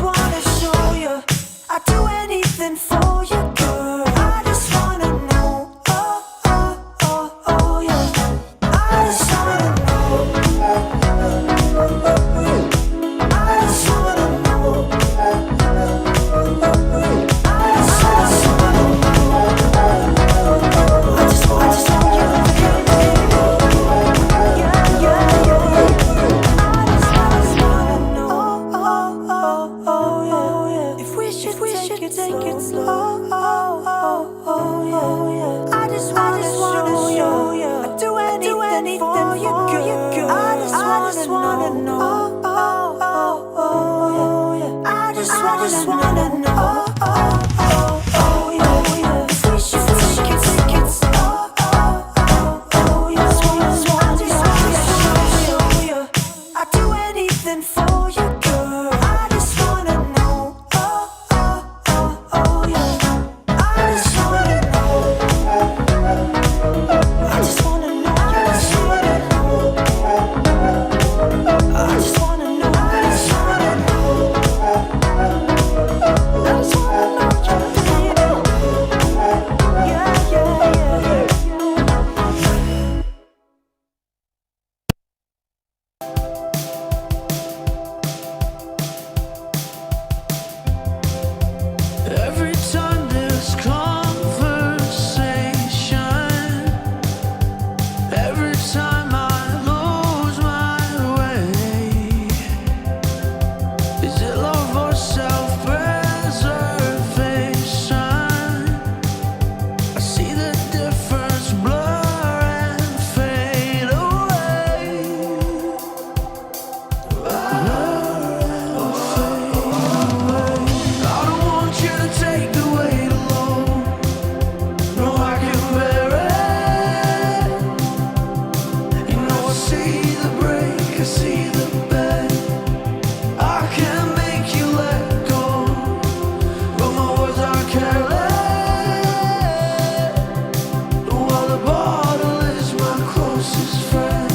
wanna show you I'd do anything for you, girl. I just wanna know, oh, oh, oh, oh, yeah. I just wanna know. I just wanna know. I just wanna know. I just want you, yeah, yeah, yeah. I just wanna know, oh, oh, oh, yeah. If we should take it slow, oh, oh, oh, yeah. I just wanna show you I'd do anything for you, girl. I just wanna know, oh, oh, oh, yeah. I just wanna know, oh, oh, oh, yeah. If we should take it slow, oh, oh, oh, yeah. I just wanna show you I'd do anything for you, girl. I just wanna know, oh, oh, oh, oh, yeah. I just wanna know. I just wanna know. I just wanna know. I just wanna know. I just wanna know. I just wanna know, yeah, yeah, yeah. Every time there's conversation, every time I lose my way, is it love or self-preservation? I see the difference blur and fade away. I don't want you to take the weight alone. No, I can bear it. You know I see the break, I see the bend. I can't make you let go, but my words are careless. While the bottle is my closest friend.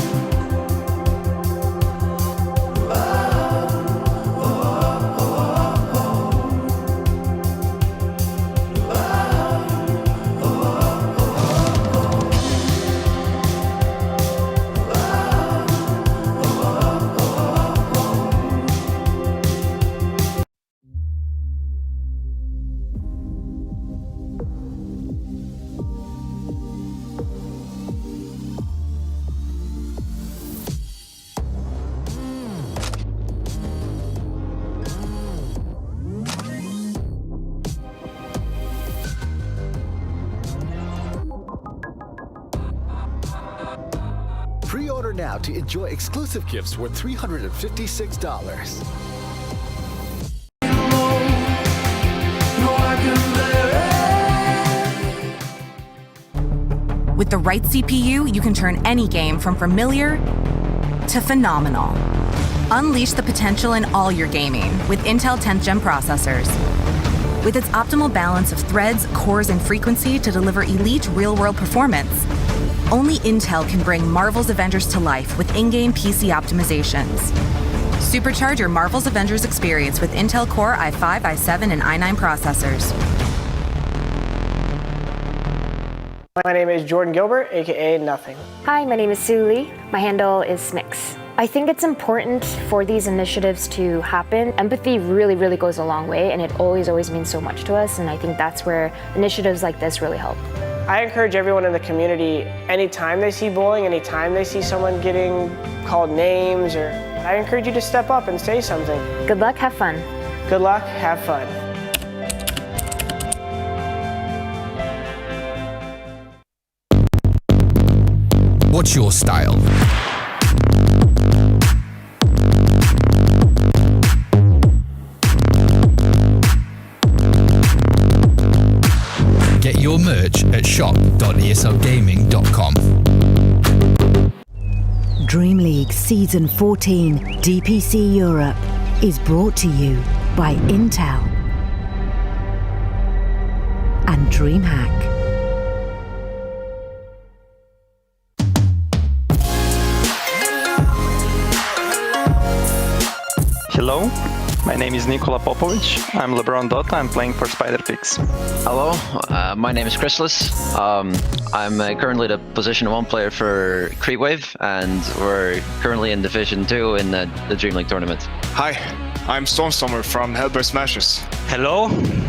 Pre-order now to enjoy exclusive gifts worth $356. With the right CPU, you can turn any game from familiar to phenomenal. Unleash the potential in all your gaming with Intel 10th Gen processors. With its optimal balance of threads, cores, and frequency to deliver elite real-world performance, only Intel can bring Marvel's Avengers to life with in-game PC optimizations. Supercharge your Marvel's Avengers experience with Intel Core i5, i7, and i9 processors. My name is Jordan Gilbert, aka Nothing. Hi, my name is Sue Lee. My handle is Smix. I think it's important for these initiatives to happen. Empathy really, really goes a long way, and it always means so much to us, and I think that's where initiatives like this really help. I encourage everyone in the community, anytime they see bullying, anytime they see someone getting called names, I encourage you to step up and say something. Good luck, have fun. Good luck, have fun. What's your style? Get your merch at shop.eslgaming.com. DreamLeague Season 14 DPC Europe is brought to you by Intel and DreamHack. Hello, My name is Nikola Popovic. I'm LeBron Dota. I'm playing for SpiderPix. Hello, my name is Chrysalis. I'm currently the position 1 player for Creepwave, and we're currently in Division 2 in the DreamLeague tournament. Hi, I'm Stormstormer from Hellbear Smashes. Hello,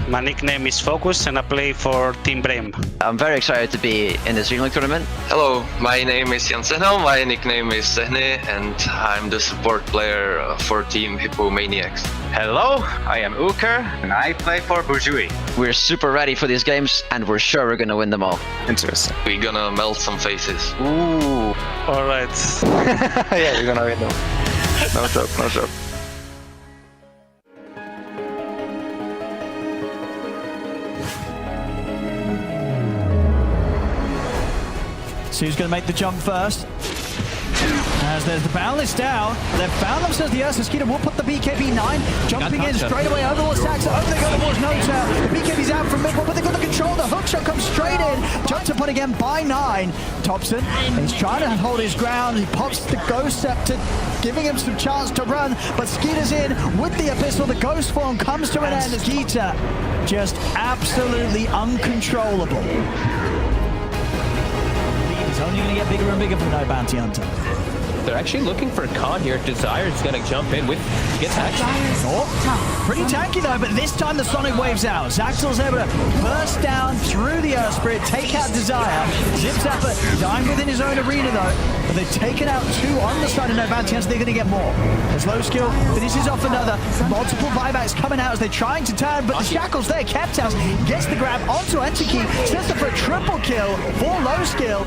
my nickname is Focus and I play for Team Bream. I'm very excited to be in this DreamLeague tournament. Hello, my name is Jan Sehno, my nickname is Sehne, and I'm the support player for Team Hippomaniacs. Hello, I am Uker, and I play for Burjui. We're super ready for these games, and we're sure we're gonna win them all. Interesting. We're gonna melt some faces. Ooh, alright. Yeah, we're gonna win them. No joke, no joke. So who's going to make the jump first? As there's the balance down, they've found themselves the XctN will put the BKB9 jumping in straight away over the stacks. Over they go towards Nota. The BKB's out from mid, but they've got the control. The hook shot comes straight in. Jumps upon again by 9. Thompson, he's trying to hold his ground. He pops the Ghost Scepter, giving him some chance to run. But Skeeter's in with the Abyssal. The Ghost form comes to an end. Skeeter just absolutely uncontrollable. It's only going to get bigger and bigger for No Bounty Hunter. They're actually looking for a con here. Desire's going to jump in with gets hacked. Oh, pretty tanky though, but this time the Sonic Wave's out. Zaxel's able to burst down through the Earth Spirit, take out Desire. Zip Zapper dying within his own arena though, but they've taken out 2 on the side of No Bounty Hunter. They're going to get more. As Low Skill finishes off another. Multiple buybacks coming out as they're trying to turn, but the Shackle's there. Captaus gets the grab onto Entity, sets up for a triple kill for Low Skill.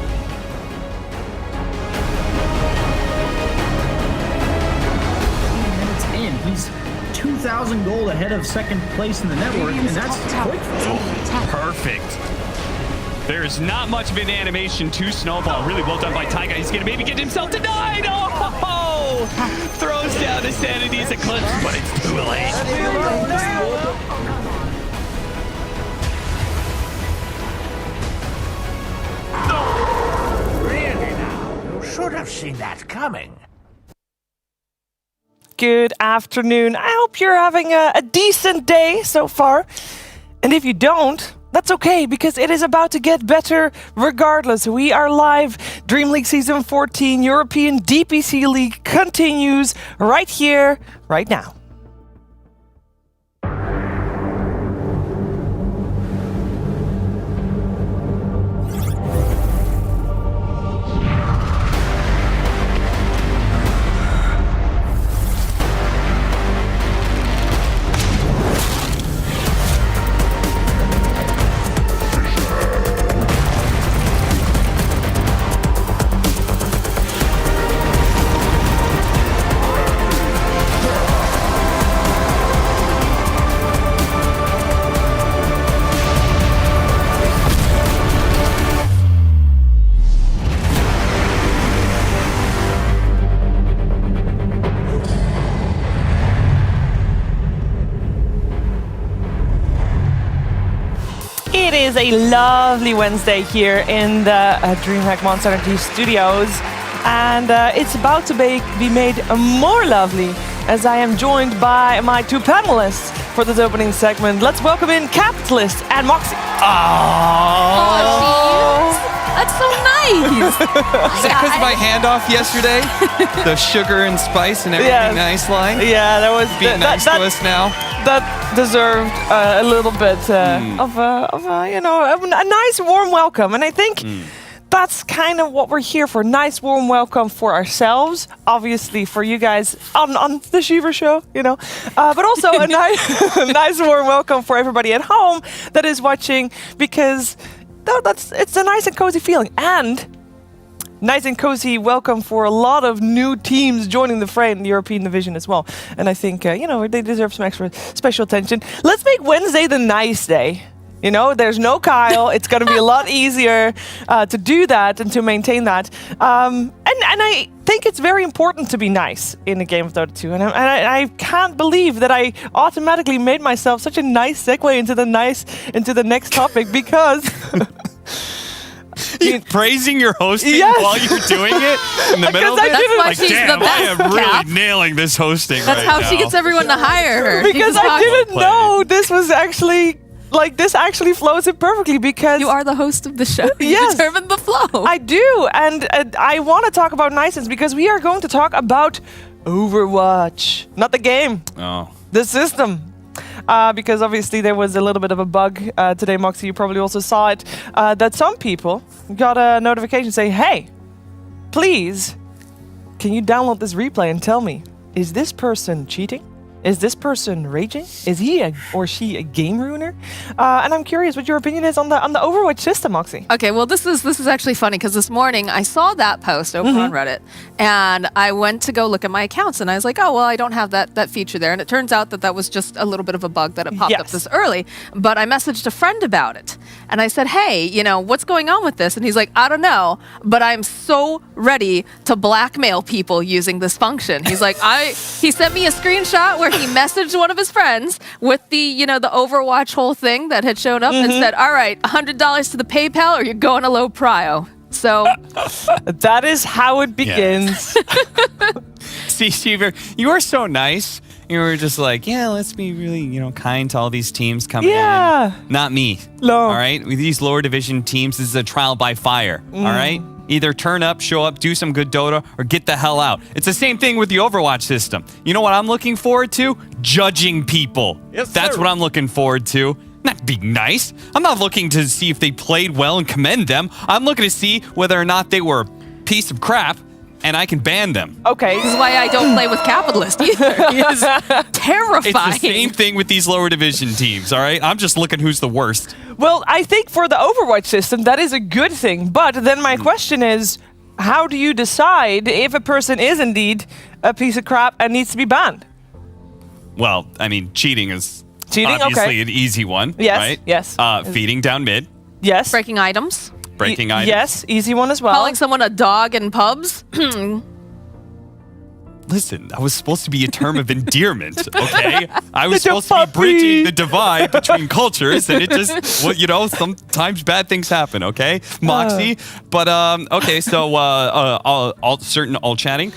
He's 2,000 gold ahead of second place in the network, and that's quick. Perfect. There's not much of an animation to Snowball. Really well done by Taiga. He's going to maybe get himself denied. Oh! Throws down his sanity as a clutch, but it's too late. Really now? You should have seen that coming. Good afternoon. I hope you're having a decent day so far. And if you don't, that's okay, because it is about to get better regardless. We are live. DreamLeague Season 14 European DPC League continues right here, right now. It is a lovely Wednesday here in the DreamHack Monster Energy Studios, and it's about to be made more lovely as I am joined by my 2 panelists for this opening segment. Let's welcome in Capitalist and Moxie. That's so nice. Is that because of my handoff yesterday? The sugar and spice and everything nice line? Yeah, that was... Be nice to us now. That deserved a little bit of a nice warm welcome. And I think that's kind of what we're here for. Nice warm welcome for ourselves, obviously for you guys on the Shiver show, but also a nice warm welcome for everybody at home that is watching, because it's a nice and cozy feeling. And nice and cozy welcome for a lot of new teams joining the fray in the European division as well. And I think, they deserve some extra special attention. Let's make Wednesday the nice day. There's no Kyle. It's going to be a lot easier to do that and to maintain that. And I think it's very important to be nice in a game of Dota 2. And I can't believe that I automatically made myself such a nice segue into the next topic, because You praising your hosting while you're doing it in the middle of it? That's why Like, she's damn, the best, I am really Cap. nailing this hosting That's right how now. she gets everyone to hire her. Because I didn't know this was actually, like, this actually flows in perfectly because... You are the host of the show. You Yes. determine the flow. I do, and I want to talk about Niceness because we are going to talk about Overwatch. Not the game, Oh. the system. Because obviously there was a little bit of a bug today, Moxie, you probably also saw it, that some people got a notification saying, hey, please, can you download this replay and tell me, is this person cheating? Is this person raging? Is he or she a game ruiner? And I'm curious what your opinion is on the Overwatch system, Moxie. Okay, well, this is actually funny because this morning I saw that post over on Reddit, and I went to go look at my accounts, and I was like, oh, well, I don't have that feature there. And it turns out that was just a little bit of a bug that it popped up this early. But I messaged a friend about it, and I said, hey, you know, what's going on with this? And he's like, I don't know, but I'm so ready to blackmail people using this function. He's like, he sent me a screenshot where he messaged one of his friends with the, you know, the Overwatch whole thing that had shown up and said, all right, $100 to the PayPal or you're going to low prio. So that is how it begins. See, Stever, you are so nice. You were just like, yeah, let's be really, you know, kind to all these teams coming in. Not me. No. All right? With these lower division teams, this is a trial by fire. All right? Either turn up, show up, do some good Dota, or get the hell out. It's the same thing with the Overwatch system. You know what I'm looking forward to? Judging people. Yes, That's sir. what I'm looking forward to. Not being nice. I'm not looking to see if they played well and commend them. I'm looking to see whether or not they were a piece of crap and I can ban them. Okay. This is why I don't play with Capitalist either. He is terrifying. It's the same thing with these lower division teams, all right? I'm just looking who's the worst. Well, I think for the Overwatch system, that is a good thing. But then my question is, how do you decide if a person is indeed a piece of crap and needs to be banned? Well, I mean, cheating is Cheating? obviously Okay. an easy one, Yes, right? yes. Feeding down mid, Yes. Breaking items. breaking items. Yes, easy one as well. Calling someone a dog in pubs. Listen, that was supposed to be a term of endearment, okay? I was Little supposed to be bridging puppy. the divide between cultures, and it just, well, you know, sometimes bad things happen, okay? Moxie. But, okay, so certain alt chatting,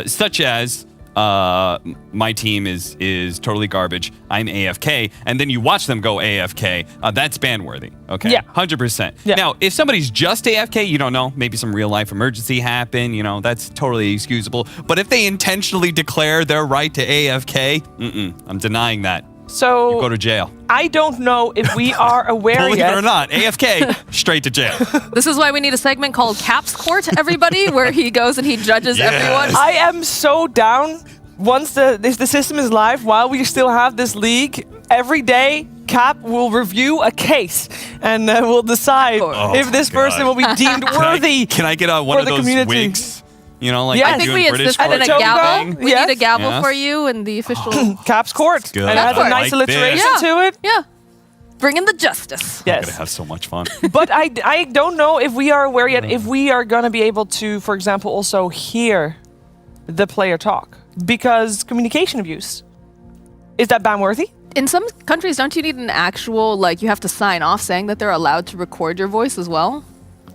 such as my team is totally garbage, I'm AFK, and then you watch them go AFK, that's ban worthy, okay? Yeah. 100%. Yeah. Now, if somebody's just AFK, you don't know, maybe some real life emergency happened, you know, that's totally excusable. But if they intentionally declare their right to AFK, I'm denying that. So You go to jail. I don't know if we are aware Believe yet. it or not, AFK, straight to jail. This is why we need a segment called Caps Court, everybody, where he goes and he judges everyone. I am so down. Once the system is live, while we still have this league, every day Cap will review a case and will decide if this person will be deemed worthy. Can I get one for of the those community. wigs? You know, like Yes. you I think do we in British insisted in a culture gavel. thing? We need a gavel Yes. for you and the official. Caps Court. Good. And it has a I nice like this. alliteration to it. Yeah. Bring in the justice. I'm gonna Yes. have so much fun. But I don't know if we are aware yet if we are going to be able to, for example, also hear the player talk. Because communication abuse. Is that ban worthy? In some countries, don't you need an actual, like, you have to sign off saying that they're allowed to record your voice as well?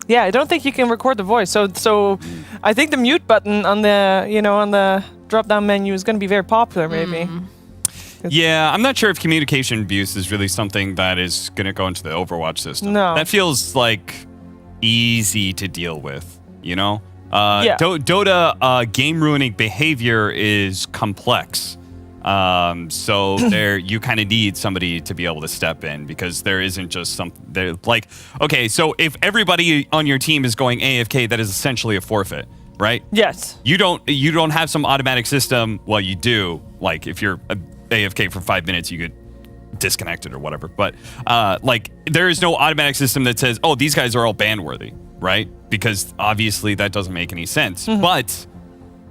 Yeah, I don't think you can record the voice. So I think the mute button on the drop-down menu is going to be very popular, maybe. Yeah, I'm not sure if communication abuse is really something that is going to go into the Overwatch system. No. That feels like easy to deal with, you know? Yeah. Dota game-ruining behavior is complex. So there, you kind of need somebody to be able to step in because there isn't just something there. Like, okay, so if everybody on your team is going AFK, that is essentially a forfeit, right? Yes. You don't have some automatic system. Well, you do. Like if you're AFK for 5 minutes, you could disconnect it or whatever. But like there is no automatic system that says, oh, these guys are all ban worthy, right? Because obviously that doesn't make any sense. But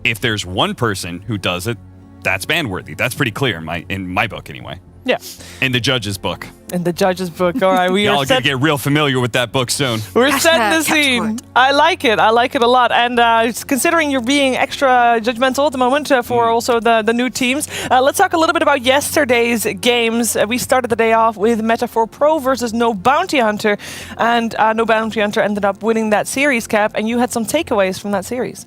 if there's one person who does it, that's ban worthy. That's pretty clear in my book anyway. Yeah. In the judge's book. In the judge's book. All right, we Y'all are are going to get real familiar with that book soon. We're setting the scene. I like it. I like it a lot. And considering you're being extra judgmental at the moment for also the new teams, let's talk a little bit about yesterday's games. We started the day off with Metaphor Pro versus No Bounty Hunter. And No Bounty Hunter ended up winning that series, Cap. And you had some takeaways from that series.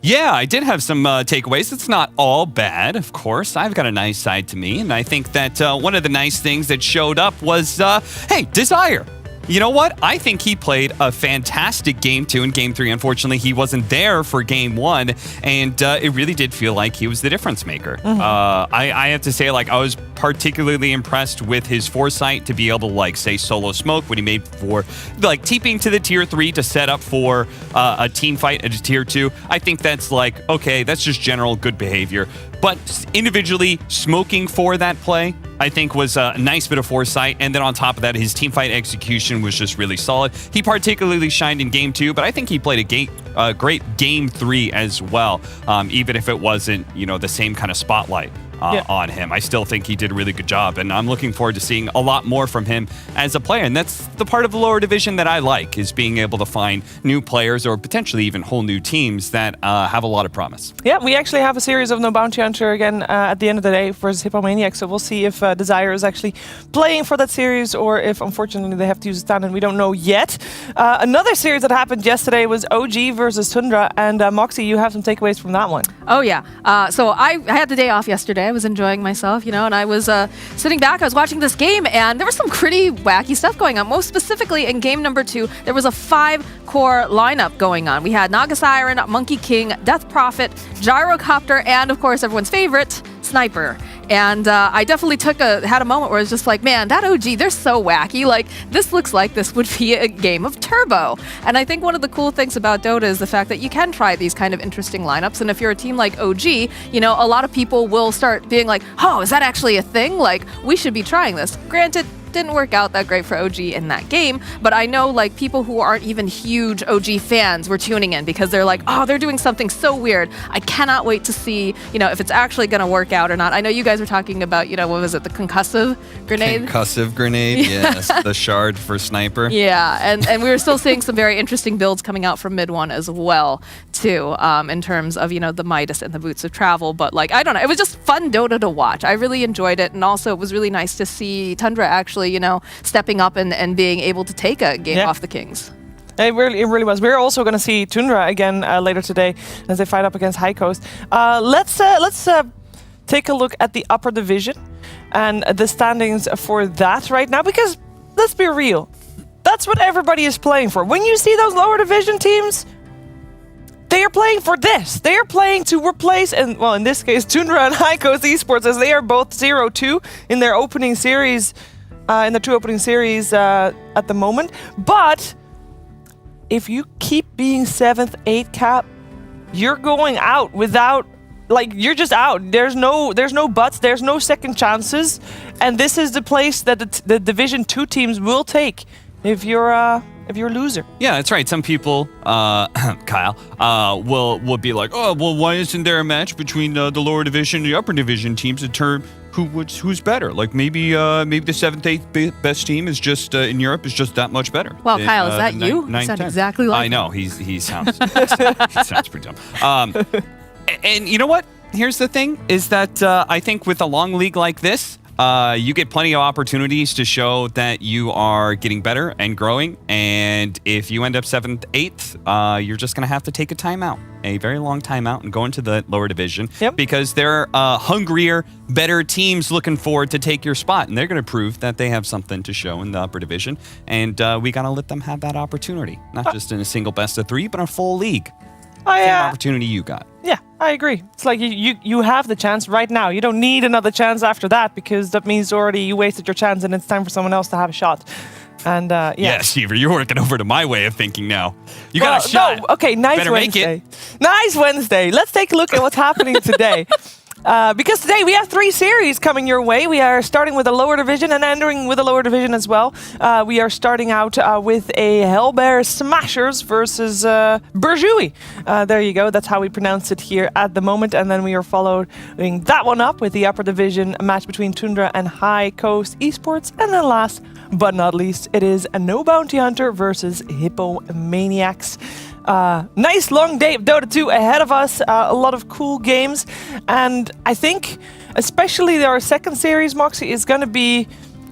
Yeah, I did have some takeaways. It's not all bad, of course. I've got a nice side to me, and I think that one of the nice things that showed up was, hey, Desire. You know what? I think he played a fantastic Game 2 and Game 3. Unfortunately, he wasn't there for Game 1, and it really did feel like he was the difference maker. I have to say, like, I was particularly impressed with his foresight to be able to, like, say solo smoke when he made for, like, TPing to the tier 3 to set up for a team fight at a tier 2. I think that's, like, okay, that's just general good behavior. But individually smoking for that play, I think was a nice bit of foresight. And then on top of that, his teamfight execution was just really solid. He particularly shined in Game 2, but I think he played a great Game 3 as well, even if it wasn't, you know, the same kind of spotlight on him. I still think he did a really good job, and I'm looking forward to seeing a lot more from him as a player. And that's the part of the lower division that I like, is being able to find new players or potentially even whole new teams that have a lot of promise. Yeah, we actually have a series of No Bounty Hunter again at the end of the day versus Hippomaniac, so we'll see if Desire is actually playing for that series or if, unfortunately, they have to use a stand, and we don't know yet. Another series that happened yesterday was OG versus Tundra, and Moxie, you have some takeaways from that one. Oh, yeah. So I had the day off yesterday. I was enjoying myself, you know, and I was sitting back. I was watching this game, and there was some pretty wacky stuff going on. Most specifically, in game number 2, there was a 5-core lineup going on. We had Naga Siren, Monkey King, Death Prophet, Gyrocopter, and, of course, everyone's favorite, Sniper. And I definitely had a moment where I was just like, man, that OG, they're so wacky. Like, this looks like this would be a game of Turbo. And I think one of the cool things about Dota is the fact that you can try these kind of interesting lineups. And if you're a team like OG, you know, a lot of people will start being like, oh, is that actually a thing? Like, we should be trying this. Granted, didn't work out that great for OG in that game, but I know, like, people who aren't even huge OG fans were tuning in because they're like, oh, they're doing something so weird. I cannot wait to see, you know, if it's actually going to work out or not. I know you guys were talking about, you know, what was it, the concussive grenade? Concussive grenade, yes. The shard for Sniper. Yeah, and we were still seeing some very interesting builds coming out from mid 1 as well, too, in terms of, you know, the Midas and the Boots of Travel. But, like, I don't know, it was just fun Dota to watch. I really enjoyed it, and also it was really nice to see Tundra actually, you know, stepping up and being able to take a game off the Kings. It really was. We're also going to see Tundra again later today as they fight up against High Coast. Let's take a look at the upper division and the standings for that right now, because let's be real, that's what everybody is playing for. When you see those lower division teams, they are playing for this. They are playing to replace, and well, in this case, Tundra and High Coast Esports, as they are both 0-2 in their opening series. In the 2 opening series at the moment. But if you keep being 7th, 8th cap, you're going out without, like, you're just out. There's no buts, there's no second chances. And this is the place that the Division 2 teams will take if you're a loser. Yeah, that's right. Some people, Kyle, will be like, oh, well, why isn't there a match between the lower division and the upper division teams to determine who's better? Like, maybe the 7th, 8th best team is just in Europe is just that much better. Well, Kyle, is that you? You sound exactly like I know. He sounds he sounds pretty dumb. And you know what? Here's the thing: is that I think with a long league like this, you get plenty of opportunities to show that you are getting better and growing. And if you end up 7th, 8th, you're just going to have to take a timeout, a very long timeout, and go into the lower division because there are hungrier, better teams looking forward to take your spot. And they're going to prove that they have something to show in the upper division. And we got to let them have that opportunity, not just in a single best of 3, but a full league. Same opportunity you got. Yeah, I agree. It's like you have the chance right now. You don't need another chance after that, because that means already you wasted your chance and it's time for someone else to have a shot. And yeah, Stever, you're working over to my way of thinking now. You got a shot. No, okay, nice Better Wednesday. make it. Nice Wednesday. Let's take a look at what's happening today. Because today we have 3 series coming your way. We are starting with a lower division and ending with a lower division as well. We are starting out with a Hellbear Smashers versus burjui. There you go. That's how we pronounce it here at the moment. And then we are following that one up with the upper division, a match between Tundra and High Coast Esports. And then last but not least, it is a No Bounty Hunter versus Hippo Maniacs. Nice long day of Dota 2 ahead of us, a lot of cool games, and I think especially our second series, Moxie, is going to be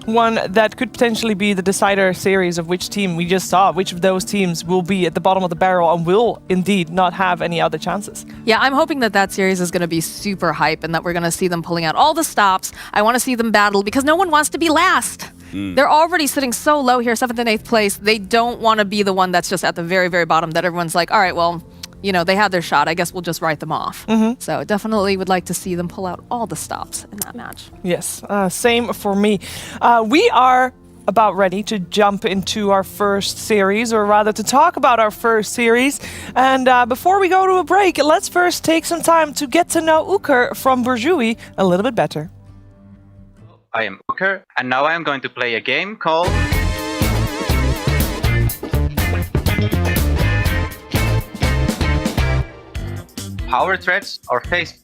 one that could potentially be the decider series of which team we just saw, which of those teams will be at the bottom of the barrel and will indeed not have any other chances. Yeah, I'm hoping that that series is going to be super hype and that we're going to see them pulling out all the stops. I want to see them battle because no one wants to be last. They're already sitting so low here, 7th and 8th place. They don't want to be the one that's just at the very, very bottom that everyone's like, all right, well, you know, they had their shot. I guess we'll just write them off. So definitely would like to see them pull out all the stops in that match. Yes, same for me. We are about ready to jump into our first series, or rather to talk about our first series. And before we go to a break, let's first take some time to get to know Uker from burjui a little bit better. I am Uker, and now I am going to play a game called Power Threads or Face.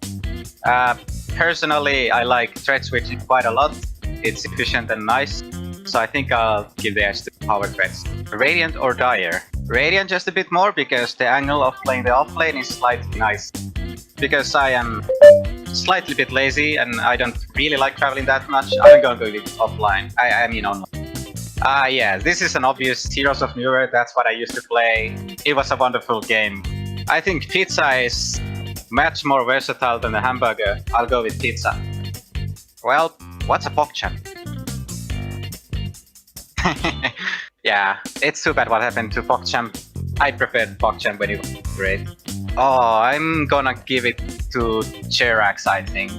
Personally, I like thread switching quite a lot. It's efficient and nice, so I think I'll give the edge to Power Threads. Radiant or Dire? Radiant just a bit more because the angle of playing the off lane is slightly nice. Because I am slightly bit lazy and I don't really like traveling that much, I'm going to go offline. I mean online. Yeah, this is an obvious Heroes of New Earth, that's what I used to play. It was a wonderful game. I think pizza is much more versatile than a hamburger. I'll go with pizza. Well, what's a PogChamp? Yeah, it's too bad what happened to PogChamp. I preferred PogChamp when it was great. Oh, I'm gonna give it to Cherax, I think.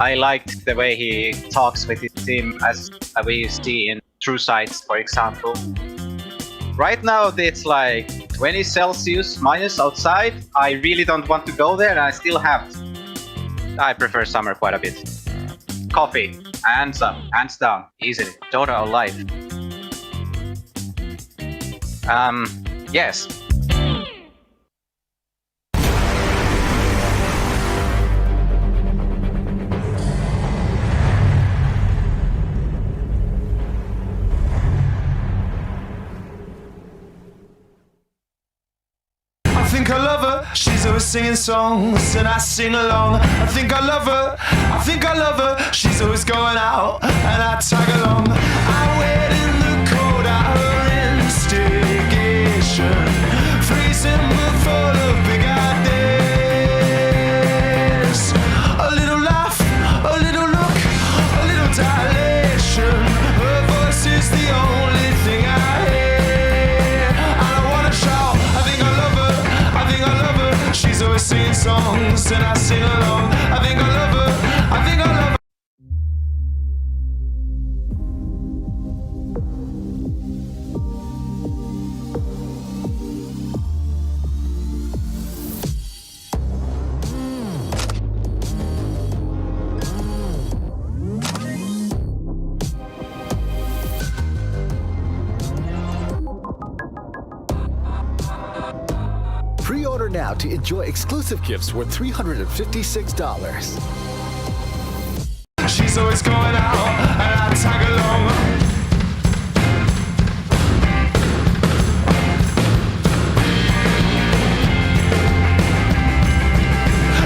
I liked the way he talks with his team, as we see in True Sights, for example. Right now it's like 20 Celsius minus outside. I really don't want to go there, and I still have to. I prefer summer quite a bit. Coffee, hands up, hands down, easily. Dota or life? Yes. I think I love her, she's always singing songs and I sing along. I think I love her, I think I love her, she's always going out and I tag along. I wait in the cold at her instigation, freezing but full of big ideas. A little laugh, a little look, a little dilation, her voice is the only thing I hear. And I wanna shout, I think I love her, I think I love her, she's always singing songs and I sing along. I think I love her, I think I love her. Pre-order now to enjoy exclusive gifts worth $356. She's always going out and I tag along.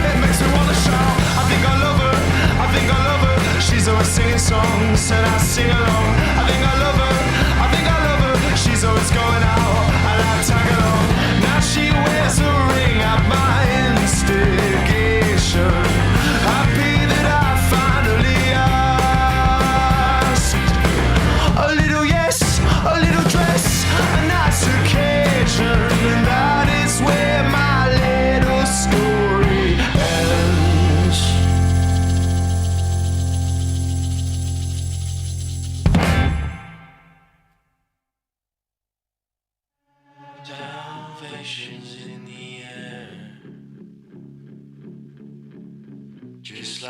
It makes me wanna shout, I think I love her, I think I love her, she's always singing songs and I sing along. I think I love her, I think I love her, she's always going out and I tag along. Now she wears a ring at my instigation, happy that I finally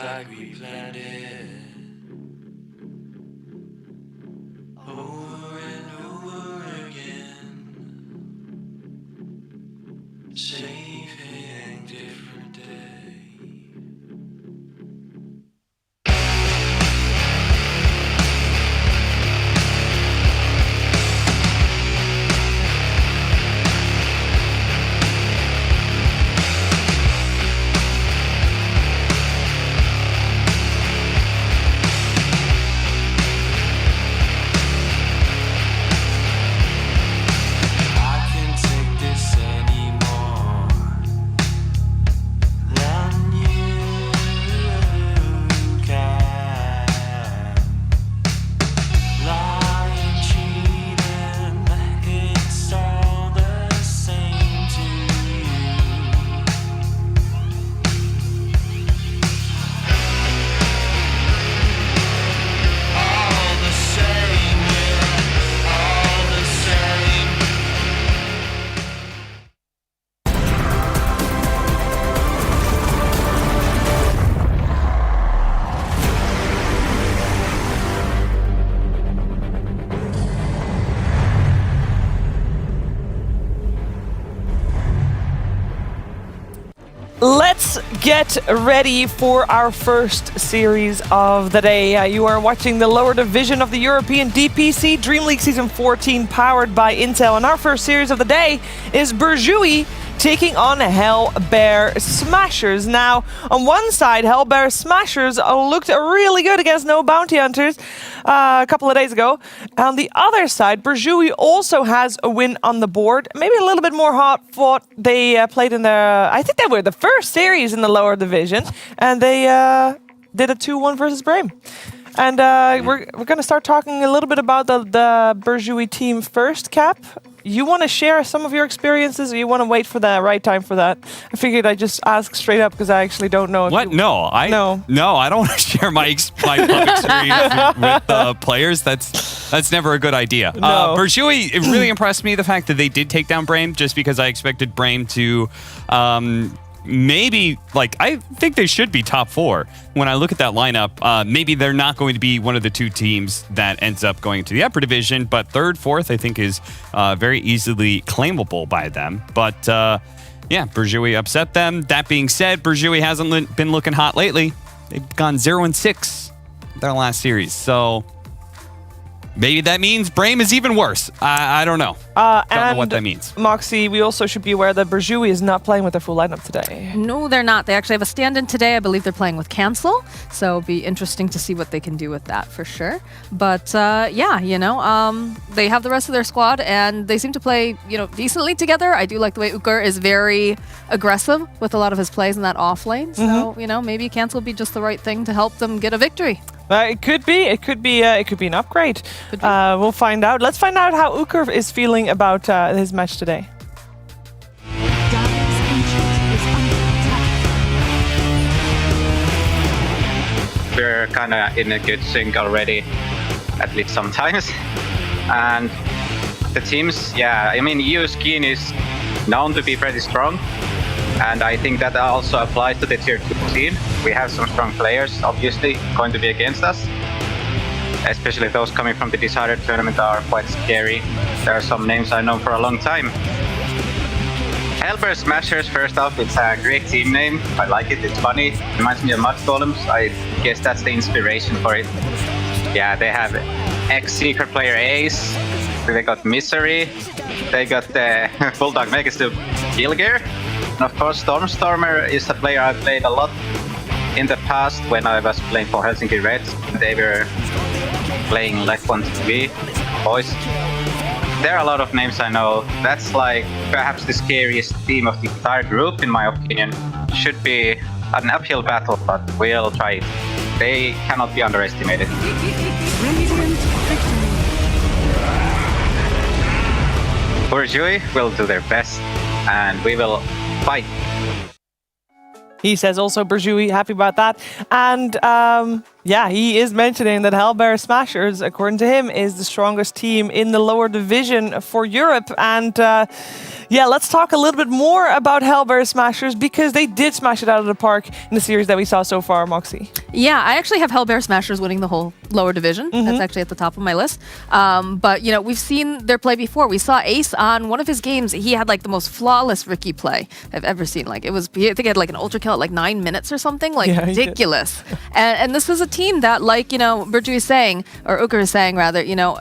like we planned it. Over and over again. Same thing, different day. Let's get ready for our first series of the day. You are watching the lower division of the European DPC DreamLeague Season 14 powered by Intel. And our first series of the day is Burjui taking on Hellbear Smashers. Now, on one side, Hellbear Smashers looked really good against No Bounty Hunters a couple of days ago. On the other side, Burjui also has a win on the board. Maybe a little bit more hard-fought. They played in their, I think they were the first series in the lower division, and they did a 2-1 versus Brame. And we're going to start talking a little bit about the Burjui team first, Cap. You want to share some of your experiences, or you want to wait for the right time for that? I figured I'd just ask straight up because I actually don't know. What? No, I don't want to share my pub experience with players. That's never a good idea. No. Burjui, it really impressed me the fact that they did take down Brame, just because I expected Brame to maybe, like, I think they should be top 4. When I look at that lineup, maybe they're not going to be one of the 2 teams that ends up going to the upper division, but 3rd, 4th, I think is very easily claimable by them. But yeah, Burjui upset them. That being said, Burjui hasn't been looking hot lately. They've gone 0-6 their last series, so maybe that means Brame is even worse. I don't know. Don't know what that means. Moxie, we also should be aware that Burjui is not playing with their full lineup today. No, they're not. They actually have a stand-in today. I believe they're playing with Cancel, so it'll be interesting to see what they can do with that for sure. But yeah, they have the rest of their squad, and they seem to play, decently together. I do like the way Uker is very aggressive with a lot of his plays in that off lane. So, maybe Cancel will be just the right thing to help them get a victory. It could be. It could be an upgrade. We'll find out. Let's find out how Uker is feeling about his match today. We're kind of in a good sync already, at least sometimes. And the teams, XctN is known to be pretty strong. And I think that also applies to the tier 2 team. We have some strong players, obviously, going to be against us. Especially those coming from the decided tournament are quite scary. There are some names I know for a long time. Hellbear Smashers, first off, it's a great team name. I like it, it's funny. It reminds me of Mud Golems. I guess that's the inspiration for it. Yeah, they have ex-secret player Ace. They got Misery. They got the Bulldog Megastube Gilgear. And of course, Stormstormer is a player I played a lot in the past when I was playing for Helsinki Reds. They were playing Left 1 TV boys. There are a lot of names I know. That's like perhaps the scariest team of the entire group, in my opinion. Should be an uphill battle, but we'll try it. They cannot be underestimated. Burjui will do their best, and we will fight. He says also Burjui, happy about that. And yeah, he is mentioning that Hellbear Smashers, according to him, is the strongest team in the lower division for Europe. And Yeah, let's talk a little bit more about Hellbear Smashers because they did smash it out of the park in the series that we saw so far, Moxie. Yeah, I actually have Hellbear Smashers winning the whole lower division. That's actually at the top of my list. But, you know, we've seen their play before. We saw Ace on one of his games. He had like the most flawless Ricky play I've ever seen. Like, I think he had like an ultra kill at like 9 minutes or something. Like, ridiculous. And this is a team that, like, you know, burjui is saying, or Uker is saying rather, you know,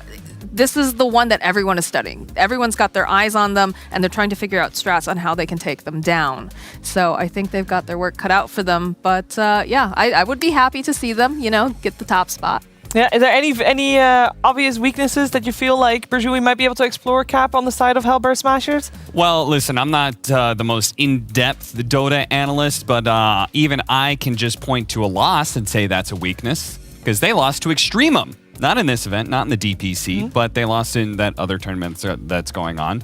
this is the one that everyone is studying. Everyone's got their eyes on them, and they're trying to figure out strats on how they can take them down. So I think they've got their work cut out for them. But yeah, I would be happy to see them, you know, get the top spot. Yeah, is there any obvious weaknesses that you feel like burjui might be able to explore, Cap, on the side of Hellbear Smashers? Well, listen, I'm not the most in-depth Dota analyst, but even I can just point to a loss and say that's a weakness, because they lost to XctN. Not in this event, not in the DPC, but they lost in that other tournament that's going on.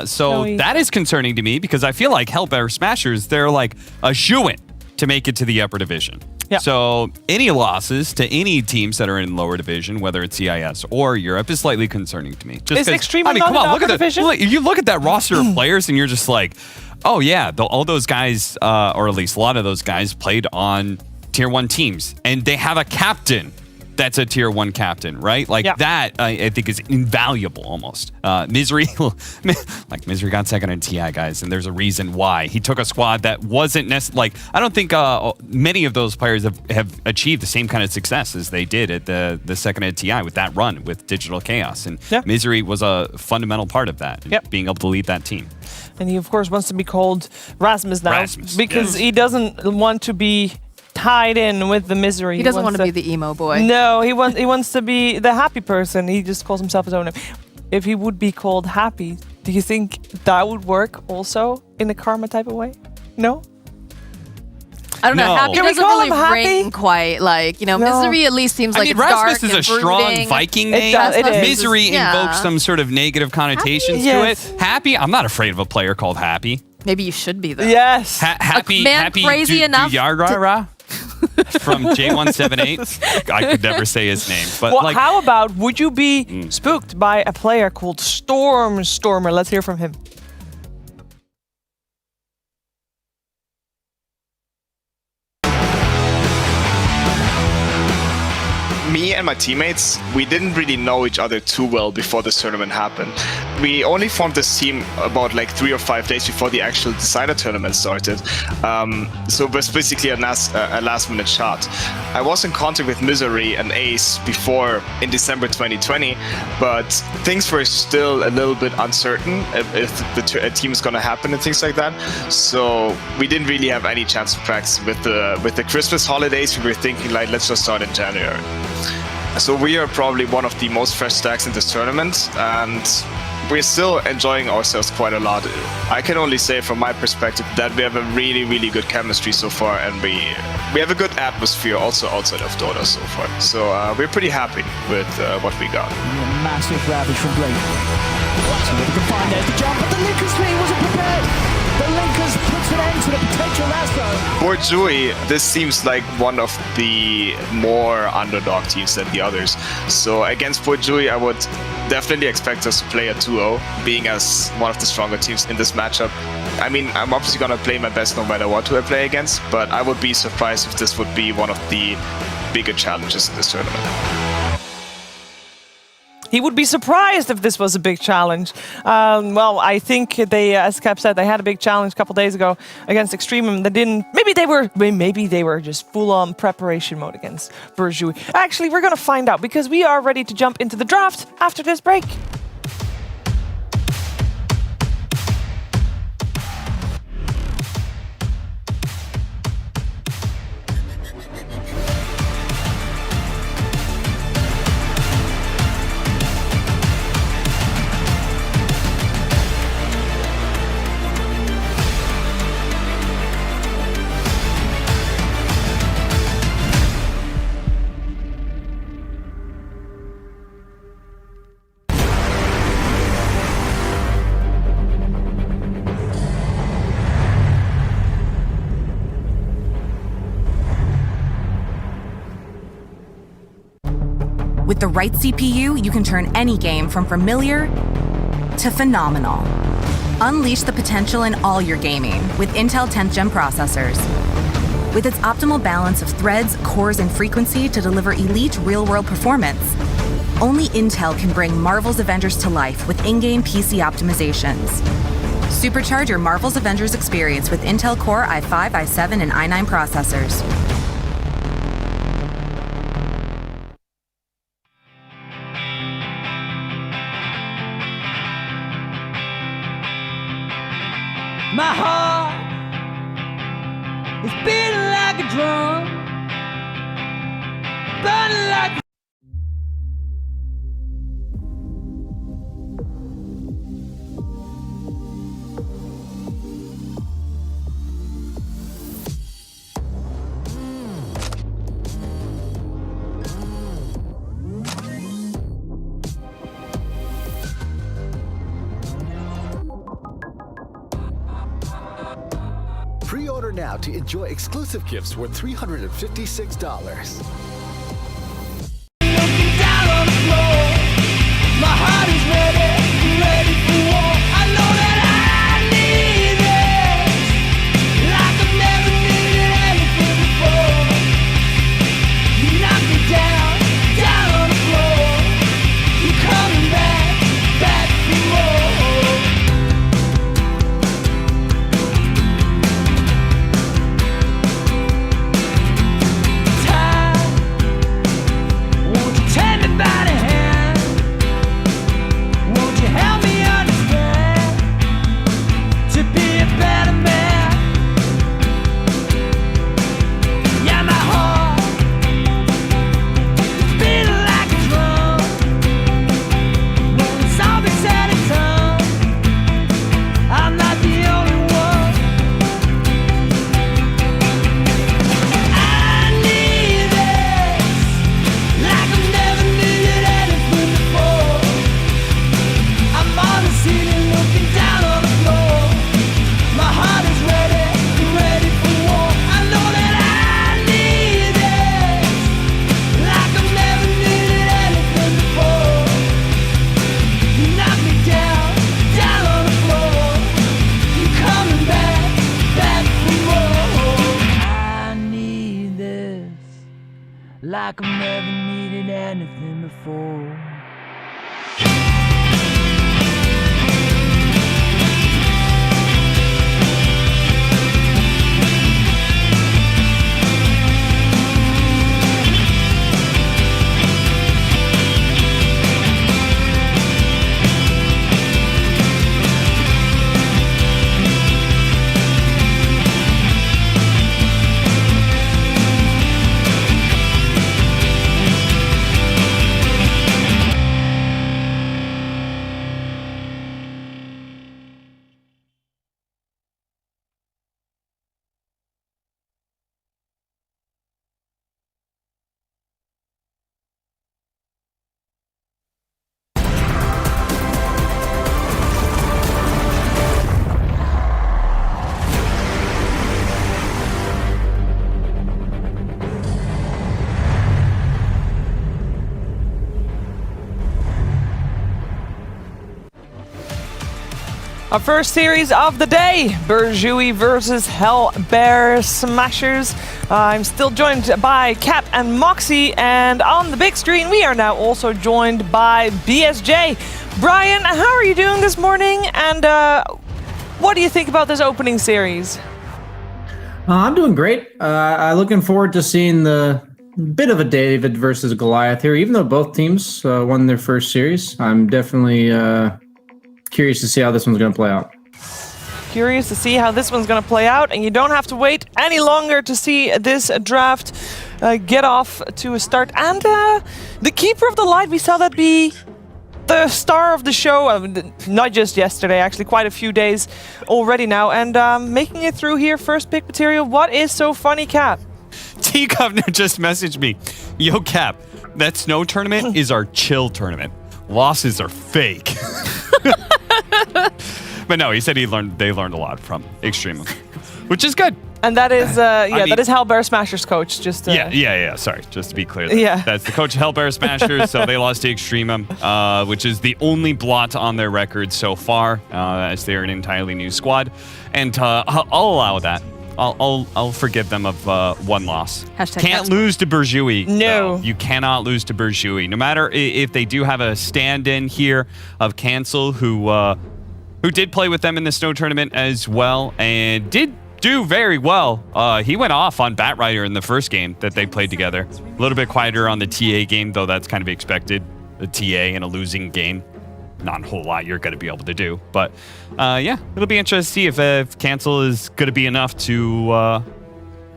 So that is concerning to me because I feel like Hellbear Smashers, they're like a shoo-in to make it to the upper division. Yeah. So any losses to any teams that are in lower division, whether it's CIS or Europe, is slightly concerning to me. Just is XctN I mean, not come on, in look the at upper division? you look at that roster of players and you're just like, oh yeah, all those guys, or at least a lot of those guys, played on tier 1 teams, and they have a captain that's a tier 1 captain, right? Like that, I think is invaluable almost. Misery, like Misery got second in TI, guys, and there's a reason why. He took a squad that wasn't like, I don't think many of those players have achieved the same kind of success as they did at the second at TI with that run with Digital Chaos. And Misery was a fundamental part of that, being able to lead that team. And he, of course, wants to be called Rasmus now because he doesn't want to be tied in with the misery. He doesn't want to be the emo boy. No, he wants to be the happy person. He just calls himself his own name. If he would be called Happy, do you think that would work also in a karma type of way? No? I don't know. Happy Can we doesn't call really him Happy? ring quite like, you know, Misery at least seems like it's Rasmus dark is a and strong brooding. Viking name. Misery invokes some sort of negative connotations to it. Happy, I'm not afraid of a player called Happy. Maybe you should be though. Yes. Happy, a man happy crazy enough from J178. I could never say his name. But well, like, how about, would you be spooked by a player called Stormer? Let's hear from him. Me and my teammates, we didn't really know each other too well before this tournament happened. We only formed this team about like 3 or 5 days before the actual decider tournament started. So it was basically a last minute shot. I was in contact with Misery and Ace before in December 2020, but things were still a little bit uncertain if the team is going to happen and things like that. So we didn't really have any chance to practice with the Christmas holidays. We were thinking like, let's just start in January. So we are probably one of the most fresh stacks in this tournament, and we're still enjoying ourselves quite a lot. I can only say from my perspective that we have a really, really good chemistry so far, and we have a good atmosphere also outside of Dota so far. So we're pretty happy with what we got. Massive ravage from Blake. So they can find there's the jump, but the Linkers tree wasn't prepared. The Linkers puts an end to the potential lasso. burjui, this seems like one of the more underdog teams than the others. So against burjui, I would definitely expect us to play a 2-0, being as one of the stronger teams in this matchup. I mean, I'm obviously going to play my best no matter what who I play against, but I would be surprised if this would be one of the bigger challenges in this tournament. He would be surprised if this was a big challenge. Well, I think they, as Cap said, they had a big challenge a couple days ago against XctN. They didn't. Maybe they were just full-on preparation mode against burjui. Actually, we're gonna find out because we are ready to jump into the draft after this break. With the right CPU, you can turn any game from familiar to phenomenal. Unleash the potential in all your gaming with Intel 10th Gen processors. With its optimal balance of threads, cores, and frequency to deliver elite real-world performance, only Intel can bring Marvel's Avengers to life with in-game PC optimizations. Supercharge your Marvel's Avengers experience with Intel Core i5, i7, and i9 processors. My heart is beating like a drum, burning like Pre-order now to enjoy exclusive gifts worth $356. down on the floor. My heart is ready, ready for war. I know that I need this, like I've never needed anything before. You knock me down, down on the floor. You're coming back, back for more. Won't you take me by the hand? Won't you help me understand to be a better man? Yeah, my heart is beating like a drum. When it's all been said and done, I'm not the only one. I need this, like I've never needed anything before. I'm on the ceiling looking down on the floor. My heart is ready, ready for war. I know that I need this, like I've never needed anything before. You knock me down, down on the floor. You're coming back, back for more. I need this, like I've never needed anything before. Our first series of the day, Burjui versus Hellbear Smashers. I'm still joined by Cap and Moxie, and on the big screen we are now also joined by BSJ. Brian, how are you doing this morning, and what do you think about this opening series? I'm doing great. I'm looking forward to seeing the bit of a David versus Goliath here, even though both teams won their first series. I'm definitely curious to see how this one's going to play out. Curious to see how this one's going to play out, and you don't have to wait any longer to see this draft get off to a start. And the Keeper of the Light, we saw that be the star of the show, not just yesterday, actually quite a few days already now, and making it through here, first pick material. What is so funny, Cap? T-Governor just messaged me, yo Cap, that snow tournament is our chill tournament. Losses are fake. But no, he said they learned a lot from Extreme, which is good. And that is, that is Hellbear Smashers coach. Just yeah. Sorry, just to be clear. That's the coach of Hellbear Smashers. So they lost to Extremum, which is the only blot on their record so far, as they're an entirely new squad. And I'll allow that. I'll forgive them of one loss. Can't lose to burjui. No. You cannot lose to burjui. No matter if they do have a stand-in here of Cancel, who did play with them in the snow tournament as well, and did do very well. He went off on Batrider in the first game that they played together. A little bit quieter on the TA game, though that's kind of expected. The TA in a losing game. Not a whole lot you're going to be able to do. But it'll be interesting to see if Cancel is going to be enough to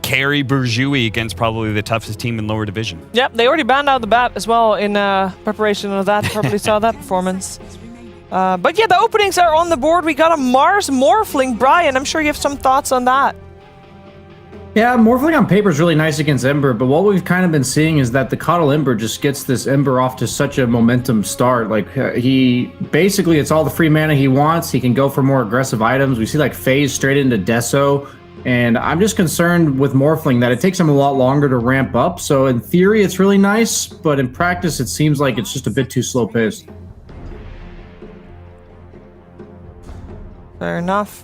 carry burjui against probably the toughest team in lower division. Yep, they already banned out the bat as well in preparation of that. Probably saw that performance. But yeah, the openings are on the board. We got a Mars Morphling. Brian, I'm sure you have some thoughts on that. Yeah, Morphling on paper is really nice against Ember, but what we've kind of been seeing is that the Coddle Ember just gets this Ember off to such a momentum start. Like, he basically, it's all the free mana he wants. He can go for more aggressive items. We see like phase straight into Deso, and I'm just concerned with Morphling that it takes him a lot longer to ramp up. So in theory, it's really nice, but in practice, it seems like it's just a bit too slow paced. Fair enough.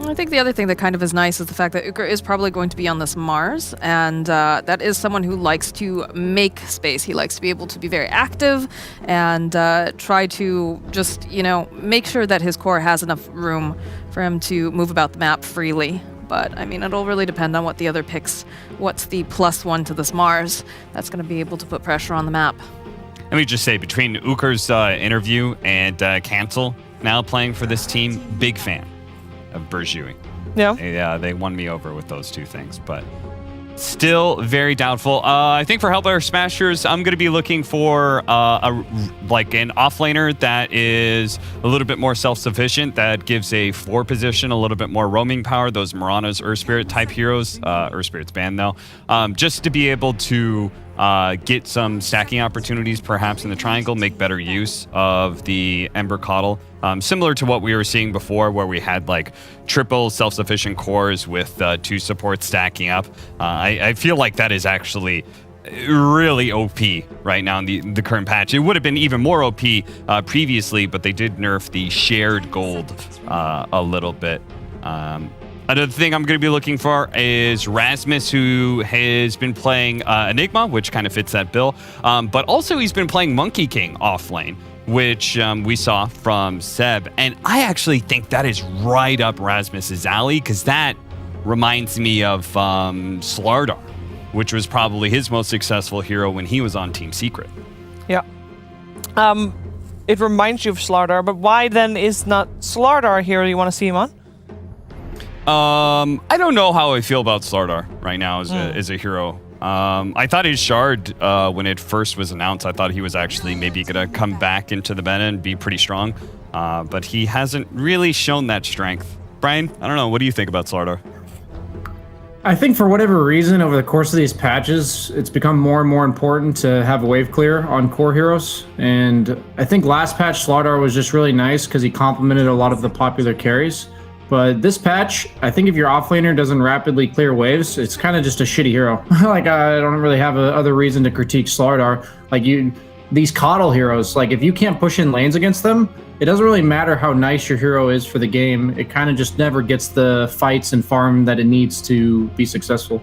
I think the other thing that kind of is nice is the fact that Uker is probably going to be on this Mars, and that is someone who likes to make space. He likes to be able to be very active and try to just, make sure that his core has enough room for him to move about the map freely. But, I mean, it'll really depend on what the other picks, what's the +1 to this Mars that's going to be able to put pressure on the map. Let me just say, between Uker's interview and Cancel now playing for this team, big fan of burjui. Yeah. They won me over with those two things, but still very doubtful. I think for Hellbear Smashers, I'm going to be looking for an offlaner that is a little bit more self-sufficient, that gives a floor position, a little bit more roaming power, those Murana's Earth Spirit type heroes. Earth Spirit's banned though. Just to be able to get some stacking opportunities perhaps in the triangle, make better use of the Ember Coddle. Similar to what we were seeing before, where we had like triple self-sufficient cores with 2 supports stacking up. I feel like that is actually really OP right now in the current patch. It would have been even more OP previously, but they did nerf the shared gold a little bit. Another thing I'm going to be looking for is Rasmus, who has been playing Enigma, which kind of fits that bill. But also he's been playing Monkey King off lane, which we saw from Seb. And I actually think that is right up Rasmus's alley, because that reminds me of Slardar, which was probably his most successful hero when he was on Team Secret. Yeah. It reminds you of Slardar, but why then is not Slardar a hero you want to see him on? I don't know how I feel about Slardar right now as a hero. I thought his shard, when it first was announced, I thought he was actually maybe going to come back into the meta and be pretty strong. But he hasn't really shown that strength. Brian, I don't know. What do you think about Slardar? I think for whatever reason, over the course of these patches, it's become more and more important to have a wave clear on core heroes. And I think last patch, Slardar was just really nice because he complemented a lot of the popular carries. But this patch, I think if your offlaner doesn't rapidly clear waves, it's kind of just a shitty hero. Like, I don't really have other reason to critique Slardar. Like, these Coddle heroes, like, if you can't push in lanes against them, it doesn't really matter how nice your hero is for the game. It kind of just never gets the fights and farm that it needs to be successful.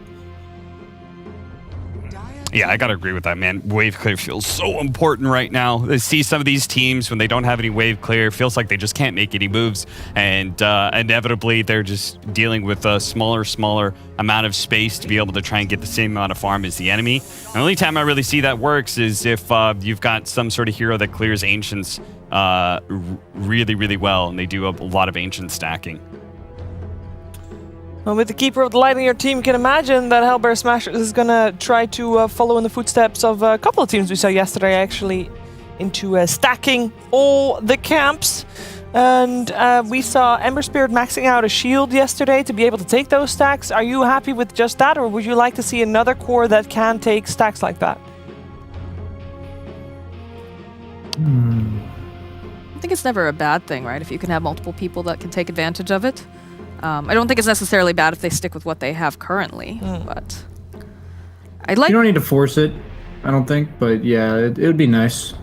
Yeah, I gotta agree with that, man. Wave clear feels so important right now. I see some of these teams when they don't have any wave clear, feels like they just can't make any moves, and inevitably they're just dealing with a smaller amount of space to be able to try and get the same amount of farm as the enemy. The only time I really see that works is if you've got some sort of hero that clears Ancients really well, and they do a lot of Ancient stacking. Well, with the Keeper of the Light in your team, you can imagine that Hellbear Smashers is going to try to follow in the footsteps of a couple of teams we saw yesterday, actually, into stacking all the camps. And we saw Ember Spirit maxing out a shield yesterday to be able to take those stacks. Are you happy with just that, or would you like to see another core that can take stacks like that? I think it's never a bad thing, right? If you can have multiple people that can take advantage of it. I don't think it's necessarily bad if they stick with what they have currently, but I like. You don't need to force it, I don't think, but yeah, it would be nice.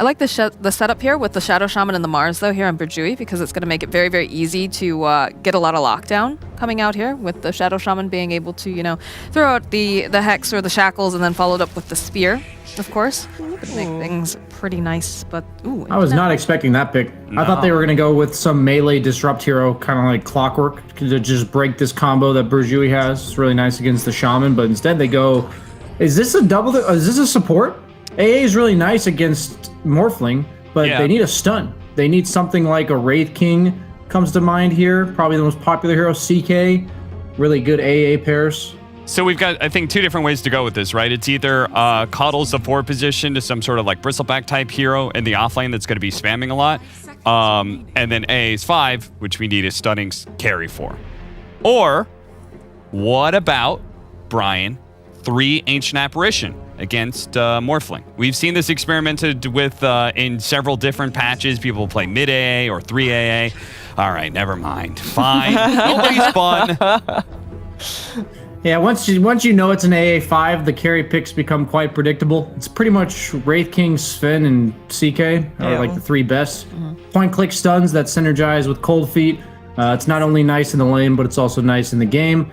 I like the setup here with the Shadow Shaman and the Mars, though, here on burjui, because it's going to make it very, very easy to get a lot of lockdown coming out here, with the Shadow Shaman being able to, you know, throw out the Hex or the Shackles and then followed up with the Spear, of course. Would make things pretty nice, but ooh. I was not expecting that pick. I thought they were going to go with some melee disrupt hero, kind of like Clockwork, to just break this combo that burjui has. It's really nice against the Shaman, but instead they go... Is this a support? AA is really nice against Morphling, but they need a stun. They need something like a Wraith King comes to mind here. Probably the most popular hero, CK. Really good AA pairs. So we've got, I think, two different ways to go with this, right? It's either Coddle's the 4 position to some sort of like Bristleback type hero in the offlane that's going to be spamming a lot. And then AA's 5, which we need a stunning carry for. Or, what about, Brian, 3 Ancient Apparition against Morphling? We've seen this experimented with in several different patches. People play mid AA or 3 AA. All right, never mind. Fine. Nobody's fun. Yeah, once you know it's an AA5, the carry picks become quite predictable. It's pretty much Wraith King, Sven, and CK are like the 3 best. Point-click stuns that synergize with Cold Feet. It's not only nice in the lane, but it's also nice in the game.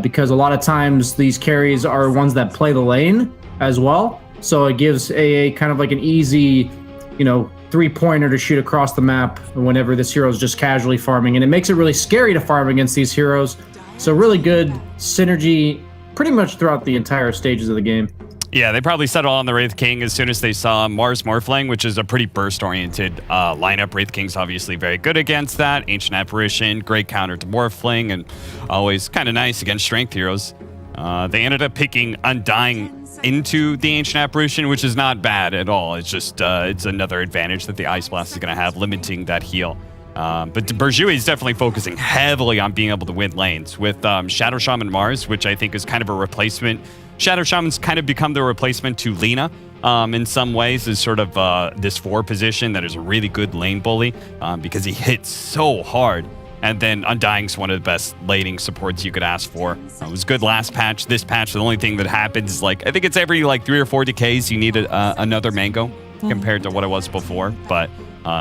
Because a lot of times these carries are ones that play the lane as well. So it gives AA kind of like an easy, you know, 3-pointer to shoot across the map whenever this hero is just casually farming. And it makes it really scary to farm against these heroes. So really good synergy pretty much throughout the entire stages of the game. Yeah, they probably settled on the Wraith King as soon as they saw Mars Morphling, which is a pretty burst-oriented lineup. Wraith King's obviously very good against that. Ancient Apparition, great counter to Morphling, and always kind of nice against strength heroes. They ended up picking Undying into the Ancient Apparition, which is not bad at all. It's just it's another advantage that the Ice Blast is going to have, limiting that heal. But burjui is definitely focusing heavily on being able to win lanes with Shadow Shaman Mars, which I think is kind of a replacement. Shadow Shaman's kind of become the replacement to Lina in some ways, is sort of this 4 position that is a really good lane bully because he hits so hard. And then Undying's one of the best laning supports you could ask for. It was good last patch. This patch, the only thing that happens is like, I think it's every like 3 or 4 decays you need another Mango compared to what it was before. But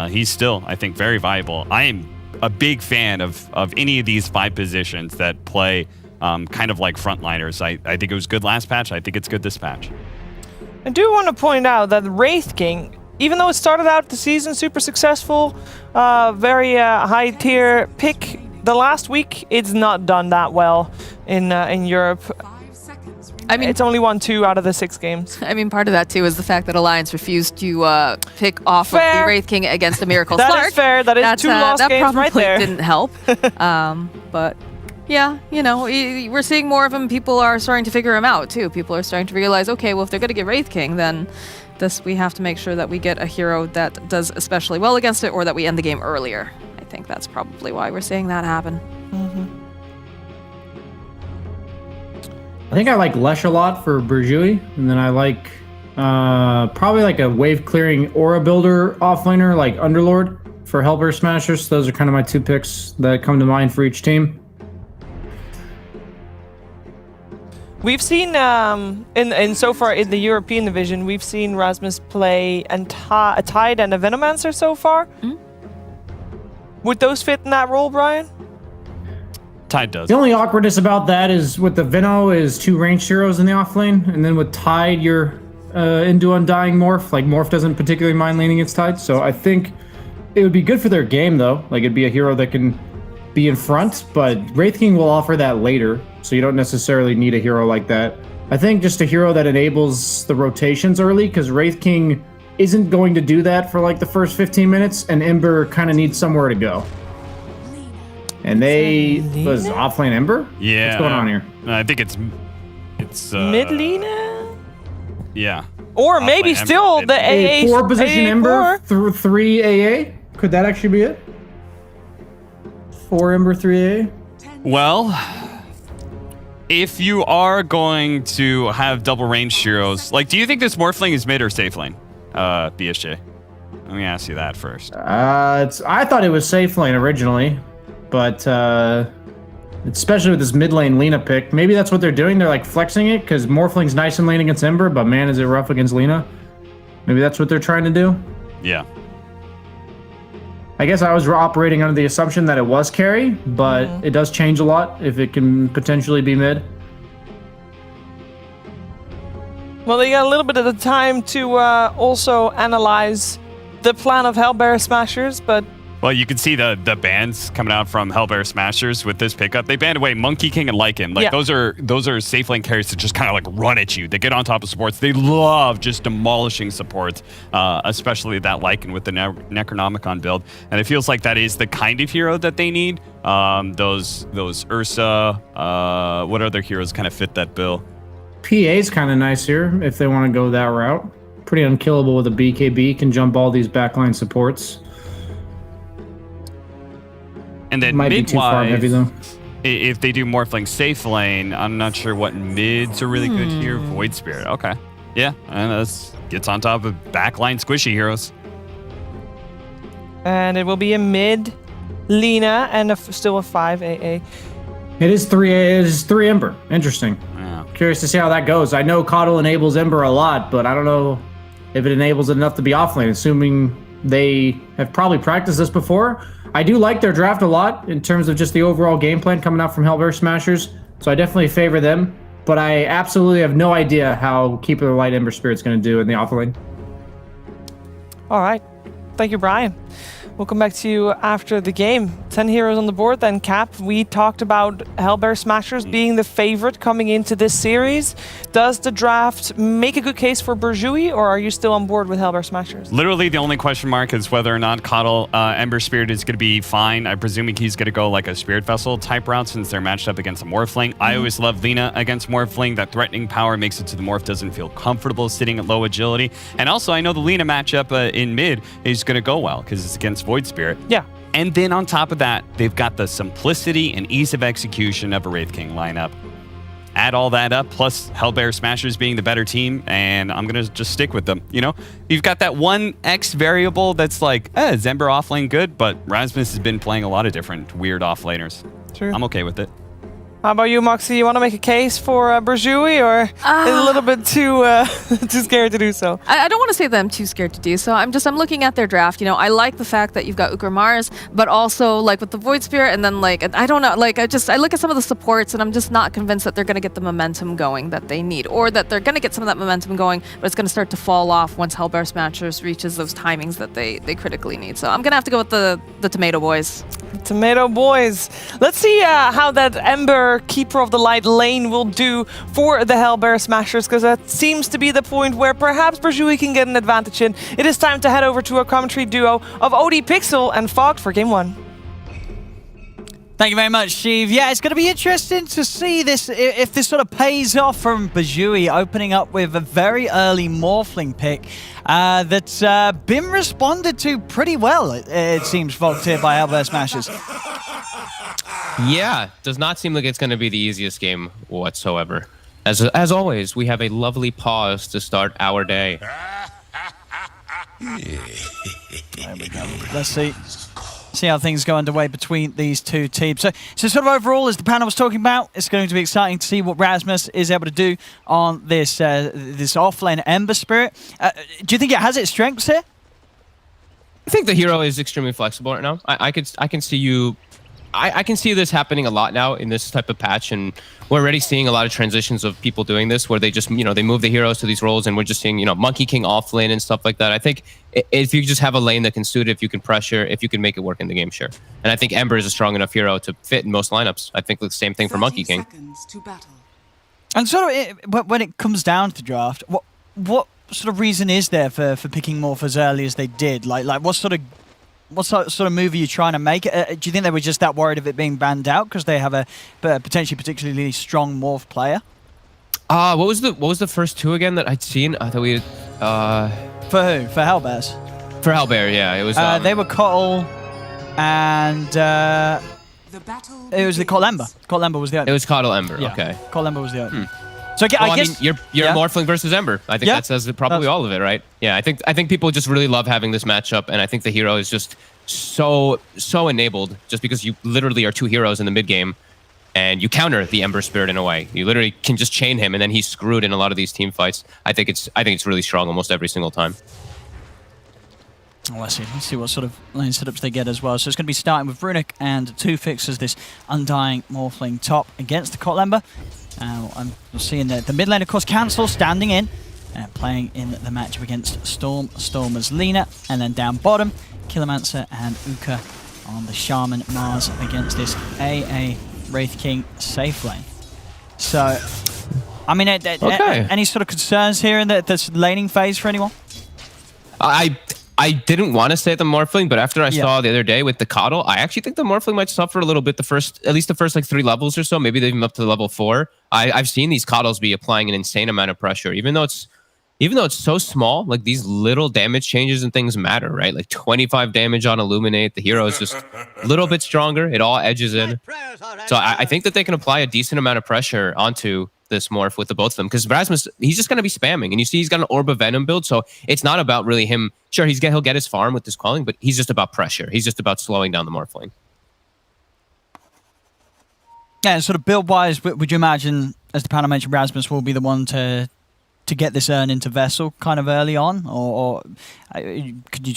he's still, I think, very viable. I am a big fan of any of these 5 positions that play kind of like frontliners. I think it was good last patch. I think it's good this patch. I do want to point out that Wraith King, even though it started out the season super successful, very high tier pick, the last week it's not done that well in Europe. I mean, it's only won 2 out of the 6 games. I mean, part of that too is the fact that Alliance refused to pick off of the Wraith King against the Miracle Slark. That is fair. That is 2 lost games right there. That probably didn't help. But yeah, you know, we're seeing more of them. People are starting to figure him out too. People are starting to realize, okay, well, if they're going to get Wraith King, then we have to make sure that we get a hero that does especially well against it, or that we end the game earlier. I think that's probably why we're seeing that happen. I think I like Lesh a lot for burjui, and then I like probably like a wave clearing aura builder offlaner like Underlord for Hellbear Smashers. Those are kind of my 2 picks that come to mind for each team. We've seen in so far in the European division, we've seen Rasmus play a Tide and a Venomancer so far. Would those fit in that role, Brian? Tide does. The only awkwardness about that is with the Veno is 2 ranged heroes in the offlane, and then with Tide you're into Undying Morph. Like Morph doesn't particularly mind laning against Tide, so I think it would be good for their game though. Like it'd be a hero that can be in front, but Wraith King will offer that later, so you don't necessarily need a hero like that. I think just a hero that enables the rotations early, because Wraith King isn't going to do that for like the first 15 minutes, and Ember kind of needs somewhere to go. And was offlane Ember? Yeah. What's going on here? I think it's mid Lina? Yeah. Or maybe still the AA 4 position AA4. Ember through 3 AA. Could that actually be it? 4 Ember 3 AA? Well, if you are going to have double range heroes, like, do you think this Morphling is mid or safe lane? BSJ. Let me ask you that first. I thought it was safe lane originally. but especially with this mid lane Lina pick, maybe that's what they're doing. They're like flexing it because Morphling's nice in lane against Ember, but man, is it rough against Lina. Maybe that's what they're trying to do. Yeah. I guess I was operating under the assumption that it was carry, but it does change a lot if it can potentially be mid. Well, they got a little bit of the time to also analyze the plan of Hellbear Smashers, but... Well, you can see the bans coming out from Hellbear Smashers with this pickup. They banned away Monkey King and Lycan. Like, those are safe lane carries that just kind of like run at you. They get on top of supports. They love just demolishing supports, especially that Lycan with the Necronomicon build. And it feels like that is the kind of hero that they need. Those Ursa, what other heroes kind of fit that bill? PA's kind of nice here if they want to go that route. Pretty unkillable with a BKB, can jump all these backline supports. And then might be too far heavy though. If they do Morphling safe lane, I'm not sure what mids are really good here. Void Spirit, okay. Yeah, and this gets on top of backline squishy heroes. And it will be a mid Lina and still a 5 AA. It is 3 Ember. Interesting. Yeah. Curious to see how that goes. I know Coddle enables Ember a lot, but I don't know if it enables it enough to be offlane, assuming they have probably practiced this before. I do like their draft a lot in terms of just the overall game plan coming out from Hellbear Smashers, so I definitely favor them, but I absolutely have no idea how Keeper of the Light Ember Spirit's going to do in the offlane. All right. Thank you, Brian. We'll come back to you after the game. 10 heroes on the board, then Cap. We talked about Hellbear Smashers being the favorite coming into this series. Does the draft make a good case for burjui, or are you still on board with Hellbear Smashers? Literally, the only question mark is whether or not Coddle Ember Spirit is going to be fine. I'm presuming he's going to go like a Spirit Vessel type route since they're matched up against a Morphling. I always love Lina against Morphling. That threatening power makes it so the Morph doesn't feel comfortable sitting at low agility. And also, I know the Lina matchup in mid is going to go well because it's against Void Spirit. Yeah. And then on top of that, they've got the simplicity and ease of execution of a Wraith King lineup. Add all that up, plus Hellbear Smashers being the better team, and I'm going to just stick with them. You know, you've got that one X variable that's like, is Ember offlane good? But Rasmus has been playing a lot of different weird offlaners. True. I'm okay with it. How about you, Moxie? You want to make a case for burjui, or is it a little bit too too scared to do so? I don't want to say that I'm too scared to do so. I'm looking at their draft. You know, I like the fact that you've got Ugra Mars, but also like with the Void Spirit, and then like I don't know, like I look at some of the supports, and I'm just not convinced that they're going to get the momentum going that they need, or that they're going to get some of that momentum going, but it's going to start to fall off once Hellbear Smashers reaches those timings that they critically need. So I'm going to have to go with the Tomato Boys. Tomato Boys. Let's see how that Ember Keeper of the Light lane will do for the Hellbear Smashers, because that seems to be the point where perhaps burjui can get an advantage in. It is time to head over to a commentary duo of OD Pixel and Fogged for Game 1. Thank you very much, Steve. Yeah, it's going to be interesting to see this, if this sort of pays off from burjui opening up with a very early Morphling pick that's been responded to pretty well, it seems, Fogged here by Hellbear Smashers. Yeah, does not seem like it's going to be the easiest game whatsoever. As always, we have a lovely pause to start our day. There we go. Let's see how things go underway between these two teams. So sort of overall, as the panel was talking about, it's going to be exciting to see what Rasmus is able to do on this this offlane Ember Spirit. Do you think it has its strengths here? I think the hero is extremely flexible right now. I can see you. I can see this happening a lot now in this type of patch, and we're already seeing a lot of transitions of people doing this, where they just, they move the heroes to these roles, and we're just seeing, Monkey King off lane and stuff like that. I think if you just have a lane that can suit it, if you can pressure, if you can make it work in the game, sure. And I think Ember is a strong enough hero to fit in most lineups. I think the same thing for Monkey King. And sort of when it comes down to draft, what sort of reason is there for picking Morph as early as they did? Like what sort of move are you trying to make? Do you think they were just that worried of it being banned out because they have a potentially particularly strong Morph player? What was the first two again that I'd seen? I thought we had, For who? For Hellbears? For Hellbear, yeah. It was. They were Coddle and it was the Coddle Ember. Coddle Ember was the other. It was Coddle Ember. Yeah. Okay. Coddle Ember was the other. So again, well, I guess mean, you're Morphling versus Ember. I think that says probably all of it, right? Yeah, I think people just really love having this matchup, and I think the hero is just so enabled just because you literally are two heroes in the mid game, and you counter the Ember Spirit in a way. You literally can just chain him, and then he's screwed in a lot of these team fights. I think it's really strong almost every single time. Oh, let's see what sort of lane setups they get as well. So it's going to be starting with Runic and 2 fixers, this Undying Morphling top against the Kotlember. I'm seeing the mid lane, of course, Cancel standing in, playing in the matchup against Stormer's Lina, and then down bottom, Killermancer and Uka on the Shaman Mars against this AA Wraith King safe lane. So, I mean, any sort of concerns here in this laning phase for anyone? I didn't want to say the Morphling, but after I saw the other day with the Coddle, I actually think the Morphling might suffer a little bit at least the first like 3 levels or so, maybe even up to level 4. I've seen these Coddles be applying an insane amount of pressure, even though it's so small. Like these little damage changes and things matter, right? Like 25 damage on Illuminate, the hero is just a little bit stronger. It all edges in. So I think that they can apply a decent amount of pressure onto this morph with the both of them, because Rasmus, he's just going to be spamming, and you see he's got an Orb of Venom build, so it's not about really him. Sure, he'll get his farm with this quelling, but he's just about pressure. He's just about slowing down the morphling. Yeah, sort of build-wise, would you imagine, as the panel mentioned, Rasmus will be the one to get this urn into Vessel kind of early on, or do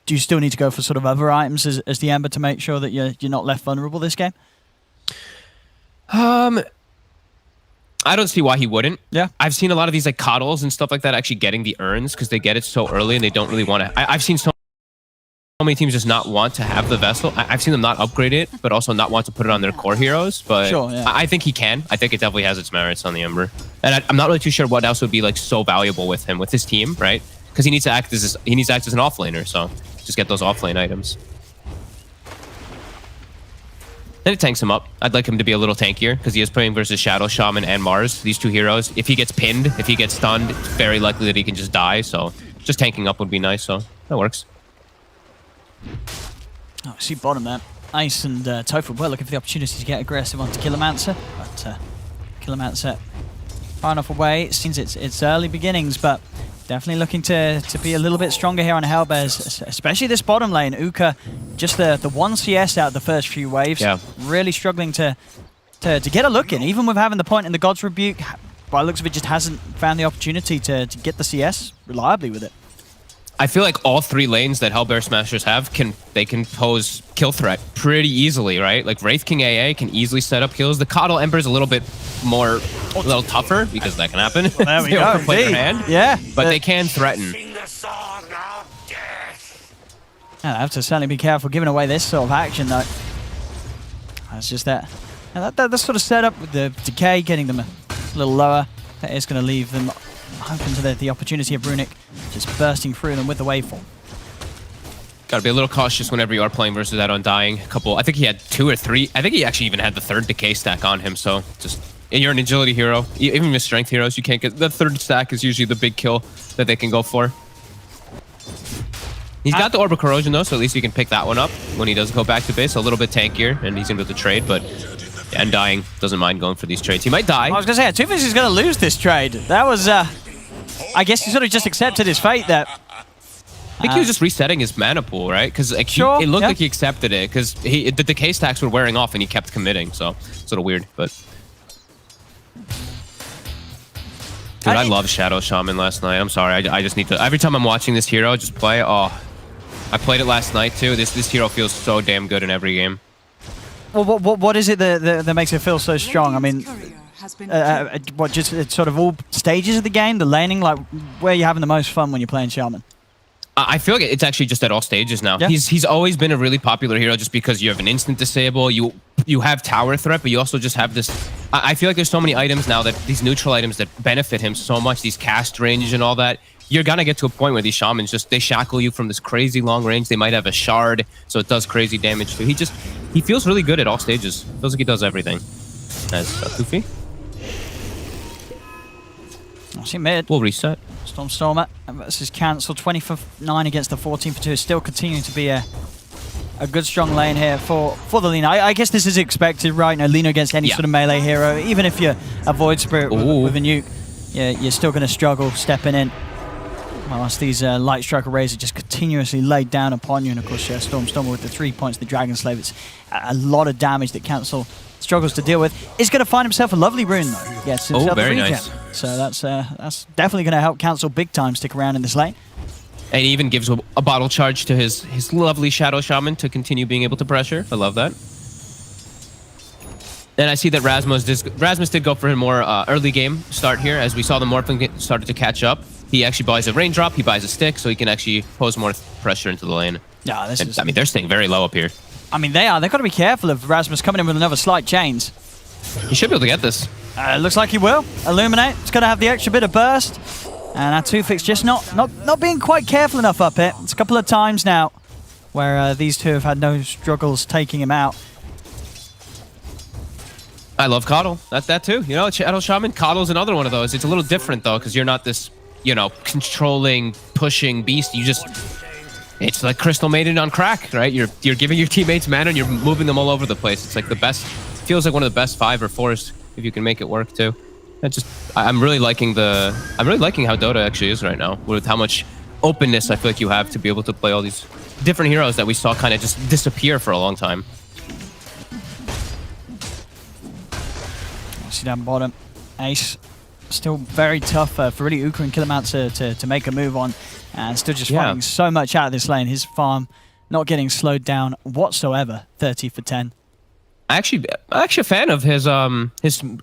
you still need to go for sort of other items as the Ember to make sure that you're not left vulnerable this game? I don't see why he wouldn't. Yeah. I've seen a lot of these like Coddles and stuff like that actually getting the urns because they get it so early and they don't really want to. I've seen so many teams just not want to have the Vessel. I've seen them not upgrade it, but also not want to put it on their core heroes. But sure, yeah. I think he can. I think it definitely has its merits on the Ember. And I'm not really too sure what else would be like so valuable with him, with his team, right? Because he needs to act as an offlaner, so just get those offlane items. And it tanks him up. I'd like him to be a little tankier because he is playing versus Shadow, Shaman, and Mars. These 2 heroes. If he gets pinned, if he gets stunned, it's very likely that he can just die. So just tanking up would be nice. So that works. Oh, I see bottom there. Ice and Tofu were looking for the opportunity to get aggressive onto Killermancer, but Killermancer far enough away. It seems it's early beginnings, but definitely looking to be a little bit stronger here on Hellbears, especially this bottom lane. Uka, just the 1 CS out of the first few waves, really struggling to get a look in, even with having the point in the God's Rebuke. By the looks of it, just hasn't found the opportunity to get the CS reliably with it. I feel like all 3 lanes that Hellbear Smashers have can pose kill threat pretty easily, right? Like Wraith King AA can easily set up kills. The Coddle Ember is a little tougher because that can happen. Well, there we go. Play their hand. Yeah, but they can threaten. I have to certainly be careful giving away this sort of action, though. That's just that. And that sort of setup with the decay, getting them a little lower, that is going to leave them open to the opportunity of Runic just bursting through them with the waveform. Gotta be a little cautious whenever you are playing versus that Undying. I think he had 2 or 3. I think he actually even had the 3rd decay stack on him, so just... You're an agility hero. Even with strength heroes, you can't get... The 3rd stack is usually the big kill that they can go for. He's got the Orb of Corrosion, though, so at least you can pick that one up when he does go back to base. A little bit tankier, and he's going to be able to trade, but... Yeah, Undying doesn't mind going for these trades. He might die. I was going to say, 2 is going to lose this trade. That was... I guess he sort of just accepted his fate there. I think he was just resetting his mana pool, right? Because like, it looked like he accepted it, because the decay stacks were wearing off and he kept committing, so it's a little weird, but... Dude, I love Shadow Shaman last night. I'm sorry, I just need to... Every time I'm watching this hero just play, I played it last night too. This hero feels so damn good in every game. Well, what is it that makes it feel so strong? I mean, just sort of all stages of the game, the laning, like where you're having the most fun when you're playing Shaman? I feel like it's actually just at all stages now. Yeah. He's always been a really popular hero just because you have an instant disable, you have tower threat, but you also just have this... I feel like there's so many items now, that these neutral items that benefit him so much, these cast ranges and all that. You're gonna get to a point where these shamans they shackle you from this crazy long range. They might have a shard, so it does crazy damage too. He feels really good at all stages. Feels like he does everything. As Goofy. I see mid. We'll reset. Stormer versus Cancel. 20 for 9 against the 14 for 2 is still continuing to be a a good strong lane here for the Lina. I guess this is expected, right? No, Lina against any sort of melee hero, even if you avoid Spirit with a nuke, you're still going to struggle stepping in. Whilst these light strike arrays are just continuously laid down upon you, and of course Stormer with the 3 points, the Dragon Slave, it's a lot of damage that Cancel struggles to deal with. Is going to find himself a lovely rune though. Gets himself very a regen. nice. So that's definitely going to help Cancel big time stick around in this lane. And he even gives a bottle charge to his lovely Shadow Shaman to continue being able to pressure. I love that. And I see that Rasmus did go for a more early game start here, as we saw the Morphling started to catch up. He actually buys a raindrop, he buys a stick, so he can actually pose more pressure into the lane. Yeah, I mean, they're staying very low up here. I mean, they are. They've got to be careful of Rasmus coming in with another slight chains. He should be able to get this. Looks like he will. Illuminate. It's going to have the extra bit of burst. And our 2fix just not being quite careful enough up it. It's a couple of times now where these two have had no struggles taking him out. I love Coddle. That too. You know, Shadow Shaman, Coddle's another one of those. It's a little different though, because you're not this, you know, controlling, pushing beast. You just, it's like Crystal Maiden on crack, right? You're giving your teammates mana and you're moving them all over the place. It's like the best, feels like one of the best 5 or 4s if you can make it work too. I'm really liking how Dota actually is right now, with how much openness I feel like you have to be able to play all these different heroes that we saw kind of just disappear for a long time. See down bottom, Ace still very tough for really Uka and Killamount to make a move on, and still just fighting so much out of this lane. His farm not getting slowed down whatsoever. 30 for 10. I'm actually a fan of his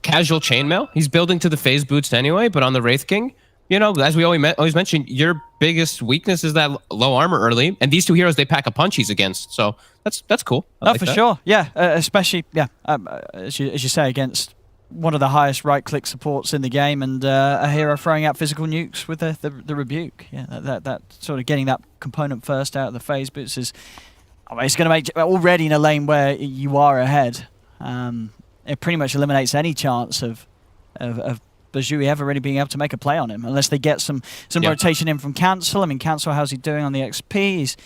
casual chainmail. He's building to the phase boost anyway, but on the Wraith King, you know, as we always mention, your biggest weakness is that low armor early, and these two heroes they pack a punch he's against, so that's cool. Oh, like for sure, yeah, especially as you say, against one of the highest right-click supports in the game, and a hero throwing out physical nukes with the rebuke. Yeah, that sort of getting that component first out of the phase boots is. I mean, it's going to make already in a lane where you are ahead. It pretty much eliminates any chance of burjui ever really being able to make a play on him, unless they get some rotation in from Cancel. I mean, Cancel, how's he doing on the XP? He's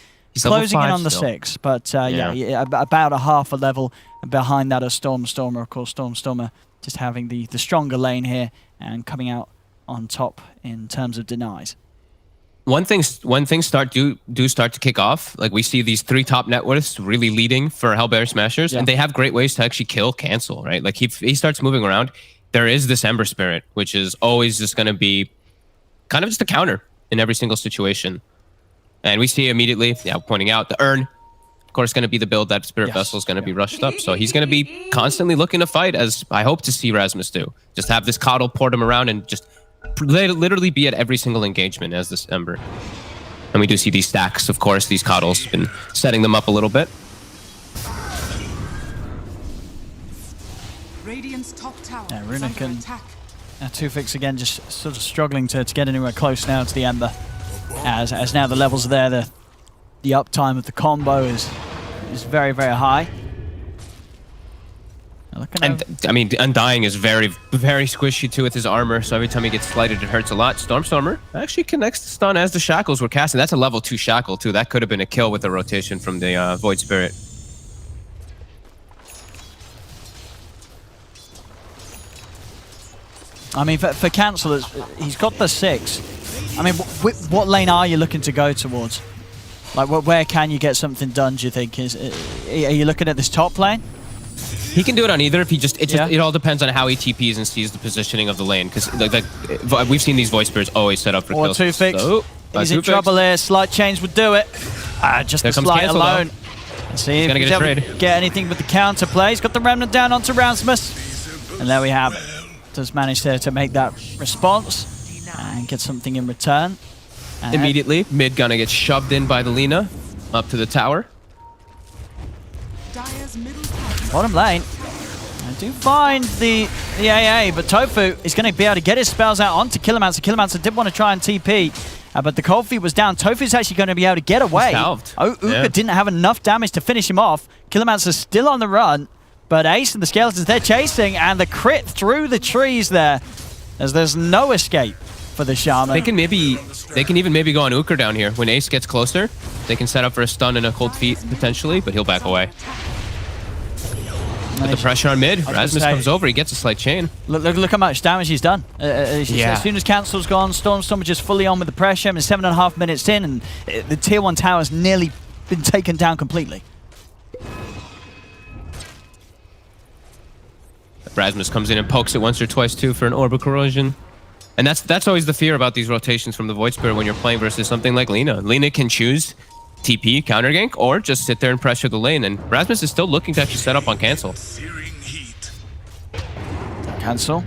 closing in on the 6, but about a half a level behind that of Stormer. Of course, Stormer just having the stronger lane here and coming out on top in terms of denies. When things start to kick off, like we see these 3 top net worths really leading for Hellbear Smashers, and they have great ways to actually kill Cancel, right? Like he starts moving around, there is this Ember Spirit, which is always just going to be kind of just a counter in every single situation. And we see immediately, pointing out the Urn, of course, going to be the build that Spirit Vessel is going to be rushed up. So he's going to be constantly looking to fight, as I hope to see Rasmus do. Just have this Coddle port him around and just literally be at every single engagement as this Ember. And we do see these stacks, of course, these Coddles, been setting them up a little bit. Radiant's top tower. Yeah, Runic and 2fix again just sort of struggling to get anywhere close now to the Ember. As now the levels are there, the uptime of the combo is very, very high. And I mean, Undying is very, very squishy too with his armor, so every time he gets slighted, it hurts a lot. Stormer actually connects the stun as the shackles were casting. That's a level 2 shackle too. That could have been a kill with the rotation from the Void Spirit. I mean, for Cancel, he's got the 6. I mean, what lane are you looking to go towards? Like, where can you get something done, do you think? Are you looking at this top lane? He can do it on either. If it all depends on how he TPs and sees the positioning of the lane. Because we've seen these Void Spirits always set up for kills. 2fix. So, he's in trouble here. Slight change would do it. Just the slight alone. Let's see if he's able to get anything with the counter play. He's got the Remnant down onto Rasmus. And there we have it. Does manage to make that response and get something in return. And immediately, mid gonna get shoved in by the Lina up to the tower. Bottom lane. I do find the AA, but Tofu is going to be able to get his spells out onto Killamount. Killamount did want to try and TP, but the cold feet was down. Tofu's actually going to be able to get away. Uka didn't have enough damage to finish him off. Killamount is still on the run, but Ace and the Skeletons, they're chasing, and the crit through the trees there, as there's no escape for the Shaman. They can even maybe go on Uker down here. When Ace gets closer, they can set up for a stun and a cold feet potentially, but he'll back away. Put the pressure on mid. Rasmus comes over. He gets a slight chain. Look how much damage he's done. As soon as Cancel's gone, Stormstormer just fully on with the pressure. And 7.5 minutes in, and the tier 1 tower's nearly been taken down completely. Rasmus comes in and pokes it once or twice too for an Orb of Corrosion. And that's always the fear about these rotations from the Void Spirit when you're playing versus something like Lina. Lina can choose TP, counter gank, or just sit there and pressure the lane. And Rasmus is still looking to actually set up on Cancel. Cancel.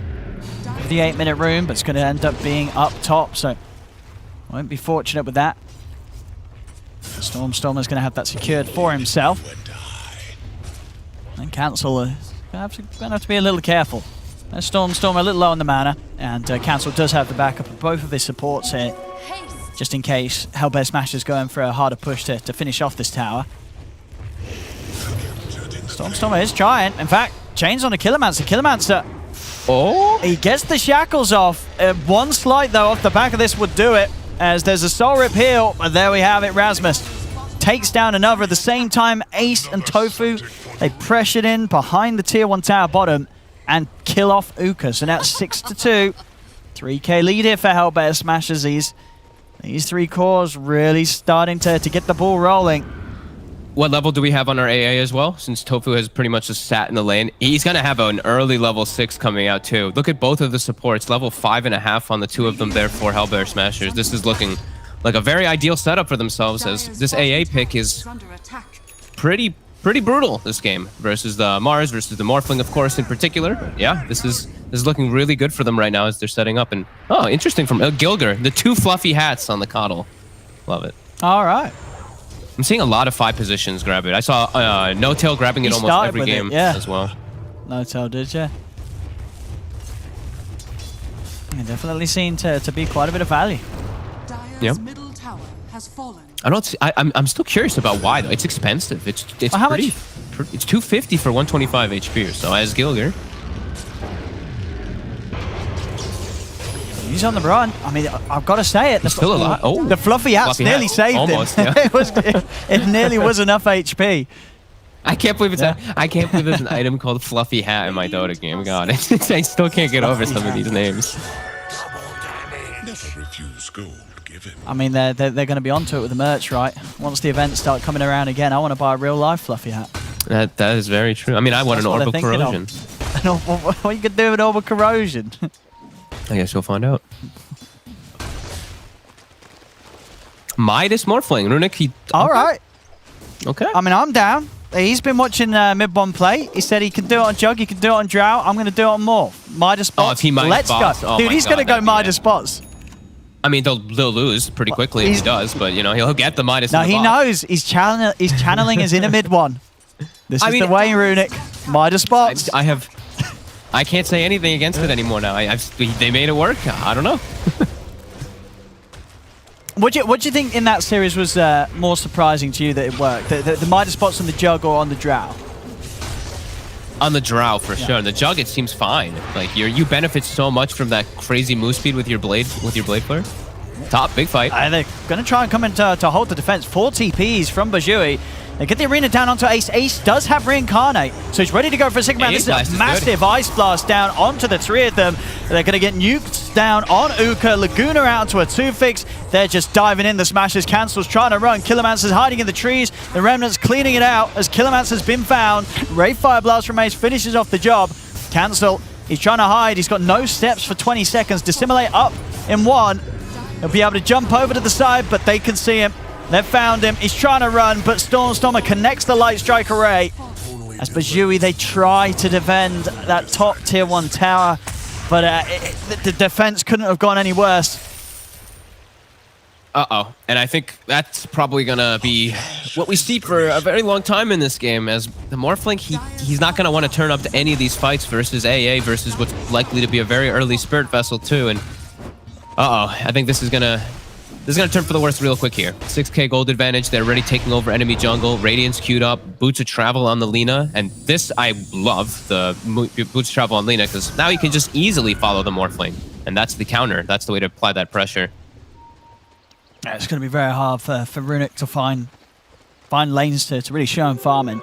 The 8-minute room, but it's going to end up being up top, so won't be fortunate with that. Stormstormer's going to have that secured for himself. And Cancel is going to have to be a little careful. Stormstormer a little low on the mana, and Cancel does have the backup of both of his supports here, just in case Hellbear Smasher's going for a harder push to finish off this tower. Stormstormer is trying. In fact, chains on the Killermancer. Killermancer, he gets the shackles off. One slight, though, off the back of this would do it, as there's a Soul Rip heal, but there we have it. Rasmus takes down another. At the same time, Ace and Tofu, they pressured in behind the tier 1 tower bottom and kill off Uka. So now it's 6-2. 3k lead here for Hellbear Smashers. These 3 cores really starting to get the ball rolling. What level do we have on our AA as well? Since Tofu has pretty much just sat in the lane. He's going to have an early level 6 coming out too. Look at both of the supports. Level 5.5 on the 2 of them there for Hellbear Smashers. This is looking like a very ideal setup for themselves, as this AA pick is pretty brutal this game versus the Mars, versus the Morphling, of course, in particular. Yeah, this is looking really good for them right now as they're setting up. And oh, interesting from Gilger, the 2 fluffy hats on the Coddle. Love it. All right. I'm seeing a lot of 5 positions grab it. I saw No Tail grabbing it almost every game as well. No Tail did, yeah. Definitely seen to be quite a bit of value. Yep. I'm still curious about why though. It's expensive. It's how pretty. much? It's 250 for 125 HP or so. As Gilger, he's on the run. I mean, I've got to say it. He's still alive. Oh, the fluffy hats nearly saved almost, him. Yeah. it nearly was enough HP. I can't believe there's an item called Fluffy Hat in my Dota game. God, I still can't get over some of these names. I mean, they're going to be onto it with the merch, right? Once the events start coming around again, I want to buy a real life Fluffy Hat. That is very true. I mean, I want an Orb of Corrosion. What are you going to do with Orb of Corrosion? I guess you'll find out. Midas Morphling. Runic, all right. Okay. I mean, I'm down. He's been watching Mid-Bomb play. He said he can do it on Jug, he can do it on Drow. I'm going to do it on Morph. Midas Spots. Oh, if he Midas Let's go. Dude, he's going to go Midas Spots. I mean, they'll lose pretty quickly if he does, but, you know, he'll get the Midas. No, he knows. He's channeling his inner mid one. This is the way, Runic. Midas Spots. I can't say anything against it anymore now. They made it work. I don't know. What do you think in that series was more surprising to you that it worked? The Midas Spots on the Jug or on the Drow? On the Drow, for sure. On the Jug, it seems fine. Like you benefit so much from that crazy move speed with your blade player. Top, big fight. They're going to try and come in to hold the defense. 4 TPs from Burjui. They get the arena down onto Ace. Ace does have Reincarnate, so he's ready to go for a second round. This is a massive Ice Blast down onto the 3 of them. They're going to get nuked down on Uka. Laguna out to a 2-fix. They're just diving in. The Smashers. Cancel's trying to run. Killermancer's hiding in the trees. The Remnant's cleaning it out as Killermancer's been found. Ray Fire Blast from Ace finishes off the job. Cancel, he's trying to hide. He's got no steps for 20 seconds. Dissimulate up in 1. He'll be able to jump over to the side, but they can see him. They've found him. He's trying to run, but Stormstormer connects the Light Strike Array. As Burjui, they try to defend that top tier 1 tower, but the defense couldn't have gone any worse. Uh-oh. And I think that's probably going to be what we see for a very long time in this game, as the Morphling, he's not going to want to turn up to any of these fights versus AA versus what's likely to be a very early Spirit Vessel too. And I think this is going to turn for the worst real quick here. 6k gold advantage. They're already taking over enemy jungle. Radiance queued up. Boots of Travel on the Lina. And this, I love the Boots of Travel on Lina, because now you can just easily follow the Morphling. And that's the counter. That's the way to apply that pressure. Yeah, it's going to be very hard for Runic to find lanes to really show him farming.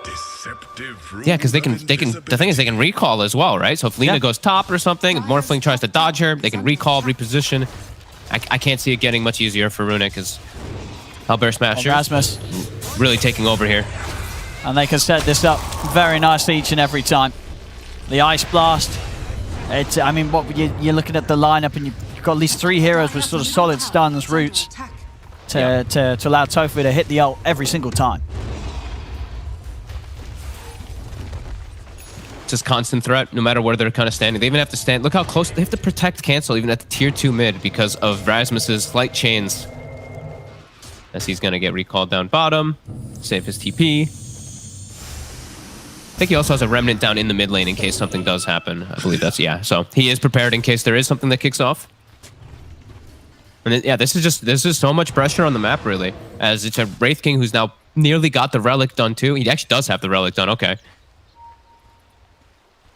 Yeah, because they can. The thing is, they can recall as well, right? So if Lina goes top or something, if Morphling tries to dodge her, they can recall, reposition. I can't see it getting much easier for Runic because Hellbear Smasher Rasmus really taking over here. And they can set this up very nicely each and every time. The Ice Blast. I mean, what you're looking at the lineup, and you've got at least 3 heroes with sort of solid stuns, roots, to allow Tofu to hit the ult every single time. Just constant threat, no matter where they're kind of standing. They even have to stand. Look how close they have to protect cancel even at the tier 2 mid because of Rasmus's slight chains. As he's gonna get recalled down bottom, save his TP. I think he also has a remnant down in the mid lane in case something does happen. I believe that's so he is prepared in case there is something that kicks off. And this is so much pressure on the map really, as it's a Wraith King who's now nearly got the relic done too. He actually does have the relic done. Okay.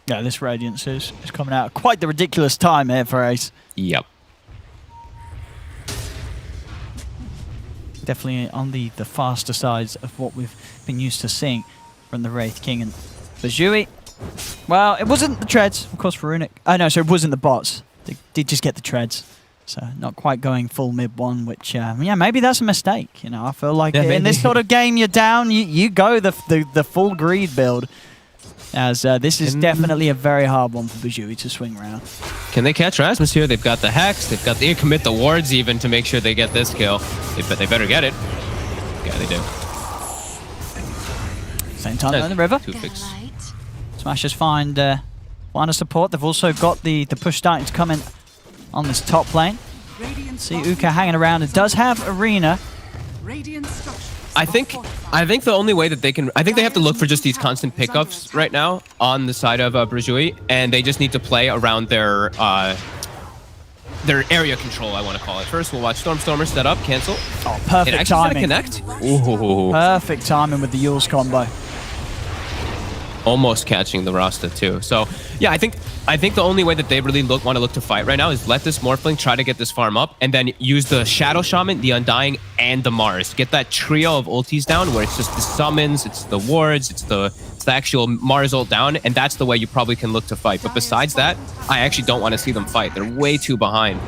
Yeah, this Radiance is coming out at quite the ridiculous time here for Ace. Yep. Definitely on the faster sides of what we've been used to seeing from the Wraith King. And burjui, well, it wasn't the treads, of course, for Runic. No, so it wasn't the bots. They did just get the treads. So not quite going full mid one, which, yeah, maybe that's a mistake. You know, I feel like in this sort of game, you're down, you go the full greed build. As this is definitely a very hard one for burjui to swing around. Can they catch Rasmus here? They've got the Hex, they commit the wards even to make sure they get this kill. They better get it. Yeah, they do. Same time in the river. Smashers find a support. They've also got the push starting to come in on this top lane. See Uka hanging around. It does have Arena. I think the only way that they can, I think they have to look for just these constant pickups right now on the side of burjui, and they just need to play around their area control, I want to call it. First, we'll watch Stormstormer set up, cancel. Oh, perfect timing. Connect. Ooh. Perfect timing with the Yules combo. Almost catching the Rasta too. So yeah, I think the only way that they really want to look to fight right now is let this Morphling try to get this farm up, and then use the Shadow Shaman, the Undying, and the Mars. Get that trio of ultis down where it's just the summons, it's the wards, it's the actual Mars ult down, and that's the way you probably can look to fight. But besides that, I actually don't want to see them fight. They're way too behind.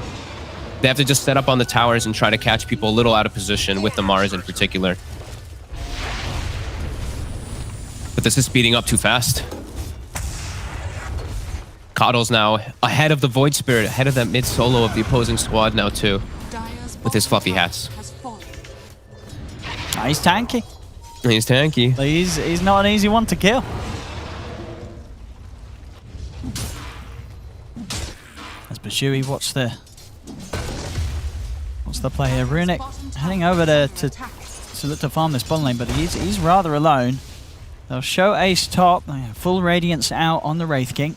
They have to just set up on the towers and try to catch people a little out of position with the Mars in particular. But this is speeding up too fast. Coddle's now ahead of the Void Spirit, ahead of that mid solo of the opposing squad now too, with his fluffy hats. He's tanky. He's tanky. He's not an easy one to kill. As burjui, what's the play here? Runic heading over to look to farm this bottom lane, but he's rather alone. They'll show Ace top, full Radiance out on the Wraith King.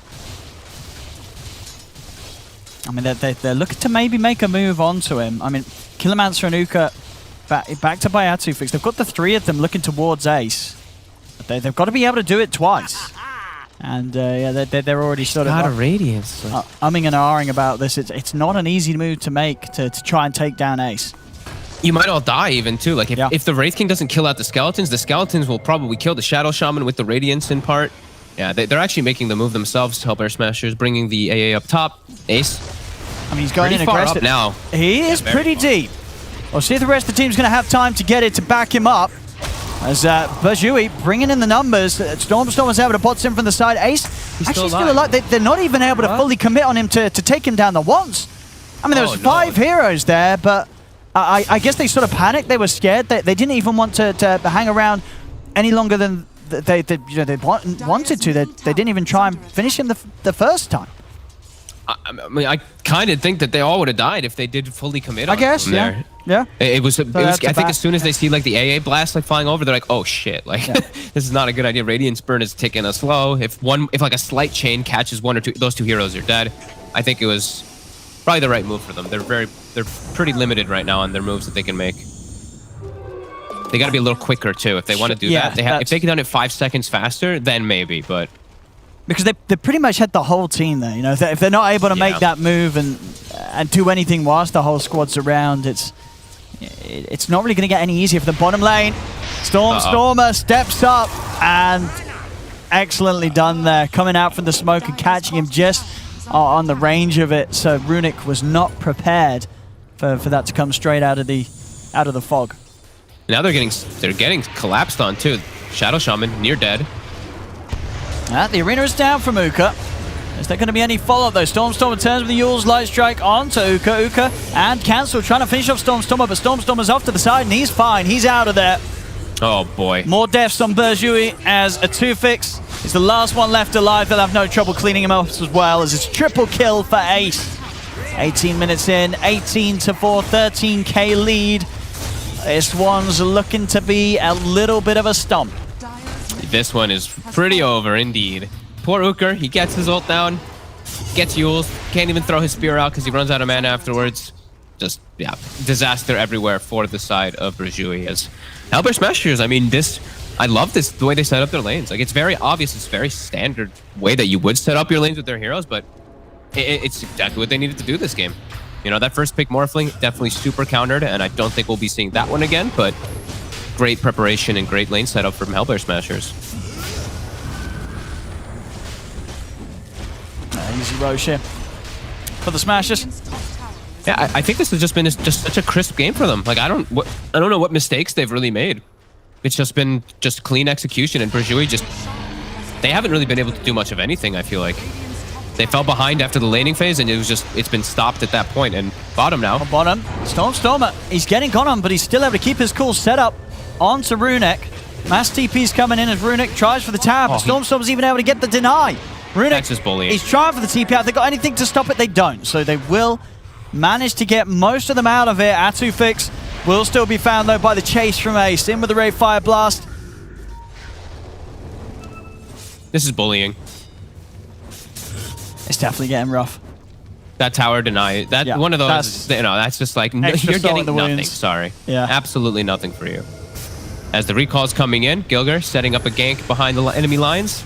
I mean, they're looking to maybe make a move onto him. I mean, Killermancer and Uka back to Bayatu fix. They've got the 3 of them looking towards Ace. But they've got to be able to do it twice. And yeah, they're already sort of got a Radiance. Umming and ahhing about this. It's not an easy move to make to try and take down Ace. You might all die even too. Like if the Wraith King doesn't kill out the skeletons will probably kill the Shadow Shaman with the Radiance in part. Yeah, they're actually making the move themselves. Hellbear Smashers bringing the AA up top. Ace. I mean, he's going pretty in far aggressive. Up now. He is pretty deep. We'll see if the rest of the team's going to have time to get it to back him up. As burjui bringing in the numbers. Stormstormer's able to bots in from the side. Ace actually still alive. They're not even able to fully commit on him to take him down the once. I mean, there was 5 heroes there, but I guess they sort of panicked. They were scared. They didn't even want to hang around any longer than they wanted to. They didn't even try and finish him the first time. I mean, I kind of think that they all would have died if they did fully commit on yeah. Yeah. It was I think as soon as they see like the AA blast like flying over, they're like, oh shit, like this is not a good idea. Radiance burn is ticking us slow. If like a slight chain catches 1 or 2, those 2 heroes are dead. I think it was probably the right move for them. They're pretty limited right now on their moves that they can make. They got to be a little quicker too if they want to do that. If they can done it 5 seconds faster, then maybe. But because they pretty much had the whole team there. You know, if they're not able to make that move and do anything whilst the whole squad's around, it's not really going to get any easier for the bottom lane. Stormer steps up and excellently done there, coming out from the smoke and catching him just on the range of it. So Runic was not prepared for that to come straight out of the fog. Now they're getting collapsed on too. Shadow Shaman near dead. The arena is down from Uka. Is there going to be any follow-up though? Stormstormer turns with the Yule's Light Strike onto Uka. Uka and Cancel trying to finish off Stormstormer, but Stormstormer's off to the side and he's fine. He's out of there. Oh boy. More deaths on Burjui as a 2-fix. He's the last one left alive. They'll have no trouble cleaning him up as well, as it's triple kill for Ace. 18 minutes in, 18-4, 13k lead. This one's looking to be a little bit of a stomp. This one is pretty over indeed. Poor Uker, he gets his ult down, gets Yules, can't even throw his spear out because he runs out of mana afterwards. Just, yeah, disaster everywhere for the side of Burjui. As Hellbear Smashers, I mean, I love this, the way they set up their lanes. Like, it's very obvious, it's very standard way that you would set up your lanes with their heroes, but it's exactly what they needed to do this game. You know, that first pick Morphling, definitely super countered, and I don't think we'll be seeing that one again, but great preparation and great lane setup from Hellbear Smashers. Easy Roche here for the Smashers. Yeah, I think this has just been just such a crisp game for them. Like, I don't know what mistakes they've really made. It's just been clean execution, and Burjui they haven't really been able to do much of anything, I feel like. They fell behind after the laning phase, and it's been stopped at that point. And bottom now. Bottom. Stormstormer, he's getting got on, but he's still able to keep his cool set up onto Runic. Mass TP's coming in as Runic tries for the tower, but Stormstormer's even able to get the deny. Runic, he's trying for the TP out. They got anything to stop it? They don't. So they will manage to get most of them out of it. Atufix will still be found, though, by the chase from Ace. In with the Ray Fire Blast. This is bullying. It's definitely getting rough. That tower deny. One of those, that's just like, you're getting nothing. Sorry. Yeah. Absolutely nothing for you. As the recall's coming in, Gilger setting up a gank behind the enemy lines.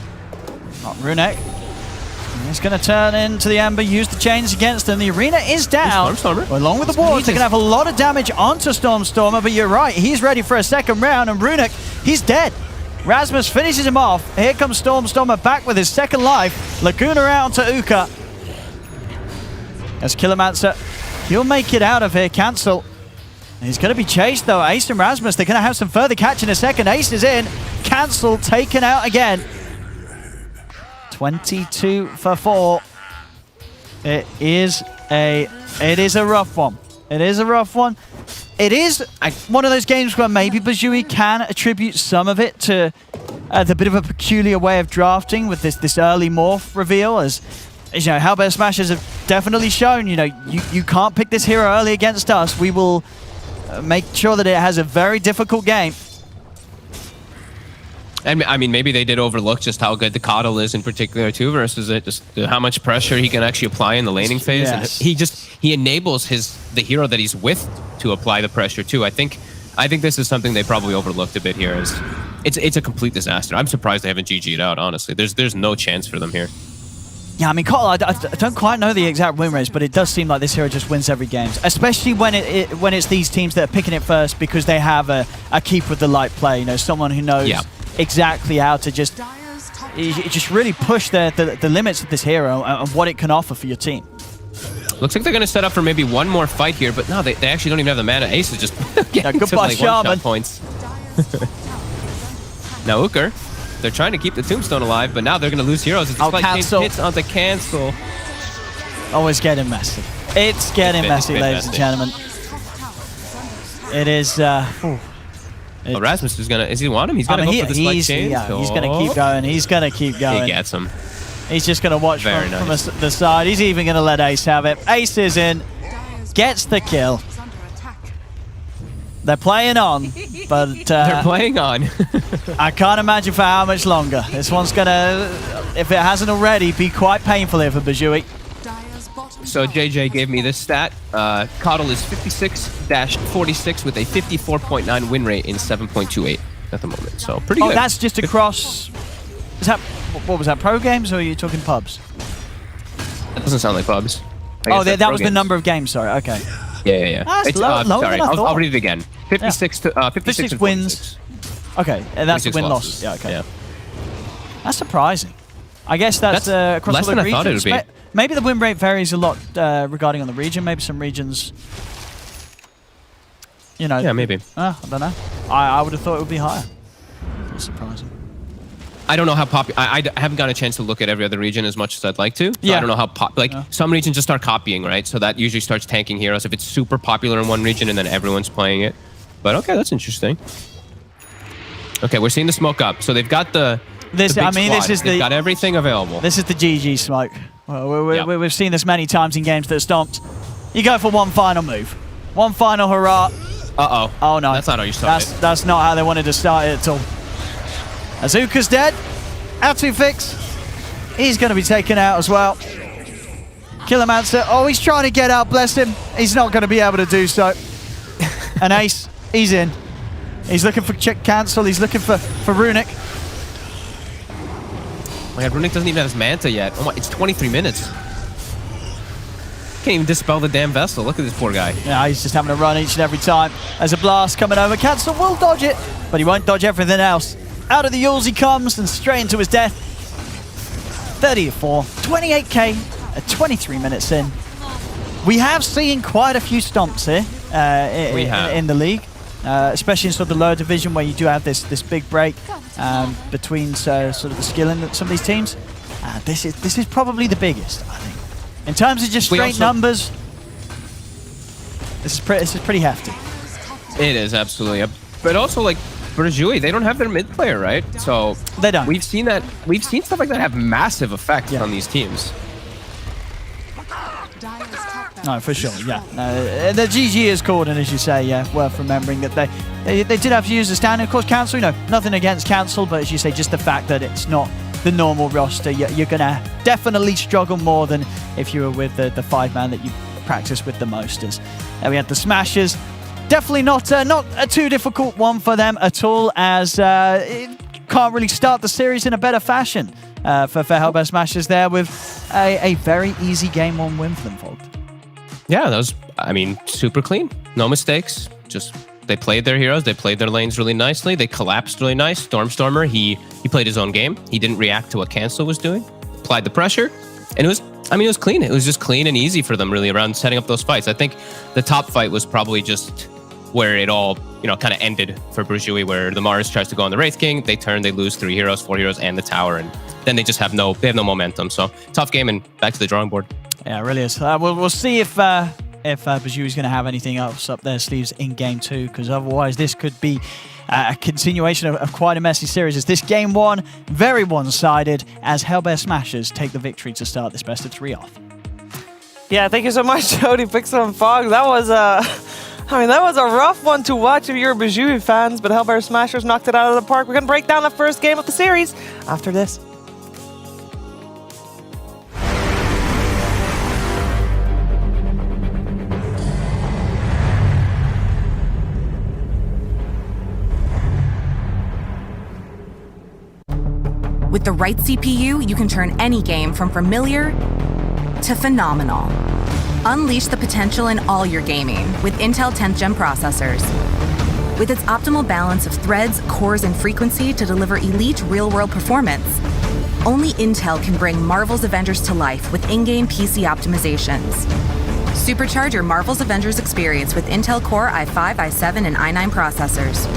Runic. He's going to turn into the Ember, use the chains against them. The arena is down. Along with the wards, they're going to have a lot of damage onto Stormstormer, but you're right, he's ready for a second round, and Runic, he's dead. Rasmus finishes him off. Here comes Stormstormer back with his second life. Laguna out to Uka. As Killermancer, he'll make it out of here. Cancel. He's going to be chased, though. Ace and Rasmus, they're going to have some further catch in a second. Ace is in. Cancel taken out again. 22 for 4. It is a rough one. It is a rough one. It is one of those games where maybe Burjui can attribute some of it to the bit of a peculiar way of drafting with this early morph reveal, as you know, Hellbear Smashers have definitely shown, you know, you can't pick this hero early against us. We will make sure that it has a very difficult game. And I mean, maybe they did overlook just how good the Coddle is in particular too, versus just how much pressure he can actually apply in the laning phase. Yes. And he enables the hero that he's with to apply the pressure too. I think this is something they probably overlooked a bit here. It's a complete disaster. I'm surprised they haven't GG'd out, honestly. There's no chance for them here. Yeah, I mean, Coddle, I don't quite know the exact win rates, but it does seem like this hero just wins every game, especially when it's these teams that are picking it first because they have a keep with the light play. You know, someone who knows exactly how to just really push the limits of this hero and what it can offer for your team. Looks like they're going to set up for maybe one more fight here, but no, they actually don't even have the mana. Ace is just getting goodbye, some one-shot points. Now Uker, they're trying to keep the tombstone alive, but now they're going to lose heroes. It's like Cancel. hits onto Cancel. Oh, it's getting messy. It's getting messy, ladies and gentlemen. It is... Rasmus is he want him? He's going to go for the spike chain. Yeah, he's going to keep going. He's going to keep going. He gets him. He's just going to watch from the side. He's even going to let Ace have it. Ace is in. Gets the kill. They're playing on, but... they're playing on. I can't imagine for how much longer. This one's going to, if it hasn't already, be quite painful here for Burjui. So JJ gave me this stat. Coddle is 56-46 with a 54.9 win rate in 7.28 at the moment. So pretty good. Oh, that's just across... Is that What was that? Pro games, or are you talking pubs? That doesn't sound like pubs. Oh, that was the number of games. Sorry. Okay. Yeah. That's It's, lower sorry, than I thought. I'll read it again. 56 to 56 and wins. Okay, and that's the 46 win-loss. losses. Yeah. Okay. Yeah. That's surprising. I guess that's across less all the than I thought it regions. would be. Maybe the win rate varies a lot regarding on the region. Maybe some regions, you know. Yeah, maybe. I don't know. I would have thought it would be higher. That's surprising. I don't know how popular. I haven't gotten a chance to look at every other region as much as I'd like to. So Yeah. I don't know how some regions just start copying, right? So that usually starts tanking heroes if it's super popular in one region and then everyone's playing it. But okay, that's interesting. Okay, we're seeing the smoke up. So they've got the big squad. They've got everything available. This is the GG smoke. Well, we've seen this many times in games that are stomped. You go for one final move, one final hurrah. Uh-oh. Oh no, that's not how you start it. That's not how they wanted to start it at all. Azuka's dead. Fix. He's going to be taken out as well. Killermancer. Oh, he's trying to get out. Bless him. He's not going to be able to do so. And Ace, he's in. He's looking for check cancel. He's looking for Runic. Oh my God, Runic doesn't even have his Manta yet. Oh my, it's 23 minutes. Can't even dispel the damn Vessel. Look at this poor guy. Yeah, he's just having a run each and every time. There's a blast coming over. Cancel will dodge it, but he won't dodge everything else. Out of the Yules he comes and straight into his death. 30-4, 28k at 23 minutes in. We have seen quite a few stomps here in the league, especially in sort of the lower division where you do have this big break between sort of the skill in some of these teams. This is probably the biggest, I think. In terms of just straight numbers, this is pretty hefty. It is, absolutely. But also, like, burjui, they don't have their mid player, right? So they don't. We've seen stuff like that have massive effects on these teams. No, for sure, yeah. The GG is called, and as you say, yeah, worth remembering that they did have to use the stand. Of course, cancel, nothing against cancel, but as you say, just the fact that it's not the normal roster, you're going to definitely struggle more than if you were with the 5-man that you practice with the most. And we had the Smashers. Definitely not a too difficult one for them at all, as it can't really start the series in a better fashion for Hellbear Smashers there with a very easy game 1 win for them, Fold. Yeah, that was, I mean, super clean. No mistakes. Just, they played their heroes. They played their lanes really nicely. They collapsed really nice. Stormstormer, he played his own game. He didn't react to what Cancel was doing. Applied the pressure. And it was clean. It was just clean and easy for them, really, around setting up those fights. I think the top fight was probably just where it all, kind of ended for burjui, where the Mars tries to go on the Wraith King. They turn, they lose 3 heroes, 4 heroes, and the tower. And then they just have no momentum. So tough game and back to the drawing board. Yeah, it really is. We'll see if burjui is going to have anything else up their sleeves in game 2, because otherwise this could be a continuation of quite a messy series. As this game 1, very one-sided, as Hellbear Smashers take the victory to start this best of 3 off. Yeah, thank you so much, Jody Pixel and Fog. That was that was a rough one to watch if you're burjui fans, but Hellbear Smashers knocked it out of the park. We're going to break down the first game of the series after this. With the right CPU, you can turn any game from familiar to phenomenal. Unleash the potential in all your gaming with Intel 10th Gen processors. With its optimal balance of threads, cores, and frequency to deliver elite real-world performance, only Intel can bring Marvel's Avengers to life with in-game PC optimizations. Supercharge your Marvel's Avengers experience with Intel Core i5, i7, and i9 processors.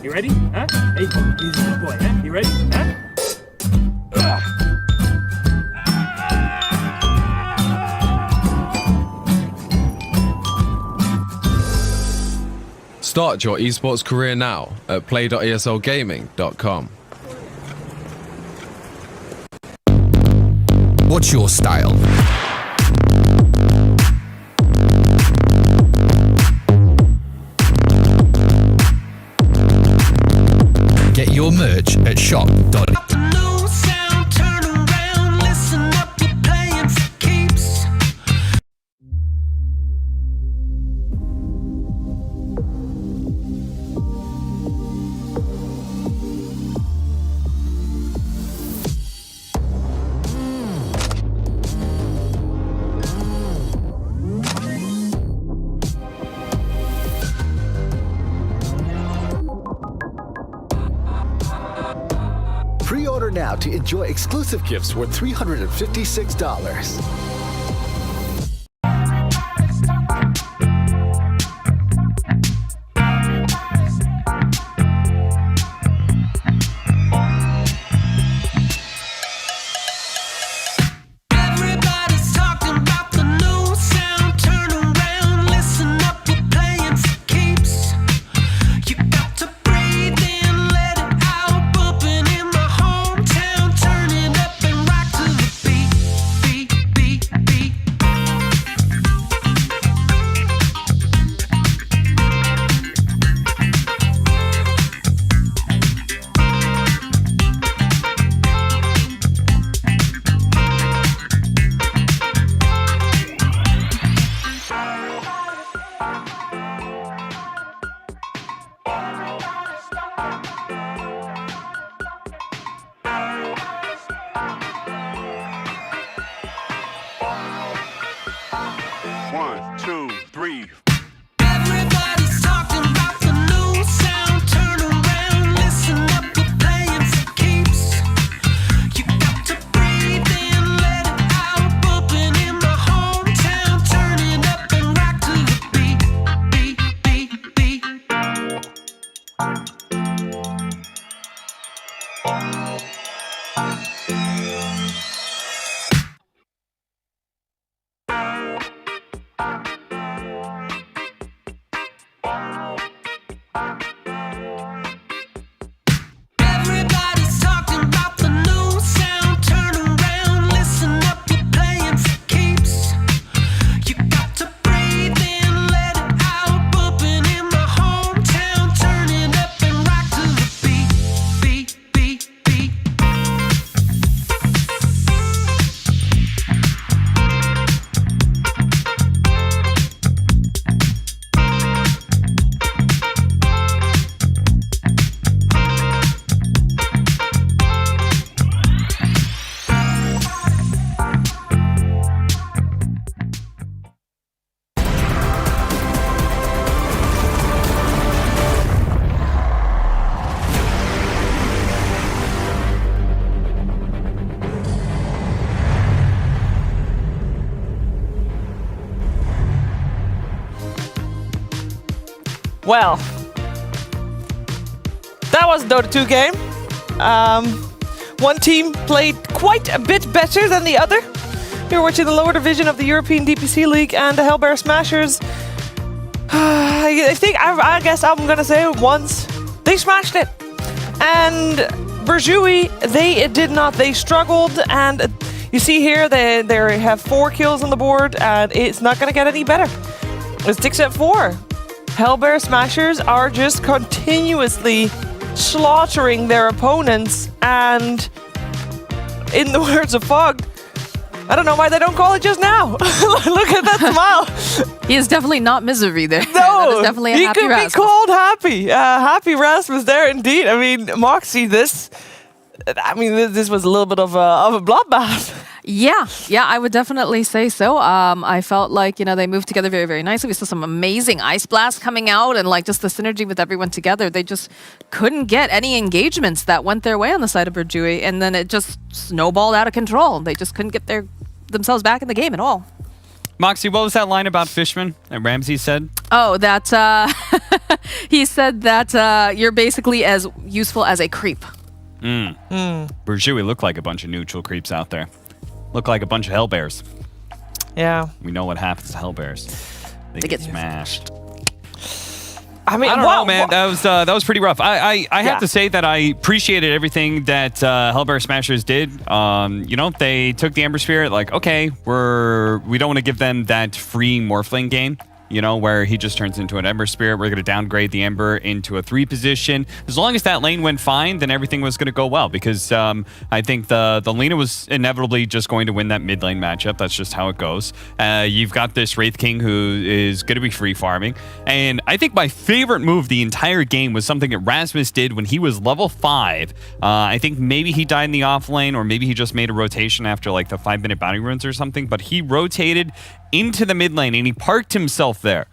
You ready? Huh? Hey, he's a good boy, huh? You ready? Huh? Start your esports career now at play.eslgaming.com. What's your style? Get your merch at shop.com. now to enjoy exclusive gifts worth $356. Well, that was a Dota 2 game. One team played quite a bit better than the other. You're watching the lower division of the European DPC League, and the Hellbear Smashers. I guess I'm gonna say it once. They smashed it. And burjui, they did not. They struggled, and you see here they have 4 kills on the board, and it's not gonna get any better. It's XctN. Hellbear Smashers are just continuously slaughtering their opponents, and in the words of Fog, I don't know why they don't call it just now. Look at that smile. He is definitely not misery there. No, that is definitely a he happy could Rasmus. be called happy. Happy Rasmus there indeed. I mean, Moxie, this was a little bit of a bloodbath. Yeah, I would definitely say so. I felt like, they moved together very, very nicely. We saw some amazing ice blasts coming out, and like just the synergy with everyone together. They just couldn't get any engagements that went their way on the side of burjui, and then it just snowballed out of control. They just couldn't get themselves back in the game at all. Moxie, what was that line about Fishman that Ramsey said? Oh, that he said that you're basically as useful as a creep. Burjui look like a bunch of neutral creeps out there. Look like a bunch of Hellbears. Yeah. We know what happens to Hellbears. They get smashed. I mean, I don't know, man. That was pretty rough. I have to say that I appreciated everything that Hellbear Smashers did. They took the Ember Spirit, like, okay, we don't want to give them that free Morphling game. Where he just turns into an Ember Spirit. We're going to downgrade the Ember into a 3 position. As long as that lane went fine, then everything was going to go well, because I think the Lina was inevitably just going to win that mid lane matchup. That's just how it goes. You've got this Wraith King who is going to be free farming. And I think my favorite move the entire game was something that Rasmus did when he was level 5. I think maybe he died in the off lane, or maybe he just made a rotation after like the 5-minute bounty runes or something, but he rotated into the mid lane and he parked himself there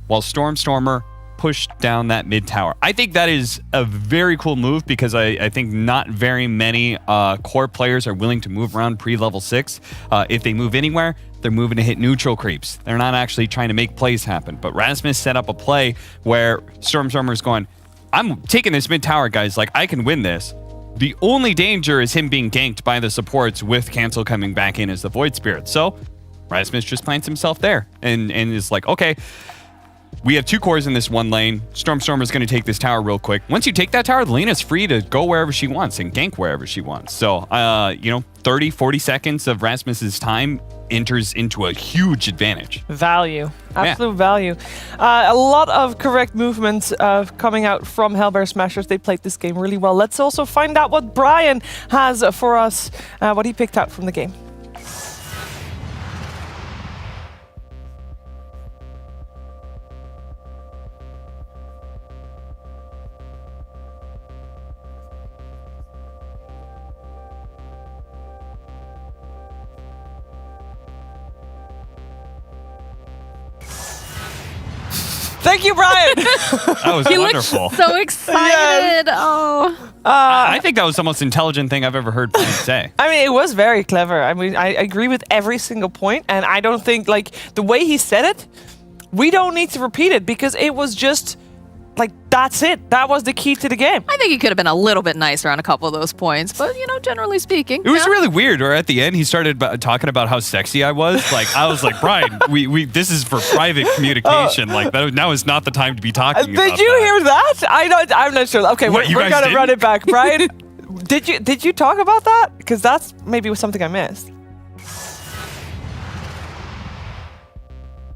while Stormer push down that mid tower. I think that is a very cool move because I think not very many core players are willing to move around pre-level 6. If they move anywhere, they're moving to hit neutral creeps. They're not actually trying to make plays happen. But Rasmus set up a play where Stormstormer's going, I'm taking this mid tower, guys. Like, I can win this. The only danger is him being ganked by the supports with Cancel coming back in as the Void Spirit. So Rasmus just plants himself there and is like, okay, we have 2 cores in this one lane. Stormstormer's going to take this tower real quick. Once you take that tower, Lena's free to go wherever she wants and gank wherever she wants. So, 30, 40 seconds of Rasmus's time enters into a huge advantage. Value. Absolute value. A lot of correct movements coming out from Hellbear Smashers. They played this game really well. Let's also find out what Brian has for us, what he picked out from the game. Thank you, Brian. That was He wonderful. looks so excited. Oh. I think that was the most intelligent thing I've ever heard Brian say. I mean, it was very clever. I mean, I agree with every single point, and I don't think, like, the way he said it, we don't need to repeat it because it was just, like, that's it. That was the key to the game. I think he could have been a little bit nicer on a couple of those points, but, generally speaking. It was really weird, or at the end, he started talking about how sexy I was. Like, I was like, Brian, we this is for private communication. Like, now is not the time to be talking about Did you hear that? I'm not sure. Okay, What, we're going to run it back. Brian, did you talk about that? Because that's maybe something I missed.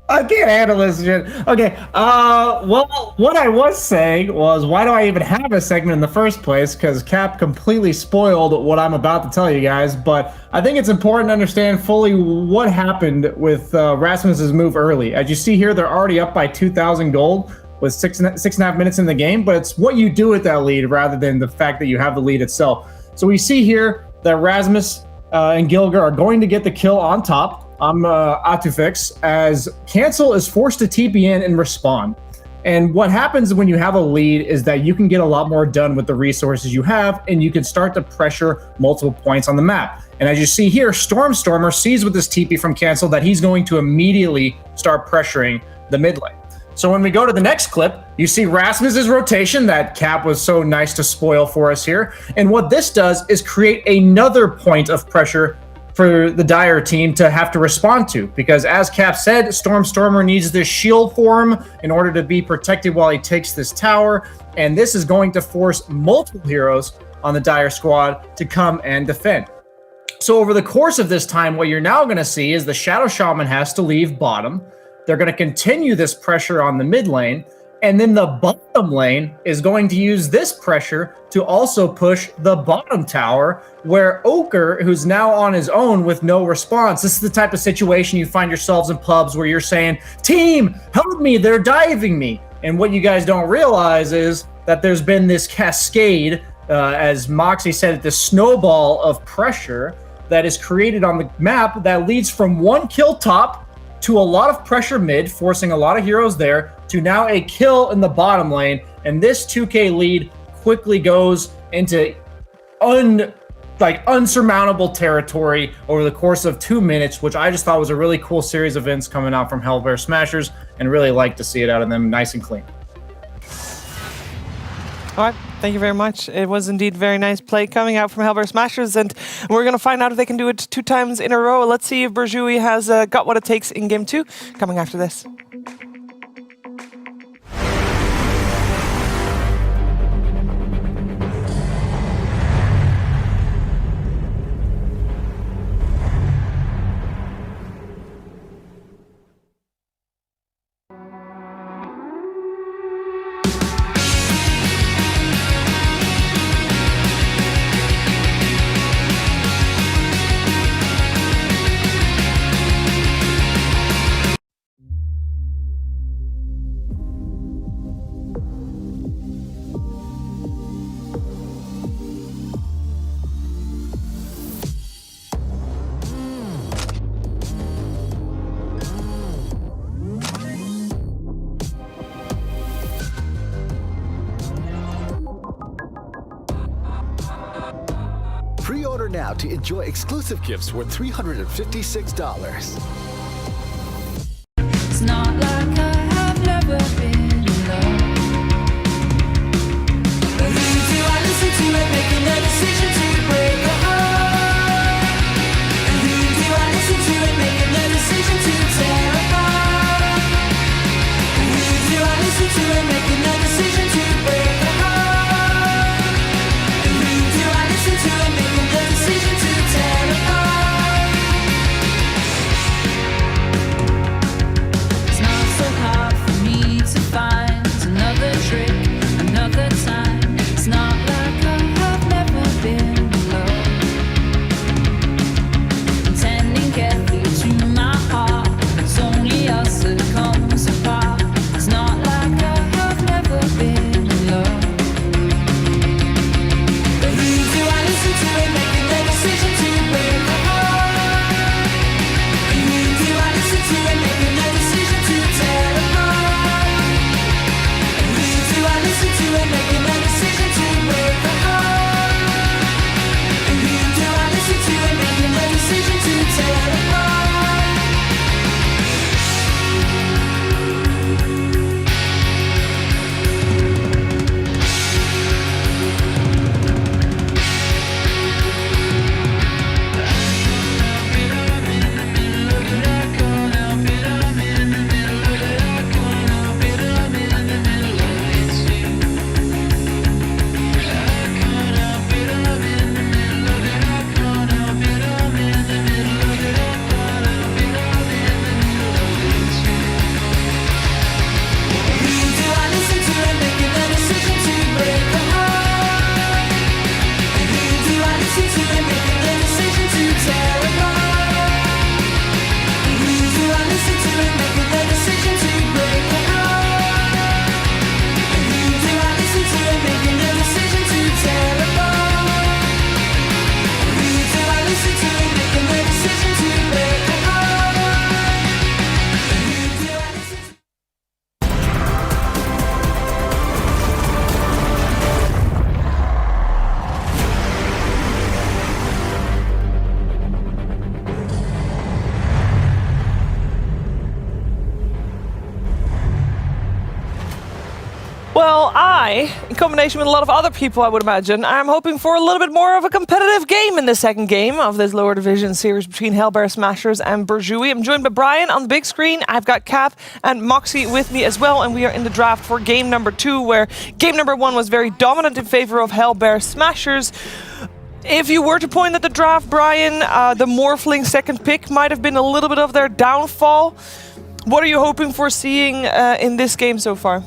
I can't handle this shit. Okay, well, what I was saying was, why do I even have a segment in the first place? Because Cap completely spoiled what I'm about to tell you guys, but I think it's important to understand fully what happened with Rasmus's move early. As you see here, they're already up by 2,000 gold with six and a half minutes in the game, but it's what you do with that lead rather than the fact that you have the lead itself. So we see here that Rasmus and Gilger are going to get the kill on top. I'm Atufix, as Cancel is forced to TP in and respond. And what happens when you have a lead is that you can get a lot more done with the resources you have, and you can start to pressure multiple points on the map. And as you see here, Stormstormer sees with this TP from Cancel that he's going to immediately start pressuring the mid lane. So when we go to the next clip, you see Rasmus's rotation that Cap was so nice to spoil for us here. And what this does is create another point of pressure for the Dire team to have to respond to, because as Cap said, Stormstormer needs this shield for him in order to be protected while he takes this tower, and this is going to force multiple heroes on the Dire squad to come and defend. So over the course of this time, what you're now going to see is the Shadow Shaman has to leave bottom. They're going to continue this pressure on the mid lane, and then the bottom lane is going to use this pressure to also push the bottom tower, where Ochre, who's now on his own with no response, this is the type of situation you find yourselves in pubs where you're saying, team, help me, they're diving me. And what you guys don't realize is that there's been this cascade, as Moxie said, this snowball of pressure that is created on the map that leads from one kill top to a lot of pressure mid, forcing a lot of heroes there, to now a kill in the bottom lane. And this 2K lead quickly goes into unsurmountable territory over the course of 2 minutes, which I just thought was a really cool series of events coming out from Hellbear Smashers, and really like to see it out of them nice and clean. All right, thank you very much. It was indeed very nice play coming out from Hellbear Smashers, and we're going to find out if they can do it 2 times in a row. Let's see if Burjui has got what it takes in Game 2, coming after this. now to enjoy exclusive gifts worth $356. It's not like I have never been alone. But who do I listen to when making the decision to break a heart? And who do I listen to when making the decision to tear apart? And who do I listen to when making the decision to break a heart? And who do I listen to when making the decision to tear apart? It's not so hard for me to find another trick, another time. It's not like I have never been alone. Intending carefully to my heart, it's only us that comes apart. It's not like I have never been alone. But who do I listen to when making the decision to break a heart? And who do I listen to when making the decision to tear apart? And who do I listen to when making the decision to break a heart? And who do I listen to when making the decision to tear apart? Well, in combination with a lot of other people, I would imagine, I'm hoping for a little bit more of a competitive game in the second game of this lower division series between Hellbear Smashers and Burjui. I'm joined by Brian on the big screen. I've got Cap and Moxie with me as well, and we are in the draft for game number 2, where game number 1 was very dominant in favor of Hellbear Smashers. If you were to point at the draft, Brian, the Morphling second pick might have been a little bit of their downfall. What are you hoping for seeing in this game so far?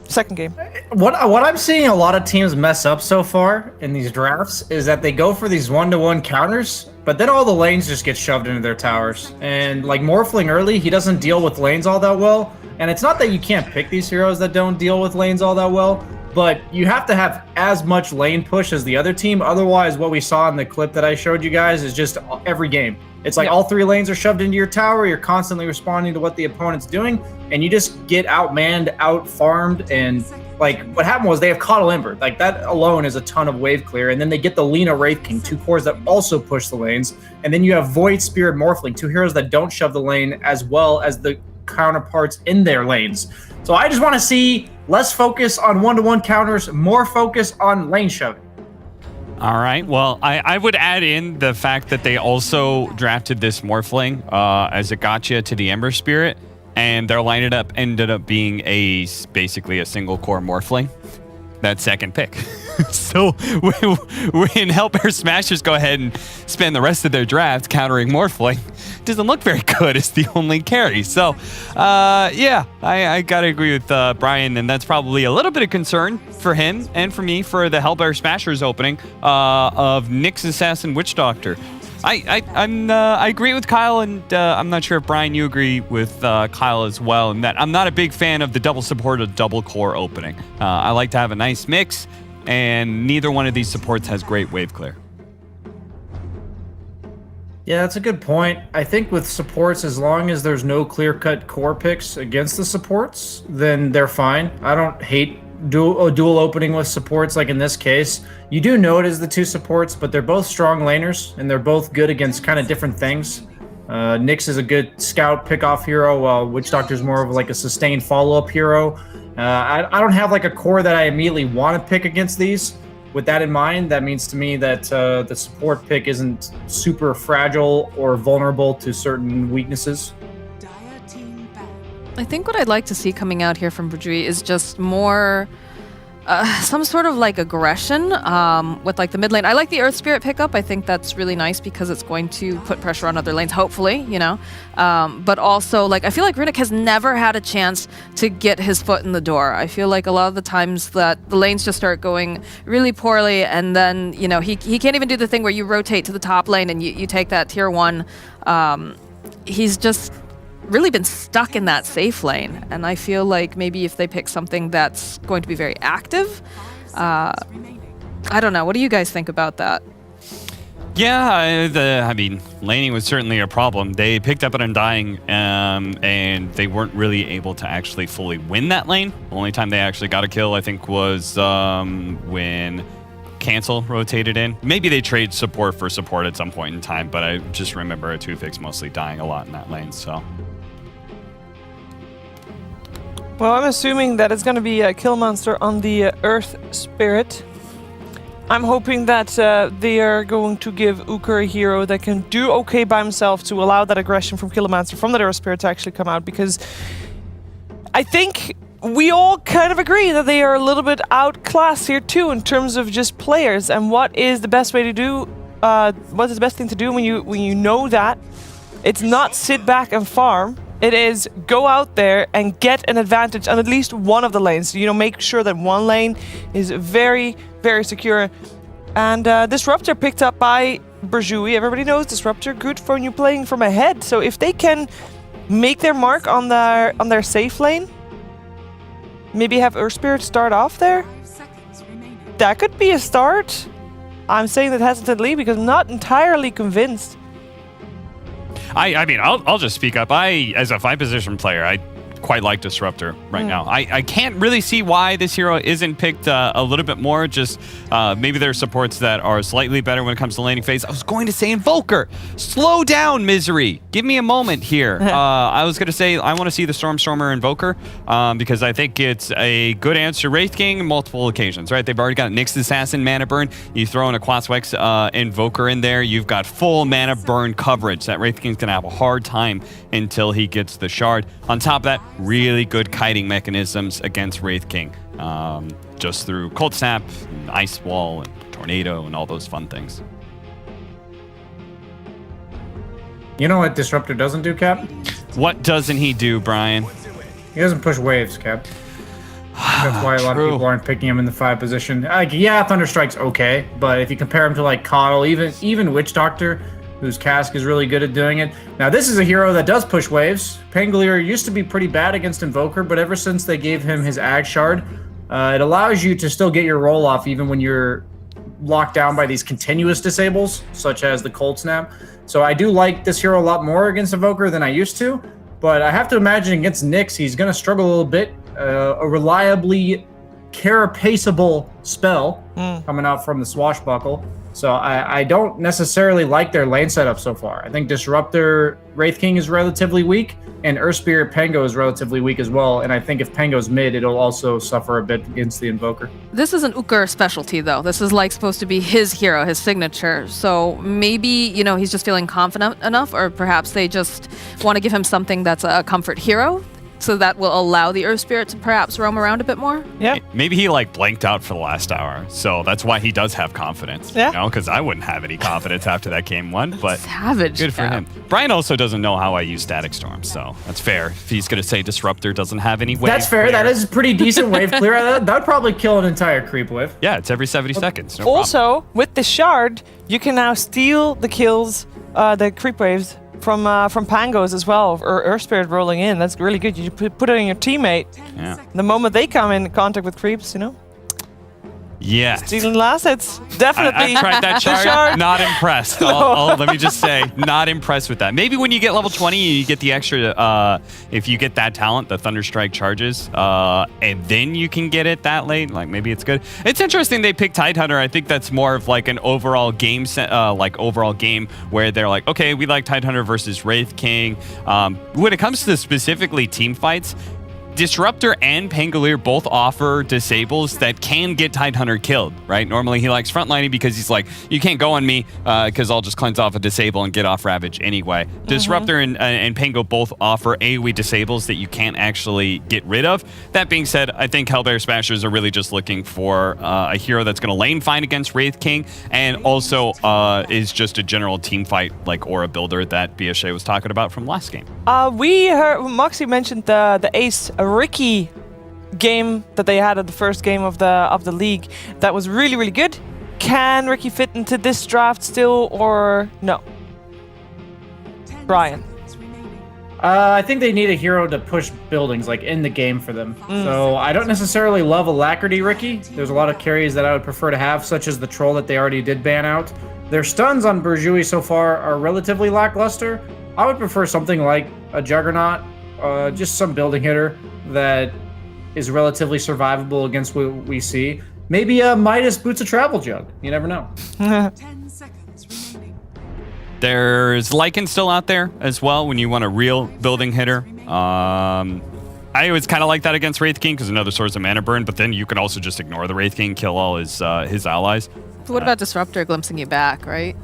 Second game. What I'm seeing a lot of teams mess up so far in these drafts is that they go for these 1-to-1 counters, but then all the lanes just get shoved into their towers. And like Morphling early, he doesn't deal with lanes all that well. And it's not that you can't pick these heroes that don't deal with lanes all that well, but you have to have as much lane push as the other team. Otherwise, what we saw in the clip that I showed you guys is just every game. It's like all 3 lanes are shoved into your tower, you're constantly responding to what the opponent's doing, and you just get outmanned, out-farmed, and like what happened was they have Coddle Ember. Like that alone is a ton of wave clear, and then they get the Lina Wraith King, 2 cores that also push the lanes, and then you have Void Spirit Morphling, 2 heroes that don't shove the lane as well as the counterparts in their lanes. So I just want to see less focus on 1-to-1 counters, more focus on lane shoving. All right. Well, I would add in the fact that they also drafted this Morphling as a gotcha to the Ember Spirit, and their lineup ended up being basically a single core Morphling. That second pick. So when Hellbear Smashers go ahead and spend the rest of their draft countering Morphling, doesn't look very good as the only carry. So, yeah, I got to agree with Brian, and that's probably a little bit of concern for him and for me for the Hellbear Smashers opening of Nyx Assassin Witch Doctor. I agree with Kyle, and I'm not sure if Brian, you agree with Kyle as well, in that I'm not a big fan of the double supported double core opening. I like to have a nice mix, and neither one of these supports has great wave clear. Yeah, that's a good point. I think with supports, as long as there's no clear-cut core picks against the supports, then they're fine. I don't hate dual opening with supports, like in this case, you do know it is the two supports, but they're both strong laners, and they're both good against kind of different things. Nyx is a good scout pick-off hero, while Witch Doctor's more of like a sustained follow-up hero. I don't have like a core that I immediately want to pick against these. With that in mind, that means to me that the support pick isn't super fragile or vulnerable to certain weaknesses. I think what I'd like to see coming out here from burjui is just more some sort of like aggression with like the mid lane. I like the Earth Spirit pickup. I think that's really nice because it's going to put pressure on other lanes, hopefully, you know. But also, like, I feel like Runic has never had a chance to get his foot in the door. I feel like a lot of the times that the lanes just start going really poorly, and then, you know, he can't even do the thing where you rotate to the top lane and you take that tier 1. He's just really been stuck in that safe lane, and I feel like maybe if they pick something that's going to be very active, I don't know. What do you guys think about that? Yeah, I mean, laning was certainly a problem. They picked up an Undying, and they weren't really able to actually fully win that lane. The only time they actually got a kill, I think, was when Cancel rotated in. Maybe they trade support for support at some point in time, but I just remember a 2-fix mostly dying a lot in that lane, so. Well, I'm assuming that it's going to be a kill monster on the Earth Spirit. I'm hoping that they are going to give Uker a hero that can do okay by himself to allow that aggression from Killmonster, from the Earth Spirit, to actually come out, because I think we all kind of agree that they are a little bit outclassed here too in terms of just players. And what is the best way to do? What is the best thing to do when you know that? It's not sit back and farm. It is go out there and get an advantage on at least one of the lanes. You know, make sure that one lane is very, very secure. And Disruptor picked up by burjui. Everybody knows Disruptor, good for when you're playing from ahead. So if they can make their mark on their safe lane, maybe have Earth Spirit start off there, that could be a start. I'm saying that hesitantly because I'm not entirely convinced. I mean, I'll just speak up. As a 5-position player, I quite like Disruptor right now. I can't really see why this hero isn't picked a little bit more. Just maybe there are supports that are slightly better when it comes to laning phase. I was going to say Invoker. Slow down, Misery. Give me a moment here. I was going to say I want to see the Stormer Invoker because I think it's a good answer to Wraith King on multiple occasions, right? They've already got Nyx Assassin mana burn. You throw in a Quaswex Invoker in there, you've got full mana burn coverage. That Wraith King's going to have a hard time until he gets the shard. On top of that, really good kiting mechanisms against Wraith King, just through Cold Snap, and Ice Wall, and Tornado, and all those fun things. You know what Disruptor doesn't do, Cap? What doesn't he do, Brian? He doesn't push waves, Cap. That's why a lot of people aren't picking him in the 5 position. Like, yeah, Thunderstrike's okay, but if you compare him to like Coddle, even Witch Doctor, whose cask is really good at doing it. Now, this is a hero that does push waves. Pangolier used to be pretty bad against Invoker, but ever since they gave him his Ag Shard, it allows you to still get your roll off even when you're locked down by these continuous disables, such as the Cold Snap. So I do like this hero a lot more against Invoker than I used to, but I have to imagine against Nyx, he's going to struggle a little bit. A reliably carapaceable spell coming out from the Swashbuckle. So I don't necessarily like their lane setup so far. I think Disruptor Wraith King is relatively weak, and Earth Spirit Pango is relatively weak as well. And I think if Pango's mid, it'll also suffer a bit against the Invoker. This is an Uker specialty, though. This is like supposed to be his hero, his signature. So maybe, you know, he's just feeling confident enough, or perhaps they just want to give him something that's a comfort hero. So that will allow the Earth Spirit to perhaps roam around a bit more? Yeah. Maybe he like blanked out for the last hour. So that's why he does have confidence. Yeah. You know, because I wouldn't have any confidence after that game 1. But savage. Good for him. Brian also doesn't know how I use Static Storm. So that's fair. If he's going to say Disruptor doesn't have any wave That's fair. clear. That is a pretty decent wave clear. That'd probably kill an entire creep wave. Yeah, it's every 70 seconds. No also, with the shard, you can now steal the kills, the creep waves, from Pangos as well, or Earth Spirit rolling in. That's really good. You put it on your teammate. Yeah. The moment they come in contact with creeps, you know. Yes. Stealing assets. Definitely. I tried that chart. Not impressed. Let me just say, not impressed with that. Maybe when you get level 20, you get the extra, if you get that talent, the Thunderstrike charges, and then you can get it that late. Like, maybe it's good. It's interesting they picked Tidehunter. I think that's more of like an overall game game where they're like, okay, we like Tidehunter versus Wraith King. When it comes to specifically team fights, Disruptor and Pangolier both offer disables that can get Tidehunter killed, right? Normally he likes frontlining because he's like, you can't go on me because I'll just cleanse off a disable and get off Ravage anyway. Disruptor and Pango both offer AoE disables that you can't actually get rid of. That being said, I think Hellbear Smashers are really just looking for a hero that's going to lane fine against Wraith King and also is just a general team fight like Aura Builder that BSA was talking about from last game. We heard Moxie mentioned the Ace Ricky game that they had at the first game of the league. That was really, really good. Can Ricky fit into this draft still or no? Brian. I think they need a hero to push buildings like in the game for them. So I don't necessarily love Alacrity Ricky. There's a lot of carries that I would prefer to have, such as the troll that they already did ban out. Their stuns on Burjui so far are relatively lackluster. I would prefer something like a Juggernaut, just some building hitter that is relatively survivable against what we see. Maybe a Midas Boots of Travel Jug. You never know. 10 seconds remaining. There's Lycan still out there as well when you want a real building hitter. I always kind of like that against Wraith King because another source of mana burn, but then you can also just ignore the Wraith King, kill all his allies. So what about Disruptor glimpsing you back, right?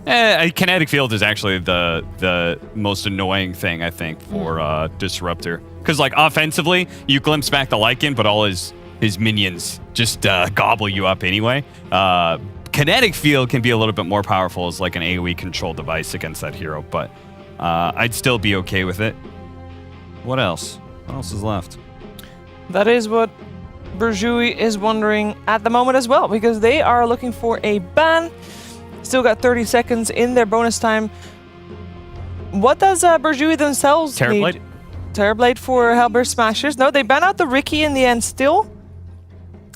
Kinetic Field is actually the most annoying thing, I think, for Disruptor. Because, like, offensively, you glimpse back the Lycan, but all his minions just gobble you up anyway. Kinetic Field can be a little bit more powerful as, like, an AoE control device against that hero, but I'd still be okay with it. What else? What else is left? That is what Burjui is wondering at the moment as well, because they are looking for a ban. Still got 30 seconds in their bonus time. What does Burjui themselves need? Terrorblade for Hellbear Smashers. No, they ban out the Ricky in the end still.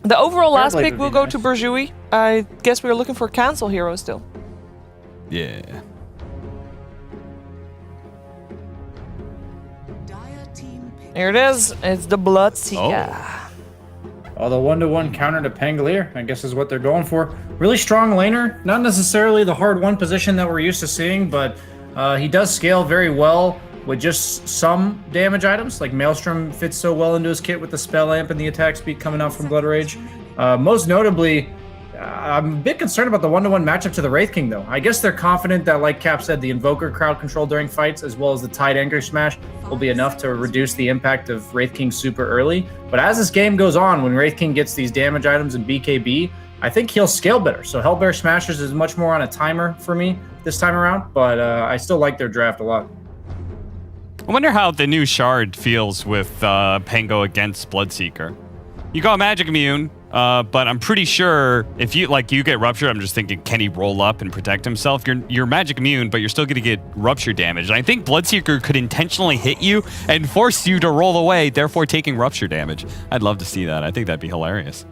The overall last pick will go to Burjui. I guess we are looking for cancel hero still. Yeah. Here it is. It's the Bloodseeker. Oh, the 1-to-1 counter to Pangolier, I guess is what they're going for. Really strong laner. Not necessarily the hard one position that we're used to seeing, but he does scale very well with just some damage items. Like Maelstrom fits so well into his kit with the spell amp and the attack speed coming out from Blood Rage. Most notably, I'm a bit concerned about the 1-to-1 matchup to the Wraith King, though. I guess they're confident that, like Cap said, the Invoker crowd control during fights, as well as the Tide Anchor Smash, will be enough to reduce the impact of Wraith King super early. But as this game goes on, when Wraith King gets these damage items in BKB, I think he'll scale better. So Hellbear Smashers is much more on a timer for me this time around, but I still like their draft a lot. I wonder how the new Shard feels with Pango against Bloodseeker. You got Magic Immune, but I'm pretty sure if you get Rupture, I'm just thinking, can he roll up and protect himself? You're Magic Immune, but you're still going to get Rupture damage. And I think Bloodseeker could intentionally hit you and force you to roll away, therefore taking Rupture damage. I'd love to see that. I think that'd be hilarious.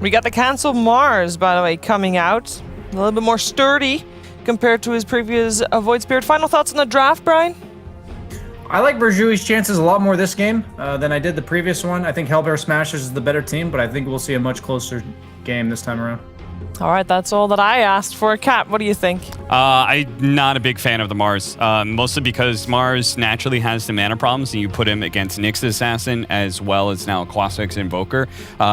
We got the Cancel Mars, by the way, coming out. A little bit more sturdy compared to his previous Void Spirit. Final thoughts on the draft, Brian? I like Burjui's chances a lot more this game than I did the previous one. I think Hellbear Smashers is the better team, but I think we'll see a much closer game this time around. All right, that's all that I asked for. Cap, what do you think? I'm not a big fan of the Mars, mostly because Mars naturally has the mana problems, and you put him against Nyx Assassin as well as now Quasix Invoker.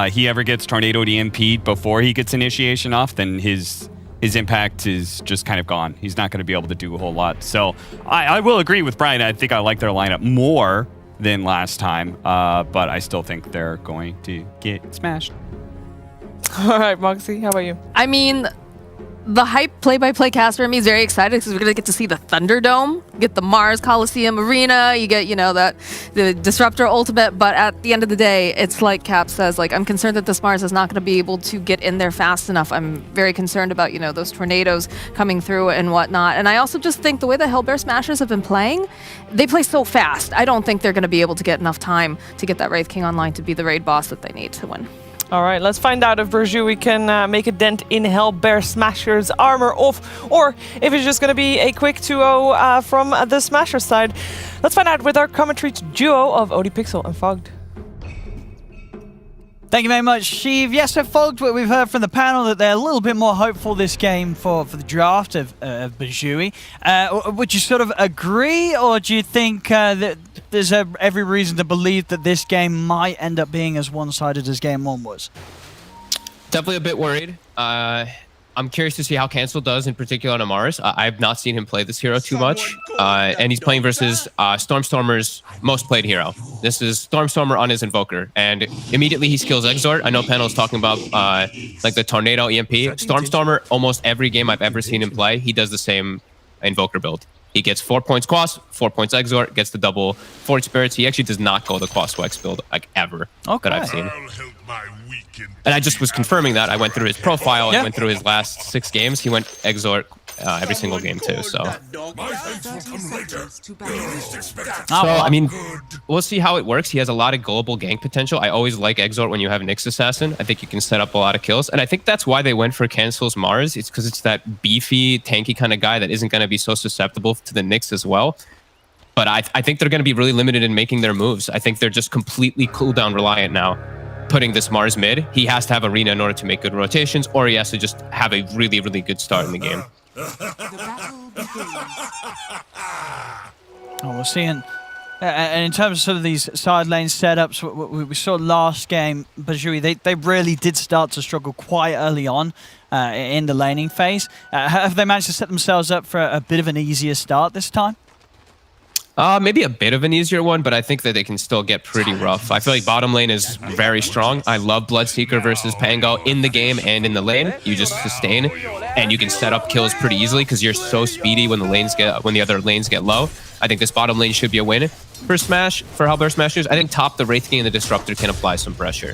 He ever gets Tornado DMP'd before he gets Initiation off, then his impact is just kind of gone. He's not going to be able to do a whole lot. So I will agree with Brian. I think I like their lineup more than last time, but I still think they're going to get smashed. All right, Moxie, how about you? I mean, the hype play-by-play caster in me is very excited because we're going to get to see the Thunderdome, get the Mars Coliseum Arena, you get, the Disruptor Ultimate, but at the end of the day, it's like Cap says, I'm concerned that this Mars is not going to be able to get in there fast enough. I'm very concerned about, those tornadoes coming through and whatnot. And I also just think the way the Hellbear Smashers have been playing, they play so fast. I don't think they're going to be able to get enough time to get that Wraith King online to be the raid boss that they need to win. All right, let's find out if burjui can make a dent in Hellbear Smasher's armor off, or if it's just going to be a quick 2-0 from the Smasher side. Let's find out with our commentary duo of ODPixel and Fogged. Thank you very much, Sheev. Yes, so Fogged, we've heard from the panel that they're a little bit more hopeful this game for the draft of burjui. Would you sort of agree, or do you think that there's every reason to believe that this game might end up being as one-sided as game 1 was? Definitely a bit worried. I'm curious to see how Cancel does, in particular on Amaris. I've not seen him play this hero too much. And he's playing versus Stormstormer's most played hero. This is Stormstormer on his Invoker. And immediately he skills Exort. I know Panel is talking about like the Tornado EMP. Stormstormer, almost every game I've ever seen him play, he does the same Invoker build. He gets 4 points Quas, 4 points Exort, gets the double Forge Spirits. He actually does not go the Quas Wex build, like, ever, that I've seen. And I just was confirming that. I went through his profile. I went through his last 6 games. He went Exort every single game, too, so... I mean, we'll see how it works. He has a lot of global gank potential. I always like Exort when you have Nyx Assassin. I think you can set up a lot of kills. And I think that's why they went for Cancel's Mars. It's because it's that beefy, tanky kind of guy that isn't going to be so susceptible to the Nyx as well. But I think they're going to be really limited in making their moves. I think they're just completely cooldown reliant now. Putting this Mars mid, he has to have Arena in order to make good rotations, or he has to just have a really, really good start in the game. We're seeing, and in terms of sort of these side lane setups, we saw last game, burjui, they really did start to struggle quite early on in the laning phase. Have they managed to set themselves up for a bit of an easier start this time? Maybe a bit of an easier one, but I think that they can still get pretty rough. I feel like bottom lane is very strong. I love Bloodseeker versus Pango in the game and in the lane. You just sustain, and you can set up kills pretty easily because you're so speedy when the other lanes get low. I think this bottom lane should be a win for Hellbear Smashers. I think top the Wraith King and the Disruptor can apply some pressure.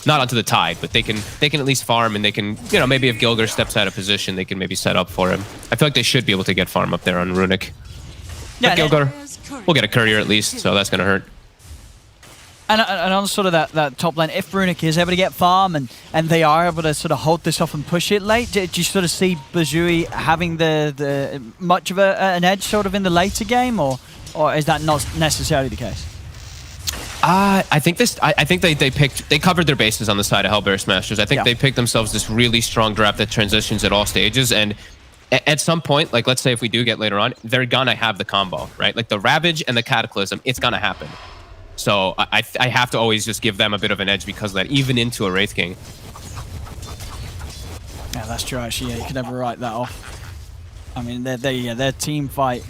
Not onto the Tide, but they can at least farm, and they can, you know, maybe if Gilger steps out of position, they can maybe set up for him. I feel like they should be able to get farm up there on Runic. Yeah, Gilgar will get a courier at least, so that's going to hurt. And on sort of that top lane, if Runic is able to get farm and they are able to sort of hold this off and push it late, do you sort of see burjui having the much of an edge sort of in the later game, or is that not necessarily the case? I think they covered their bases on the side of Hellbear Smashers. I think they picked themselves this really strong draft that transitions at all stages, and at some point, like let's say if we do get later on, they're gonna have the combo, right? Like the Ravage and the Cataclysm, it's gonna happen. So I have to always just give them a bit of an edge because of that, even into a Wraith King. Yeah, that's true actually. Yeah, you can never write that off. I mean, their team fight.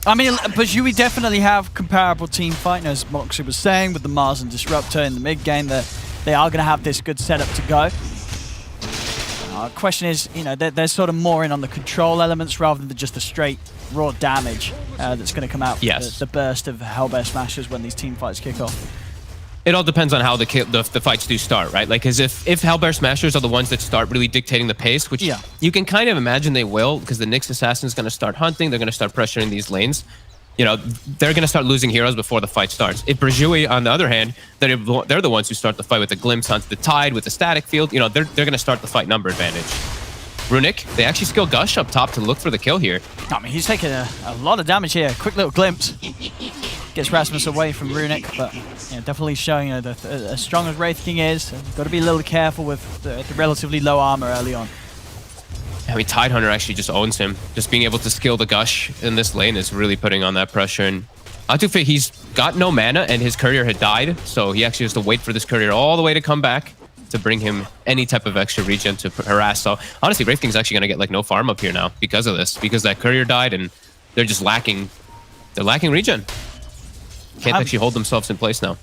I mean, burjui definitely have comparable team fight, as Moxie was saying, with the Mars and Disruptor in the mid game. That they are going to have this good setup to go. Question is, you know, they're sort of more in on the control elements rather than just the straight raw damage that's going to come out from the burst of Hellbear Smashers when these team fights kick off. It all depends on how the fights do start, right? Like, as if Hellbear Smashers are the ones that start really dictating the pace, which you can kind of imagine they will, because the Nyx Assassin is going to start hunting, they're going to start pressuring these lanes. You know, they're going to start losing heroes before the fight starts. If burjui, on the other hand, they're the ones who start the fight with a glimpse onto the Tide, with the static field. You know, they're going to start the fight number advantage. Runic, they actually skill Gush up top to look for the kill here. I mean, he's taking a lot of damage here. Quick little glimpse. Gets Rasmus away from Runic, but yeah, definitely showing that as strong as Wraith King is, got to be a little careful with the relatively low armor early on. I mean, Tidehunter actually just owns him. Just being able to skill the Gush in this lane is really putting on that pressure. And Atufe, he's got no mana, and his courier had died, so he actually has to wait for this courier all the way to come back to bring him any type of extra regen to harass. So honestly, Wraith King's actually going to get like no farm up here now because of this, because that courier died, and they're just lacking. They're lacking regen. Can't actually hold themselves in place now.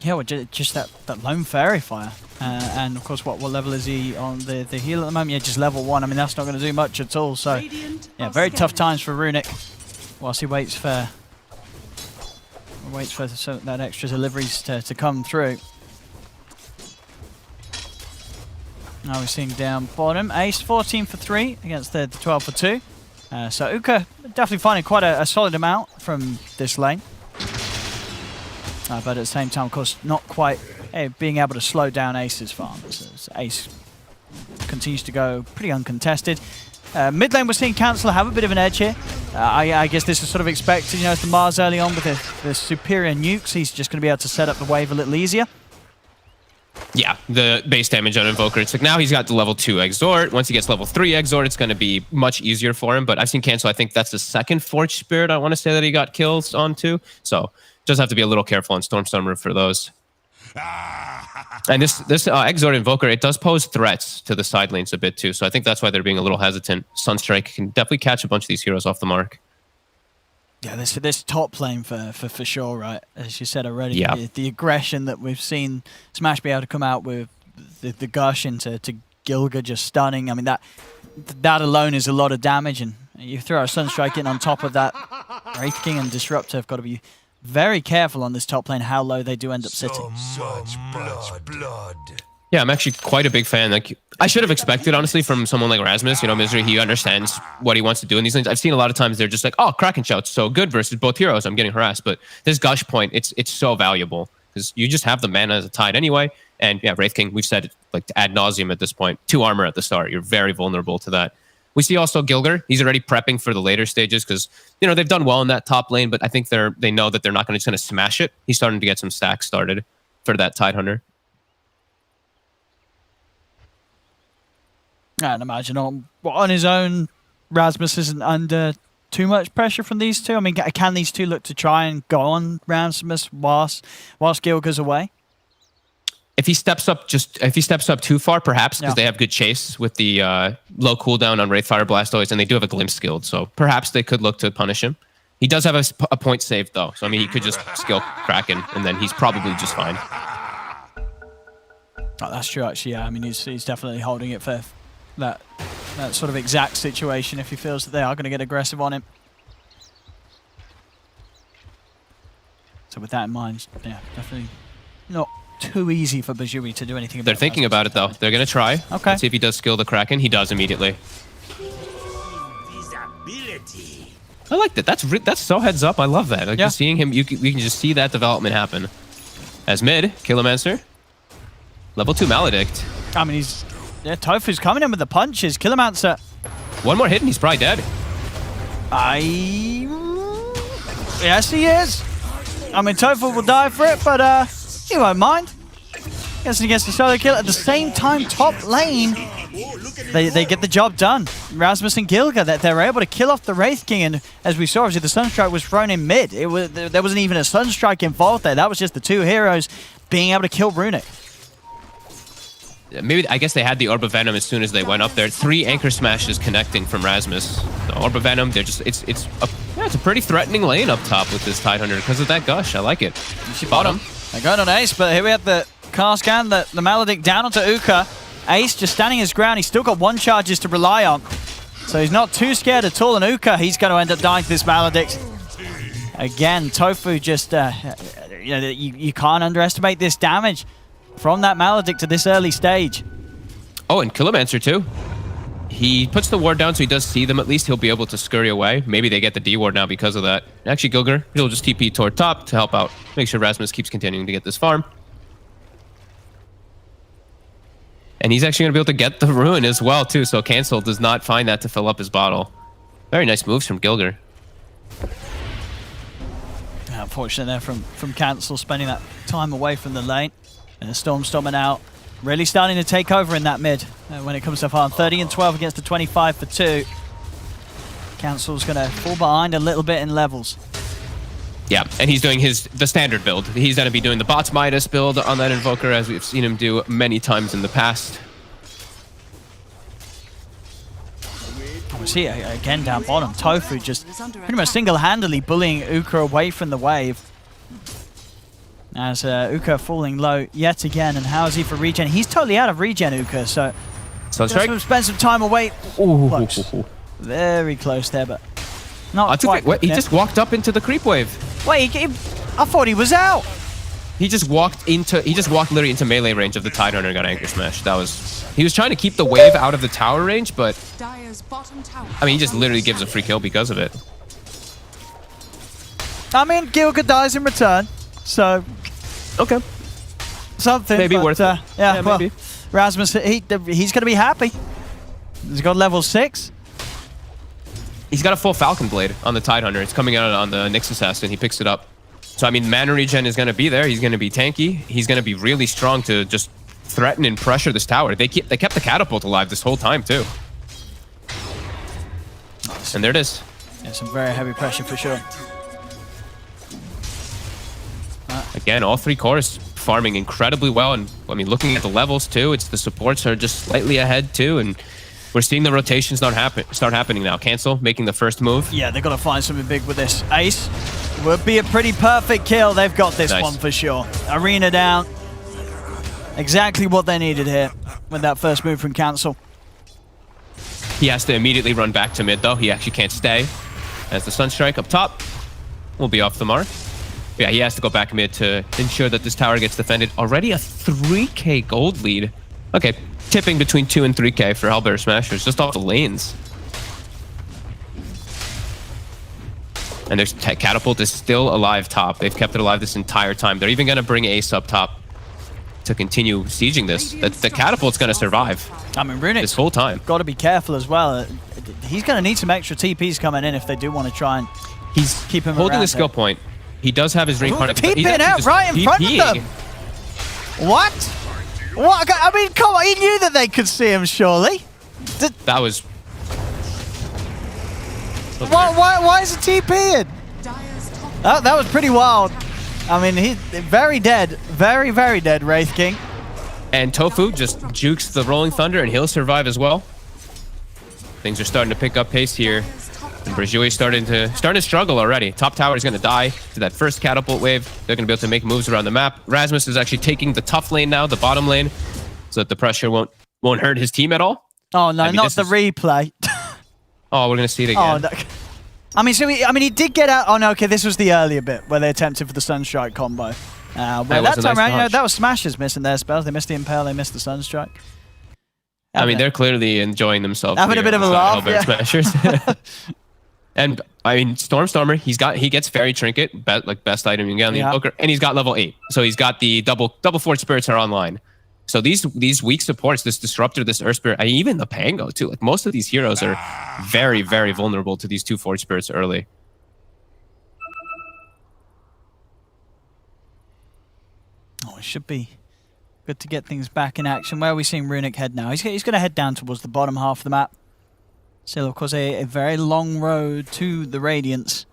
Yeah, well, just that lone fairy fire. And of course, what level is he on the heal at the moment? Yeah, just level 1. I mean, that's not going to do much at all. So, yeah, very tough times for Runic whilst he waits for that extra deliveries to come through. Now we're seeing down bottom. Ace 14 for 3 against the 12 for 2. So Uka definitely finding quite a solid amount from this lane. But at the same time, of course, not quite being able to slow down Ace's farm. So Ace continues to go pretty uncontested. Mid lane, we're seeing Cancel have a bit of an edge here. I guess this is sort of expected, you know, as the Mars early on with the superior nukes, he's just going to be able to set up the wave a little easier. Yeah, the base damage on Invoker. It's like now he's got the level 2 Exort. Once he gets level 3 Exort, it's going to be much easier for him. But I've seen Cancel, I think that's the second Forge Spirit I want to say that he got kills onto. So just have to be a little careful on Stormstormer for those. And this Exort Invoker, it does pose threats to the side lanes a bit too. So I think that's why they're being a little hesitant. Sunstrike can definitely catch a bunch of these heroes off the mark. Yeah, this top lane for sure, right? As you said already, yeah. The aggression that we've seen Smash be able to come out with, the gush into Gilga just stunning. I mean, that alone is a lot of damage, and you throw a Sunstrike in on top of that. Wraith King and Disruptor have got to be very careful on this top lane how low they do end up sitting. So much blood. Yeah, I'm actually quite a big fan. Like, I should have expected, honestly, from someone like Rasmus. You know, Misery, he understands what he wants to do in these things. I've seen a lot of times they're just like, oh, Kraken Shout's so good versus both heroes. I'm getting harassed. But this Gush point, it's so valuable because you just have the mana as a tide anyway. And yeah, Wraith King, we've said it like ad nauseum at this point. 2 armor at the start. You're very vulnerable to that. We see also Gilgar. He's already prepping for the later stages because, you know, they've done well in that top lane, but I think they know that they're not just going to smash it. He's starting to get some stacks started for that Tidehunter. I'd imagine on his own, Rasmus isn't under too much pressure from these two. I mean, can these two look to try and go on Rasmus whilst Gilga's away? If he steps up too far, perhaps, because they have good chase with the low cooldown on Wraithfire Blastoise, and they do have a Glimpse Guild, so perhaps they could look to punish him. He does have a point saved, though, so I mean, he could just skill Kraken, and then he's probably just fine. Oh, that's true, actually, yeah. I mean, he's definitely holding it for that sort of exact situation if he feels that they are going to get aggressive on him. So with that in mind, yeah, definitely not too easy for burjui to do anything about it. They're thinking about it, though. They're going to try. Okay. Let's see if he does skill the Kraken. He does immediately. I like that. That's so heads up. I love that. Like, just seeing him, we can just see that development happen. As mid, Killomancer. Level 2 Maledict. I mean, Tofu's coming in with the punches. Killomancer. One more hit and he's probably dead. Yes, he is. I mean, Tofu will die for it, but he won't mind. Guessing he gets the solo kill. At the same time, top lane, they get the job done. Rasmus and Gilga, they're able to kill off the Wraith King, and as we saw, obviously the Sunstrike was thrown in mid. There wasn't even a Sunstrike involved there. That was just the 2 heroes being able to kill Runic. Maybe, I guess they had the Orb of Venom as soon as they went up there. 3 Anchor Smashes connecting from Rasmus. The Orb of Venom, they're just, it's a pretty threatening lane up top with this Tidehunter because of that Gush. I like it. She bought him. They're going on Ace, but here we have the cast scan, the Maledict down onto Uka. Ace just standing his ground. He's still got 1 charges to rely on. So he's not too scared at all. And Uka, he's going to end up dying to this Maledict. Again, Tofu just, you can't underestimate this damage from that Maledict to this early stage. Oh, and Killomancer too. He puts the ward down so he does see them at least. He'll be able to scurry away. Maybe they get the D ward now because of that. Actually, Gilgar, he'll just TP toward top to help out. Make sure Rasmus keeps continuing to get this farm. And he's actually going to be able to get the Ruin as well too, so Cancel does not find that to fill up his bottle. Very nice moves from Gilgar. Unfortunate there from Cancel, spending that time away from the lane. And Storming out, really starting to take over in that mid when it comes to farm. 30 and 12 against the 25 for 2. Cancel's going to fall behind a little bit in levels. Yeah, and he's doing the standard build. He's going to be doing the Bots Midas build on that Invoker, as we've seen him do many times in the past. We see again down bottom, Tofu just pretty much single-handedly bullying Uka away from the wave. As Uka falling low yet again, and how is he for regen? He's totally out of regen, Uka, so just spend some time away. Close. Very close there, but not quite. He just walked up into the creep wave. Wait, I thought he was out. He just walked literally into melee range of the Tidehunter and got Anchor Smash. He was trying to keep the wave out of the tower range, but I mean, he just literally gives a free kill because of it. I mean, Gilga dies in return. So Okay. Something. Maybe but, worth it. Yeah, well, maybe. Rasmus, he's going to be happy. He's got level 6. He's got a full Falcon Blade on the Tidehunter. It's coming out on the Nyx Assassin. He picks it up. So, I mean, mana regen is going to be there. He's going to be tanky. He's going to be really strong to just threaten and pressure this tower. They kept the catapult alive this whole time, too. Nice. And there it is. Yeah, some very heavy pressure for sure. Again, all 3 cores farming incredibly well. And, I mean, looking at the levels, too, it's the supports are just slightly ahead, too. And we're seeing the rotations start happening now. Cancel making the first move. Yeah, they've got to find something big with this. Ace would be a pretty perfect kill. They've got this one for sure. Arena down. Exactly what they needed here with that first move from Cancel. He has to immediately run back to mid, though. He actually can't stay. As the Sunstrike up top will be off the mark. Yeah, he has to go back mid to ensure that this tower gets defended. Already a 3k gold lead. Okay, tipping between 2 and 3k for Hellbear Smashers, just off the lanes. And there's Catapult is still alive top. They've kept it alive this entire time. They're even going to bring Ace up top to continue sieging this. The Catapult's going to survive. I mean, Runic this whole time. Got to be careful as well. He's going to need some extra TPs coming in if they do want to try and keep him holding around the skill point. He does have his reincarnation. TPing out right in front of them. What? What? I mean, come on. He knew that they could see him, surely. That was... Why is it TPing? That was pretty wild. I mean, he's very dead. Very, very dead, Wraith King. And Tofu just jukes the Rolling Thunder, and he'll survive as well. Things are starting to pick up pace here. And burjui starting to struggle already. Top tower is going to die to that first catapult wave. They're going to be able to make moves around the map. Rasmus is actually taking the tough lane now, the bottom lane, so that the pressure won't hurt his team at all. Oh no, not the replay. Oh, we're going to see it again. Oh, no. I mean, he did get out. Oh no, okay, this was the earlier bit where they attempted for the Sunstrike combo. Well, that time around, that was Smashers missing their spells. They missed the Impale, they missed the Sunstrike. I mean, they're clearly enjoying themselves. Having a bit of a laugh, yeah. Smashers. And I mean, Stormstormer, he gets Fairy Trinket, best item you can get on the Invoker, and he's got level 8. So he's got the double Force Spirits are online. So these weak supports, this Disruptor, this Earth Spirit, even the Pango too. Like most of these heroes are very, very vulnerable to these 2 Force Spirits early. Oh, it should be good to get things back in action. Where are we seeing Runic head now? He's going to head down towards the bottom half of the map. Still, of course, a very long road to the Radiance.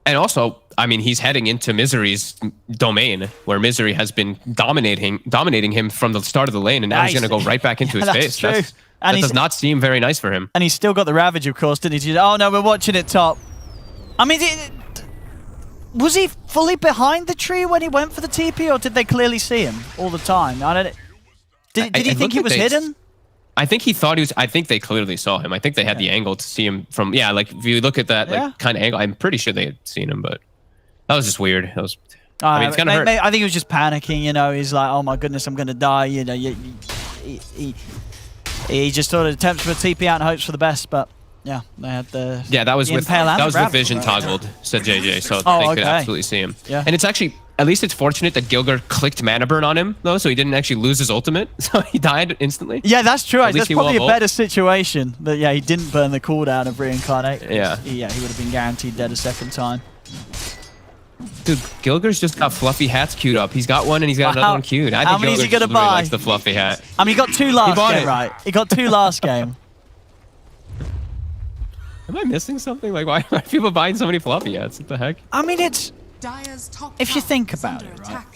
And also, I mean, he's heading into Misery's domain, where Misery has been dominating him from the start of the lane, and now he's going to go right back into his face. True. That does not seem very nice for him. And he's still got the Ravage, of course, didn't he? Oh no, we're watching it top. I mean, was he fully behind the tree when he went for the TP, or did they clearly see him all the time? Did he think he was hidden? I think he thought he was. I think they clearly saw him. I think they had the angle to see him from. Yeah, like if you look at that kind of angle, I'm pretty sure they had seen him, but that was just weird. That was. I mean, it's gonna hurt. I think he was just panicking. You know, he's like, "Oh my goodness, I'm gonna die." You know, he just sort of attempts for a TP out and hopes for the best, but yeah, they had the that was with vision toggled, said JJ, so they could absolutely see him. Yeah, and it's actually. At least it's fortunate that Gilgir clicked Mana Burn on him, though, so he didn't actually lose his ultimate. So he died instantly. Yeah, that's true. That's probably a better situation. But yeah, he didn't burn the cooldown of Reincarnate. Yeah. He would have been guaranteed dead a second time. Dude, Gilgir's just got fluffy hats queued up. He's got one and he's got another one queued. I think Gilgir really likes the fluffy hat. I mean, he got 2 last game, right? He got 2 last game. Am I missing something? Like, why are people buying so many fluffy hats? What the heck? I mean, it's... If you think about it, right?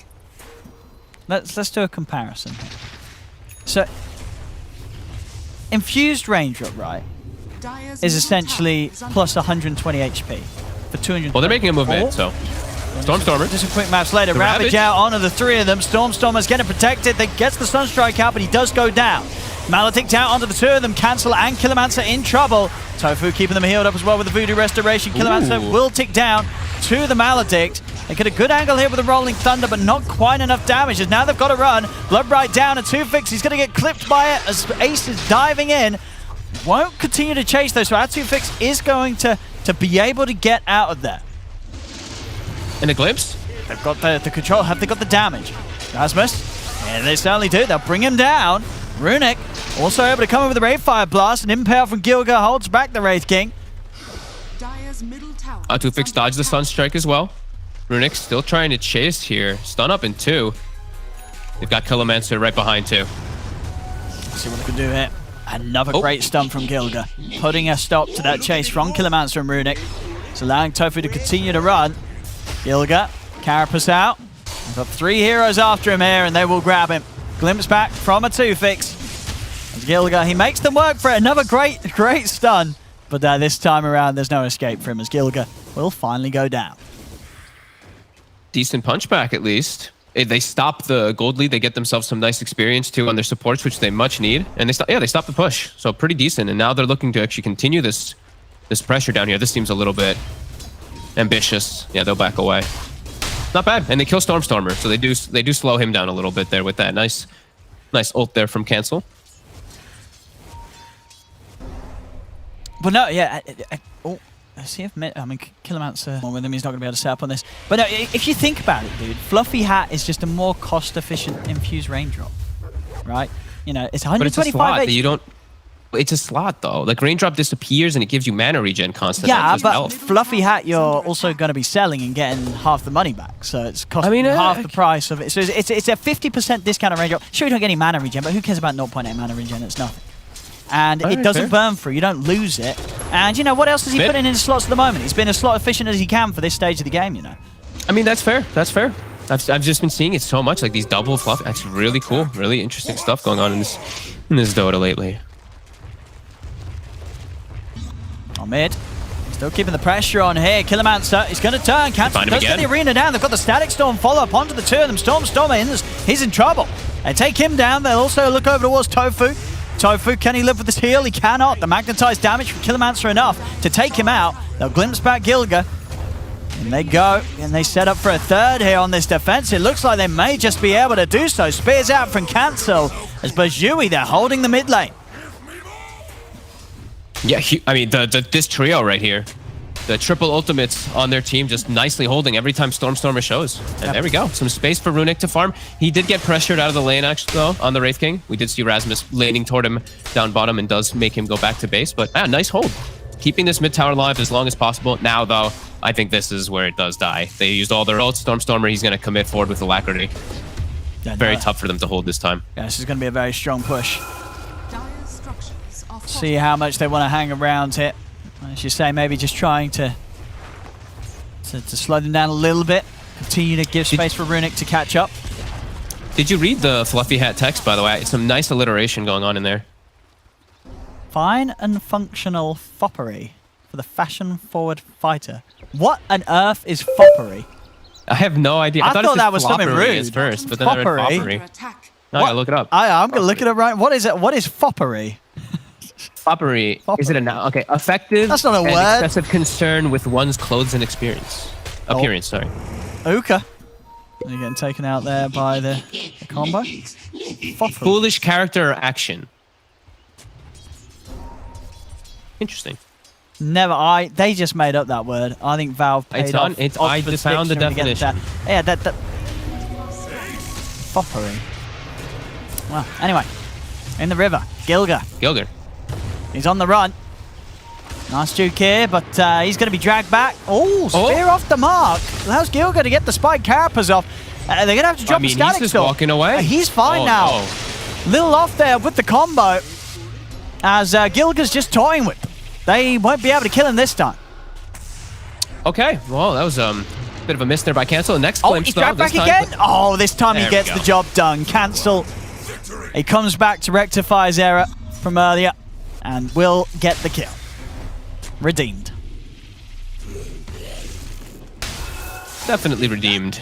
Let's do a comparison. So, infused range drop, right, is essentially plus 120 HP for 200. Well, they're making a movement, so Stormstormer. Just a quick maps later. Ravage out onto the 3 of them. Stormstormer's getting protected. They gets the Sunstrike out, but he does go down. Maledict down onto the 2 of them. Cancel and Killermancer in trouble. Tofu keeping them healed up as well with the Voodoo Restoration. Killermancer will tick down to the Maledict. They get a good angle here with the Rolling Thunder, but not quite enough damage, as now they've got to run. Bloodbright down, and 2fix. He's going to get clipped by it as Ace is diving in. Won't continue to chase though, so our 2fix is going to be able to get out of there. And a glimpse? they've got the control. Have they got the damage? Rasmus, yeah, they certainly do. They'll bring him down. Runic also able to come over the Wraith Fire Blast, and Impale from Gilga holds back the Wraith King. Tufix dodged the Sunstrike as well. Runic still trying to chase here. Stun up in 2. They've got Killomancer right behind too. Let's see what they can do here. Another great stun from Gilga, putting a stop to that chase from Killomancer and Runic. It's allowing Tofu to continue to run. Gilga, Carapace out. We've got 3 heroes after him here, and they will grab him. Glimpse back from a Tufix. As Gilga, he makes them work for it. Another great stun. But this time around, there's no escape for him, as Gilga will finally go down. Decent punchback, at least. They stop the gold lead. They get themselves some nice experience, too, on their supports, which they much need. And they stop the push. So pretty decent. And now they're looking to actually continue this pressure down here. This seems a little bit ambitious. Yeah, they'll back away. Not bad. And they kill Stormstormer. So they do slow him down a little bit there with that. Nice ult there from Cancel. But no, yeah. Let's see if Killomancer with him. He's not going to be able to set up on this. But no, if you think about it, dude, Fluffy Hat is just a more cost-efficient infused raindrop, right? You know, it's 125. But it's a slot that you don't. It's a slot though. Like Raindrop disappears and it gives you mana regen constantly. Yeah, but Fluffy Hat you're also going to be selling and getting half the money back. So it's costing half the price of it. So it's a 50% discount on Raindrop. Sure, you don't get any mana regen, but who cares about 0.8 mana regen? It's nothing. And it doesn't burn through. You don't lose it. And you know, what else is he putting in his slots at the moment? He's been as slot efficient as he can for this stage of the game, you know. I mean, that's fair. That's fair. I've just been seeing it so much, like these double fluff. That's really cool. Really interesting stuff going on in this Dota lately. Mid. Still keeping the pressure on here. Killomancer, he's going to turn. Cancel does get the arena down. They've got the Static Storm follow-up onto the 2 of them. Stormer, he's in trouble. They take him down. They'll also look over towards Tofu. Tofu, can he live with this heal? He cannot. The magnetized damage from Killomancer enough to take him out. They'll glimpse back Gilga. And they go, and they set up for a third here on this defense. It looks like they may just be able to do so. Spears out from Cancel as burjui, they're holding the mid lane. Yeah, I mean, this trio right here, the triple ultimates on their team just nicely holding every time Stormstormer shows. And there we go. Some space for Runic to farm. He did get pressured out of the lane, actually, though, on the Wraith King. We did see Rasmus laning toward him down bottom and does make him go back to base. But nice hold. Keeping this mid tower alive as long as possible. Now, though, I think this is where it does die. They used all their ults. Stormstormer, he's going to commit forward with alacrity. Yeah, very tough for them to hold this time. Yeah, this is going to be a very strong push. See how much they want to hang around here. As you say, maybe just trying to slow them down a little bit. Continue to give space for Runic to catch up. Did you read the Fluffy Hat text, by the way? Some nice alliteration going on in there. Fine and functional foppery for the fashion-forward fighter. What on earth is foppery? I have no idea. I thought that was something rude. At first, but then I read foppery. No, I gotta look it up. I'm gonna look it up right. What is it? What is foppery? Foppery. Is it a noun? Okay, effective. That's not a and word. Excessive concern with one's clothes and appearance. Sorry. Uka. They're getting taken out there by the combo. Foppery. Foolish character or action. Interesting. Never. They just made up that word. I think Valve paid off. I just found the definition. Yeah, that. Foppery. Well, anyway, in the river, Gilga. He's on the run. Nice juke here, but he's going to be dragged back. Oh, spear off the mark. Allows Gilga to get the spike Carapace off. They're going to have to drop the Static Storm. He's just walking away. He's fine now. No. Little off there with the combo. As Gilga's just toying with them. They won't be able to kill him this time. Okay, well, that was a bit of a miss there by Cancel. The next glimpse, he's dragged back again? Oh, this time he gets the job done. Cancel. He comes back to rectify his error from earlier and will get the kill. Redeemed. Definitely redeemed.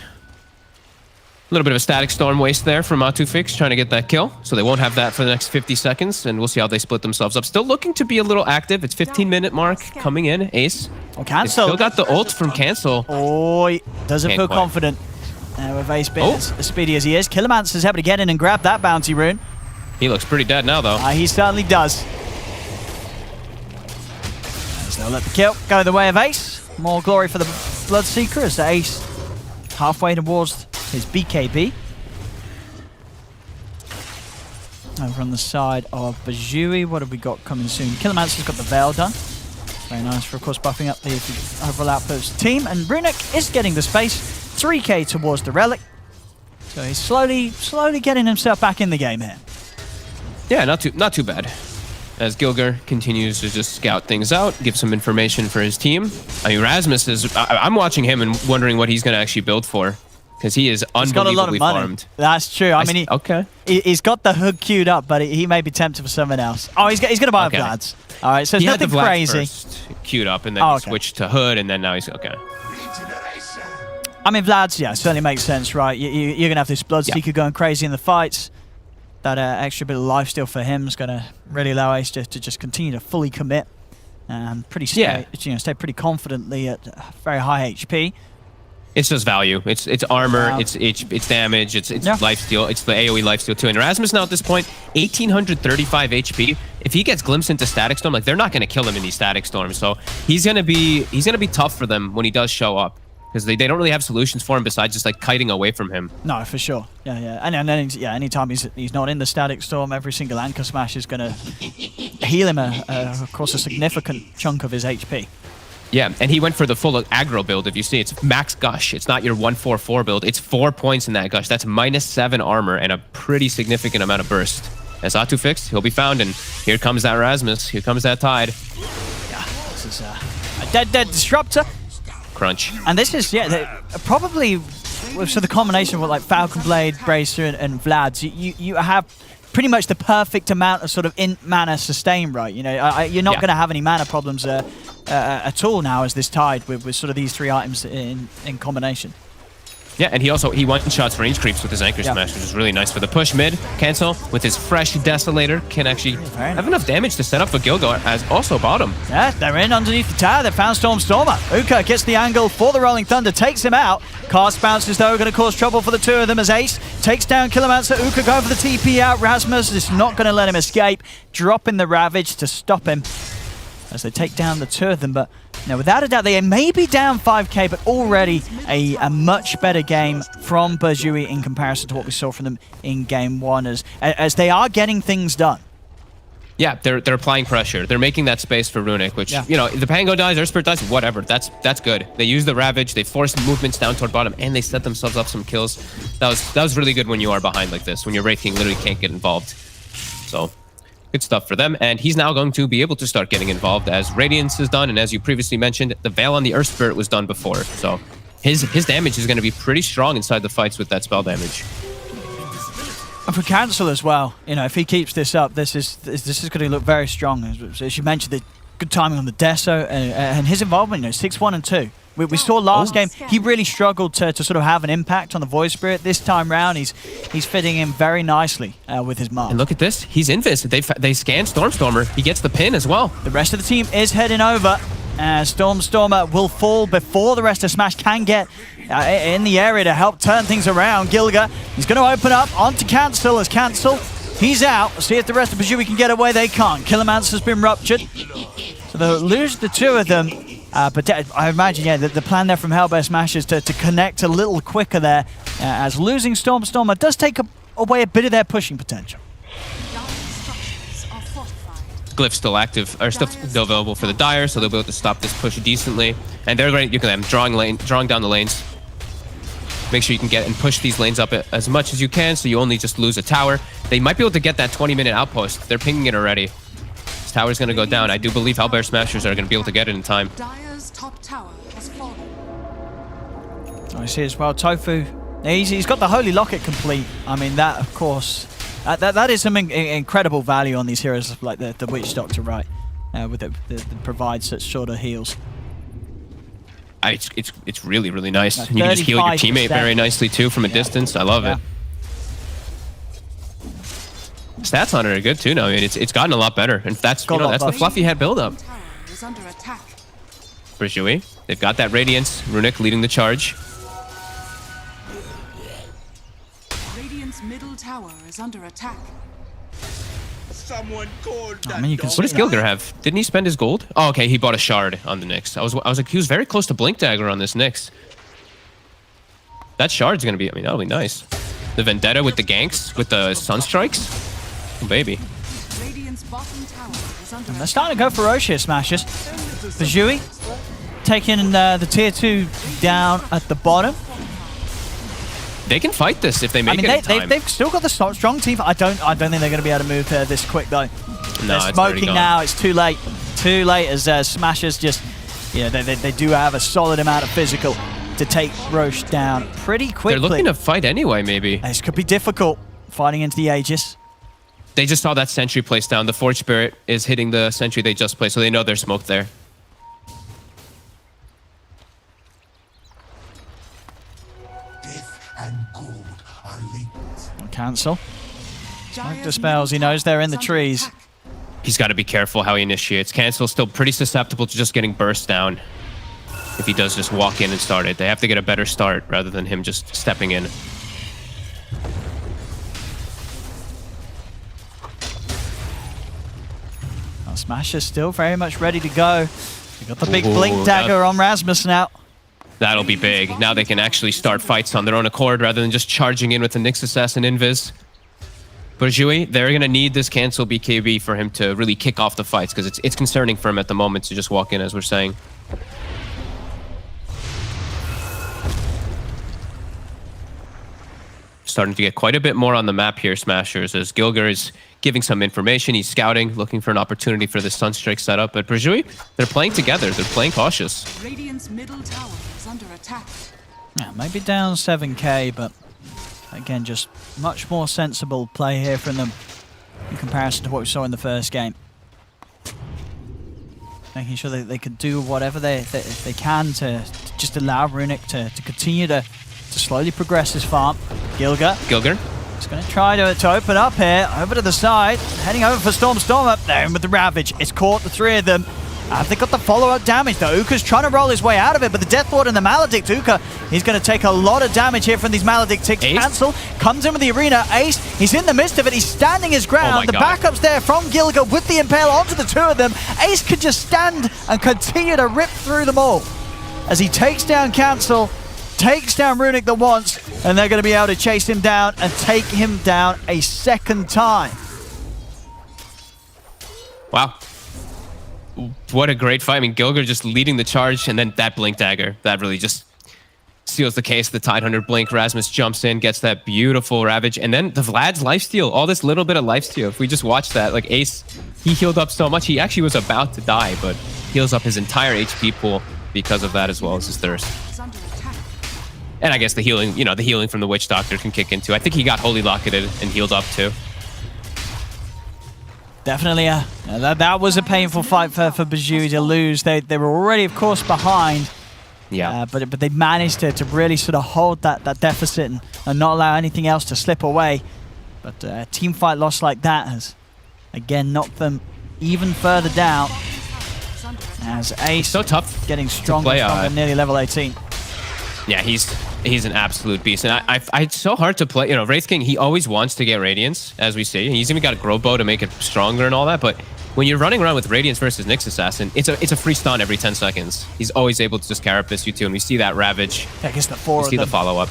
A little bit of a Static Storm waste there from Tufix trying to get that kill. So they won't have that for the next 50 seconds, and we'll see how they split themselves up. Still looking to be a little active. It's 15-minute mark coming in. Ace. Oh, Cancel. Still got the ult from Cancel. Oh, he doesn't feel confident. With Ace being as speedy as he is. Killomancer's able to get in and grab that bounty rune. He looks pretty dead now, though. He certainly does. So they'll let the kill go the way of Ace. More glory for the Bloodseeker as Ace halfway towards his BKB. Over on the side of Burjui, what have we got coming soon? Kilomancer's got the Veil done. Very nice for, of course, buffing up the overall output of his team. And Runic is getting the space. 3k towards the Relic. So he's slowly getting himself back in the game here. Yeah, not too bad. As Gilger continues to just scout things out, give some information for his team. I mean, Rasmus is... I'm watching him and wondering what he's going to actually build for. Because he is unbelievably he's got a lot of money. farmed. That's true. I mean, he's got the hood queued up, but he may be tempted for something else. Oh, he's going to buy a Vlad's. All right, so it's nothing crazy. First queued up, and then he switched to hood, and then now he's okay. I mean, Vlad's, yeah, certainly makes sense, right? You're going to have this Bloodseeker going crazy in the fights. That extra bit of lifesteal for him is going to really allow Ace to just continue to fully commit and stay pretty confidently at very high HP. It's just value. It's armor, it's damage, it's lifesteal, it's the AoE lifesteal too. And Erasmus now at this point, 1835 HP. If he gets glimpsed into Static Storm, like they're not going to kill him in these Static Storms. So he's gonna be tough for them when he does show up. Because they don't really have solutions for him besides just like kiting away from him. No, for sure. Yeah. And then anytime he's not in the Static Storm, every single Anchor Smash is going to heal him of course a significant chunk of his HP. Yeah, and he went for the full aggro build. If you see, it's max gush. It's not your 144 build. It's 4 points in that gush. That's -7 armor and a pretty significant amount of burst. As Atu fixed, he'll be found, and here comes that Rasmus. Here comes that Tide. Yeah, this is a dead disruptor. Crunch. And this is, probably with the combination with like Falcon Blade, Bracer, and Vlad's, you have pretty much the perfect amount of sort of mana sustain, right? You know, you're not going to have any mana problems at all now as this Tide with sort of these 3 items in combination. Yeah, and he one-shots range creeps with his Anchor Smash, which is really nice for the push mid. Cancel with his fresh Desolator can actually have enough damage to set up for Gilgar as also bottom. Yeah, they're in underneath the tower. They found Stormer. Uka gets the angle for the Rolling Thunder, takes him out. Cast bounces though, going to cause trouble for the 2 of them as Ace takes down Kilomancer. Uka going for the TP out. Rasmus is not going to let him escape. Dropping the Ravage to stop him as they take down the 2 of them. But without a doubt, they may be down 5k, but already a much better game from Burjui in comparison to what we saw from them in game 1 as they are getting things done. Yeah, they're applying pressure. They're making that space for Runic, which, if the Pango dies, Earth Spirit dies, whatever. That's good. They use the Ravage, they force movements down toward bottom, and they set themselves up some kills. That was really good when you are behind like this, when your Wraith King literally can't get involved. So good stuff for them, and he's now going to be able to start getting involved as Radiance is done, and as you previously mentioned, the Veil on the Earth Spirit was done before, so his damage is going to be pretty strong inside the fights with that spell damage. And for Cancel as well, if he keeps this up, this is going to look very strong. As you mentioned, the good timing on the Deso and his involvement, 6-1 and 2. We saw last game, he really struggled to sort of have an impact on the Void Spirit. This time round, he's fitting in very nicely with his mark. And look at this, he's invis. They scan Stormer. He gets the pin as well. The rest of the team is heading over. Stormer will fall before the rest of Smash can get in the area to help turn things around. Gilga, he's going to open up onto Cancel as Cancel, he's out. See if the rest of Burjui can get away. They can't. Kilomancer's been ruptured. So they'll lose the 2 of them. But I imagine, the plan there from Hellbear Smash is to connect a little quicker there, as losing Stormer does take away a bit of their pushing potential. Glyph's still active, or still available for the Dire, so they'll be able to stop this push decently. And they're great. You can drawing down the lanes. Make sure you can get and push these lanes up as much as you can, so you only just lose a tower. They might be able to get that 20-minute outpost. They're pinging it already. This tower's going to go down. I do believe Hellbear Smashers are going to be able to get it in time. Dire's top tower has fallen. I see as well, Tofu. He's got the Holy Locket complete. I mean, that, of course, that is some incredible value on these heroes like the Witch Doctor, right? With it provides such sort of heals. It's really, really nice. And you can just heal your teammate very nicely, too, from a distance. I love it. Stats on it are good, too, now. I mean, it's gotten a lot better. And that's the fluffy head build-up. Burjui, they've got that Radiance. Runic leading the charge. Radiant's middle tower is under attack. Someone called what does Gilgar have? Didn't he spend his gold? Oh, okay, he bought a shard on the Nyx. I was like, he was very close to Blink Dagger on this Nyx. That shard's gonna be, I mean, that'll be nice. The Vendetta with the ganks, with the Sunstrikes. Oh, baby. And they're starting to go ferocious, Smashers. burjui taking the tier 2 down at the bottom. They can fight this if they make it in time. They've still got the strong team. I don't think they're going to be able to move this quick though. No, they're smoking now. It's too late. Too late as Smashers just, they do have a solid amount of physical to take Roche down pretty quickly. They're looking to fight anyway, maybe. This could be difficult, fighting into the Aegis. They just saw that sentry placed down. The Forge Spirit is hitting the sentry they just placed, so they know there's smoke there. Cancel. Smoke dispels, he knows they're in the trees. He's got to be careful how he initiates. Cancel's still pretty susceptible to just getting burst down. If he does just walk in and start it, they have to get a better start rather than him just stepping in. Smash is still very much ready to go. They got the big blink dagger on Rasmus now. That'll be big. Now they can actually start fights on their own accord rather than just charging in with the Nyx Assassin Invis. burjui, they're going to need this cancel BKB for him to really kick off the fights because it's concerning for him at the moment to just walk in, as we're saying. Starting to get quite a bit more on the map here, Smashers, as Gilger is giving some information. He's scouting, looking for an opportunity for this Sunstrike setup. But burjui, they're playing together. They're playing cautious. Radiant's middle tower is under attack. Yeah, maybe down 7k, but again, just much more sensible play here from them in comparison to what we saw in the first game. Making sure that they could do whatever they can to just allow Runic to continue to slowly progress his farm. Gilger. He's going to try to open up here, over to the side, heading over for Storm up there with the Ravage. It's caught the three of them. Have they got the follow-up damage though? Uka's trying to roll his way out of it, but the Death Ward and the Maledict, Uka, he's going to take a lot of damage here from these Maledict. Takes cancel, comes in with the arena. Ace, he's in the midst of it, he's standing his ground. The backup's there from Gilger with the Impale onto the two of them. Ace can just stand and continue to rip through them all as he takes down Cancel, takes down Runic the once, and they're going to be able to chase him down and take him down a second time. Wow. What a great fight. I mean, Gilger just leading the charge, and then that Blink Dagger. That really just seals the case. The Tidehunter Blink. Rasmus jumps in, gets that beautiful Ravage, and then the Vlad's lifesteal. All this little bit of lifesteal. If we just watch that, like Ace, he healed up so much. He actually was about to die, but heals up his entire HP pool because of that, as well as his Thirst. And I guess the healing, the healing from the Witch Doctor can kick in too. I think he got Holy Locketed and healed up too. Definitely, that was a painful fight for burjui to lose. They were already, of course, behind. Yeah. But they managed to really sort of hold that deficit and not allow anything else to slip away. But a team fight loss like that has, again, knocked them even further down. As Ace, so tough, getting stronger and stronger, nearly level 18. Yeah, he's an absolute beast, and it's so hard to play. Wraith King, he always wants to get Radiance, as we see. He's even got a Grow Bow to make it stronger and all that. But when you're running around with Radiance versus Nyx Assassin, it's a free stun every 10 seconds. He's always able to just carapace you too, and we see that Ravage. I guess the four. We see the follow up.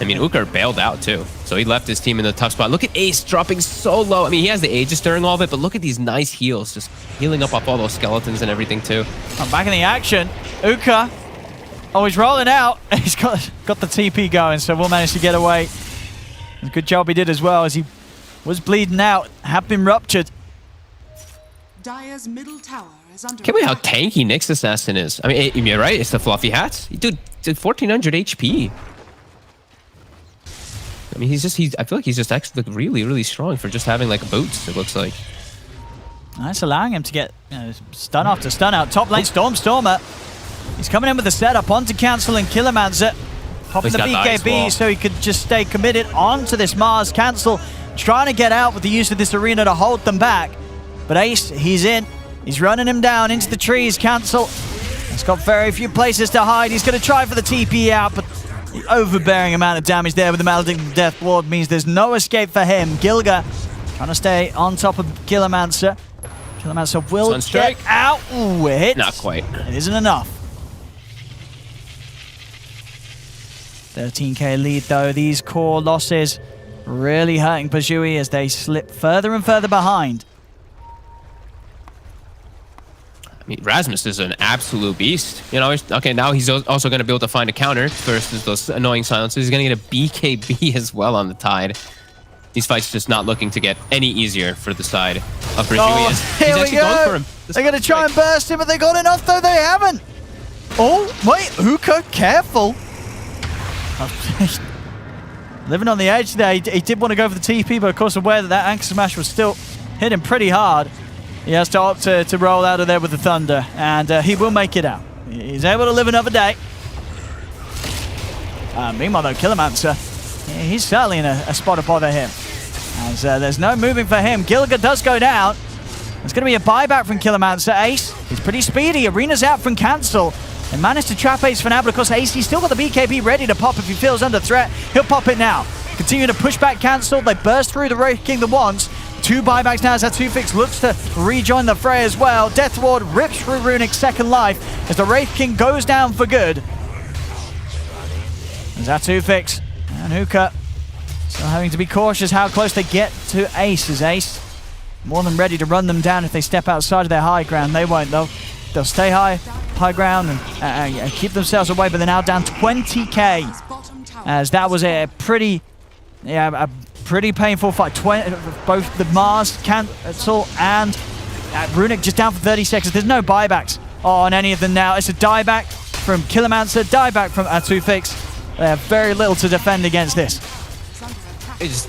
I mean, Uka bailed out too, so he left his team in the tough spot. Look at Ace dropping so low. I mean, he has the Aegis during all of it, but look at these nice heals, just healing up all those skeletons and everything too. I'm back in the action. Uka, he's rolling out. He's got the TP going, so we'll manage to get away. Good job he did as well, as he was bleeding out, had been ruptured. Dire's middle tower is under Can't believe how tanky Nyx Assassin is. I mean, you're right, it's the fluffy hats. Dude, 1400 HP. I mean, I feel like he's just actually really, really strong for just having like boots, it looks like. That's allowing him to get stun after stun out. Top lane, Stormer. He's coming in with the setup onto Cancel and Killermancer. Popping the BKB so he could just stay committed onto this Mars. Cancel trying to get out with the use of this arena to hold them back. But Ace, he's in. He's running him down into the trees. Cancel. He's got very few places to hide. He's going to try for the TP out, but the overbearing amount of damage there with the Maledict Death Ward means there's no escape for him. Gilger trying to stay on top of Killermancer. Killermancer will get out. Ooh, it hits. Not quite. It isn't enough. 13k lead though. These core losses really hurting burjui as they slip further and further behind. I mean, Rasmus is an absolute beast. You know, okay, now he's also going to be able to find a counter versus those annoying silences. He's going to get a BKB as well on the Tide. These fights just not looking to get any easier for the side of burjui. Oh, He's here we go. They're going to try and burst him, but they got enough though. They haven't. Oh, wait, Uka, careful. Living on the edge there. He did want to go for the TP, but of course aware that anchor smash was still hitting pretty hard. He has to opt to roll out of there with the Thunder, and he will make it out. He's able to live another day. Meanwhile, though, Killermancer, he's certainly in a spot to bother him. As there's no moving for him. Gilga does go down. There's going to be a buyback from Killermancer. Ace, he's pretty speedy. Arena's out from Cancel. And managed to trap Ace for now, but of course Ace, he's still got the BKB ready to pop if he feels under threat. He'll pop it now. Continue to push back Cancel. They burst through the Wraith King the once. 2 buybacks now as Atufix looks to rejoin the fray as well. Death Ward rips through Runic's second life as the Wraith King goes down for good. There's Atufix and Hookah still having to be cautious how close they get to Ace. As Ace more than ready to run them down if they step outside of their high ground. They won't though. They'll stay high ground and keep themselves away, but they're now down 20k. As that was a pretty painful fight. Both the Mars, Cancel, and Runic just down for 30 seconds. There's no buybacks on any of them now. It's a dieback from Killermancer, dieback from Atufix. They have very little to defend against this.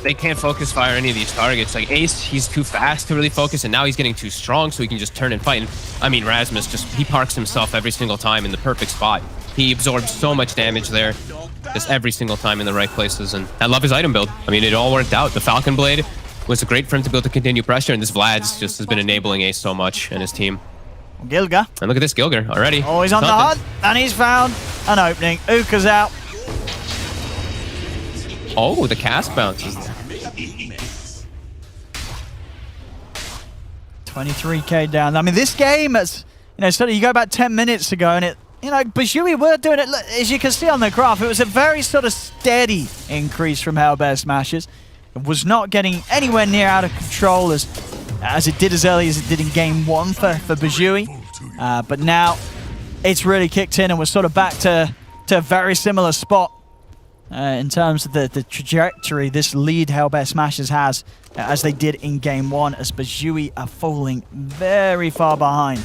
They can't focus fire any of these targets. Like Ace, he's too fast to really focus, and now he's getting too strong, so he can just turn and fight. And, I mean, Rasmus he parks himself every single time in the perfect spot. He absorbs so much damage there, just every single time in the right places. And I love his item build. I mean, it all worked out. The Falcon Blade was great for him to be able to continue pressure, and this Vlad's just has been enabling Ace so much and his team. Gilga. And look at this Gilgar already. Oh, he's on the hunt, and he's found an opening. Uka's out. Oh, the cast bounces. 23k down. I mean, this game is, so you go back 10 minutes ago, and burjui were doing it, as you can see on the graph, it was a very sort of steady increase from Hellbear smashes. It was not getting anywhere near out of control as it did as early as it did in game 1 for burjui. But now it's really kicked in, and we're sort of back to a very similar spot. In terms of the trajectory this lead Hellbear Smashers has, as they did in game 1, as burjui are falling very far behind.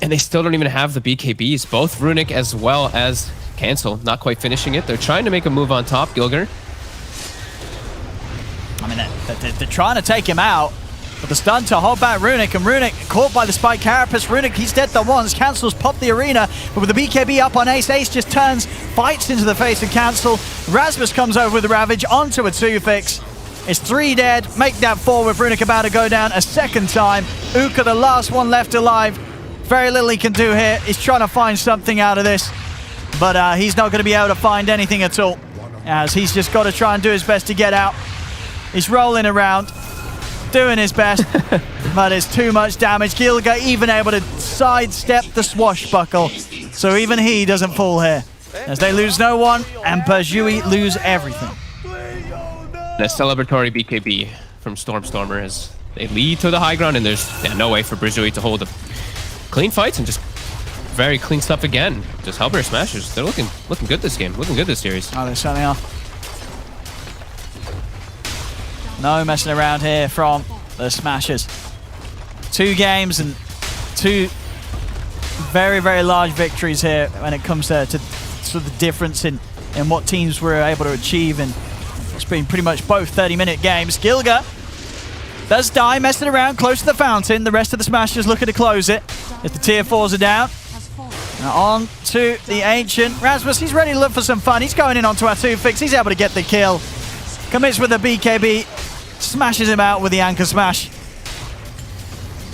And they still don't even have the BKBs. Both Runic as well as Cancel not quite finishing it. They're trying to make a move on top, Gilgar. I mean, they're trying to take him out, but the stun to hold back Runic, and Runic caught by the Spike Carapace. Runic, he's dead the once. Cancel's popped the arena, but with the BKB up on Ace, Ace just turns, fights into the face of Cancel. Rasmus comes over with the Ravage onto a 2-fix. It's 3 dead, make that 4 with Runic about to go down a second time. Uka, the last one left alive. Very little he can do here. He's trying to find something out of this, but he's not going to be able to find anything at all, as he's just got to try and do his best to get out. He's rolling around, doing his best, but it's too much damage. Gilga even able to sidestep the swashbuckle, so even he doesn't fall here, as they lose no one, and burjui lose everything. The celebratory BKB from Stormstormer as they lead to the high ground, and there's no way for burjui to hold a clean fights and just very clean stuff again. Just Hellbear Smashers. They're looking good this game, looking good this series. Oh, they certainly are. No messing around here from the Smashers. 2 games and 2 very, very large victories here when it comes to sort of the difference in what teams were able to achieve, and it's been pretty much both 30-minute games. Gilga does die, messing around close to the fountain. The rest of the Smashers looking to close it if the tier 4s are down. Now on to the Ancient. Rasmus, he's ready to look for some fun. He's going in onto our 2-fix. He's able to get the kill. Commits with the BKB. Smashes him out with the anchor smash.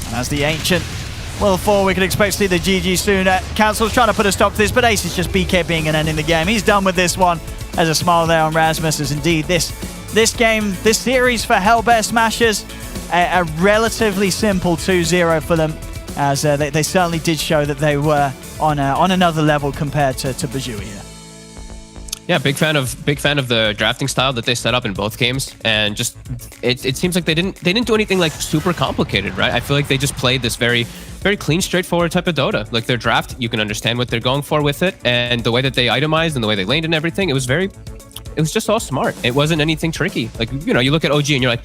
And as the Ancient will fall, we can expect to see the GG soon. Cancel's trying to put a stop to this, but Ace is just BKBing and ending the game. He's done with this one. There's a smile there on Rasmus, as indeed this series for Hellbear Smashers, a relatively simple 2-0 for them, as they certainly did show that they were on another level compared to burjui here. Yeah, big fan of the drafting style that they set up in both games, and just it seems like they didn't do anything like super complicated, right? I feel like they just played this very clean, straightforward type of Dota. Like their draft, you can understand what they're going for with it, and the way that they itemized and the way they laned and everything, it was just all smart. It wasn't anything tricky. Like, you know, you look at OG and you're like,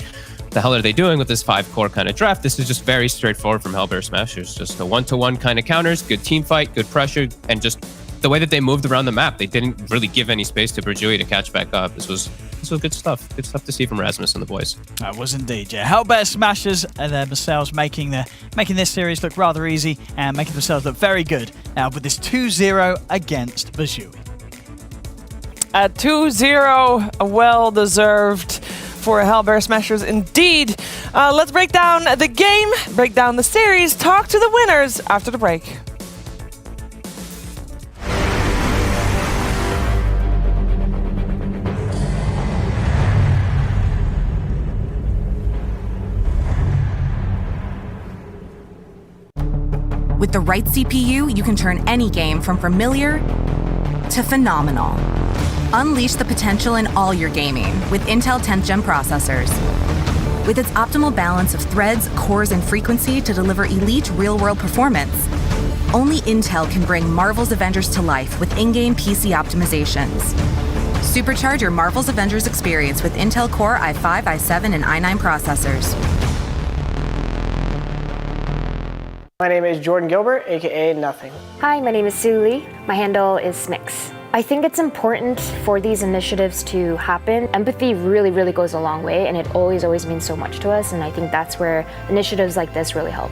the hell are they doing with this 5-core kind of draft? This is just very straightforward from Hellbear Smashers. Just a 1-to-1 kind of counters, good team fight, good pressure, and just the way that they moved around the map. They didn't really give any space to burjui to catch back up. This was good stuff. Good stuff to see from Rasmus and the boys. That was indeed, yeah. Hellbear Smashers themselves making this series look rather easy and making themselves look very good now with this 2-0 against burjui. 2-0, well-deserved for Hellbear Smashers indeed. Let's break down the game, break down the series, talk to the winners after the break. With the right CPU, you can turn any game from familiar to phenomenal. Unleash the potential in all your gaming with Intel 10th Gen processors. With its optimal balance of threads, cores, and frequency to deliver elite real-world performance, only Intel can bring Marvel's Avengers to life with in-game PC optimizations. Supercharge your Marvel's Avengers experience with Intel Core i5, i7, and i9 processors. My name is Jordan Gilbert, aka Nothing. Hi, my name is Sue Lee. My handle is Smix. I think it's important for these initiatives to happen. Empathy really goes a long way, and it always means so much to us, and I think that's where initiatives like this really help.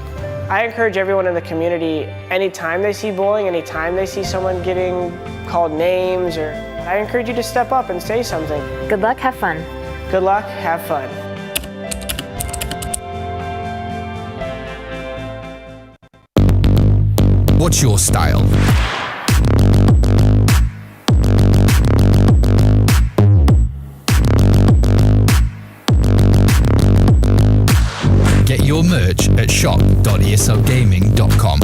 I encourage everyone in the community, anytime they see bullying, anytime they see someone getting called names, I encourage you to step up and say something. Good luck, have fun. Good luck, have fun. What's your style? Get your merch at shop.esoggaming.com.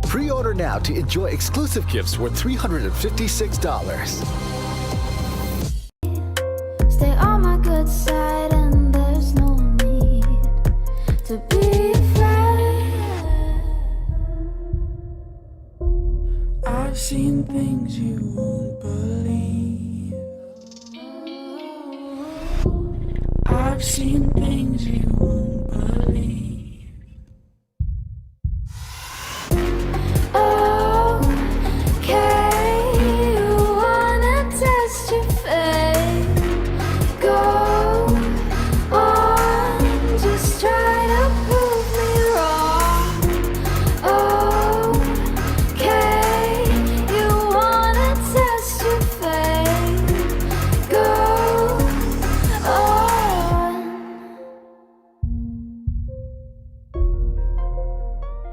Pre-order now to enjoy exclusive gifts worth $356. Stay on my good side and there's no need to be afraid. I've seen things you won't believe. I've seen things you won't believe.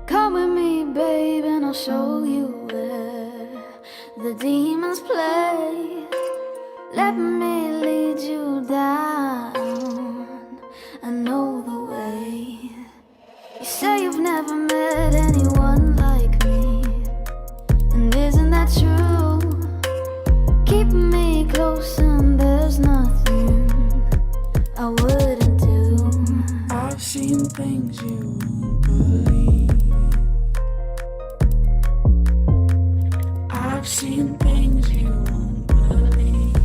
Come with me, babe, and I'll show you where the demons play. Let me lead you down. I know the way. You say you've never met anyone like me, and isn't that true? Keep me close and there's nothing I wouldn't do. I've seen things you won't believe. I've seen things you won't believe.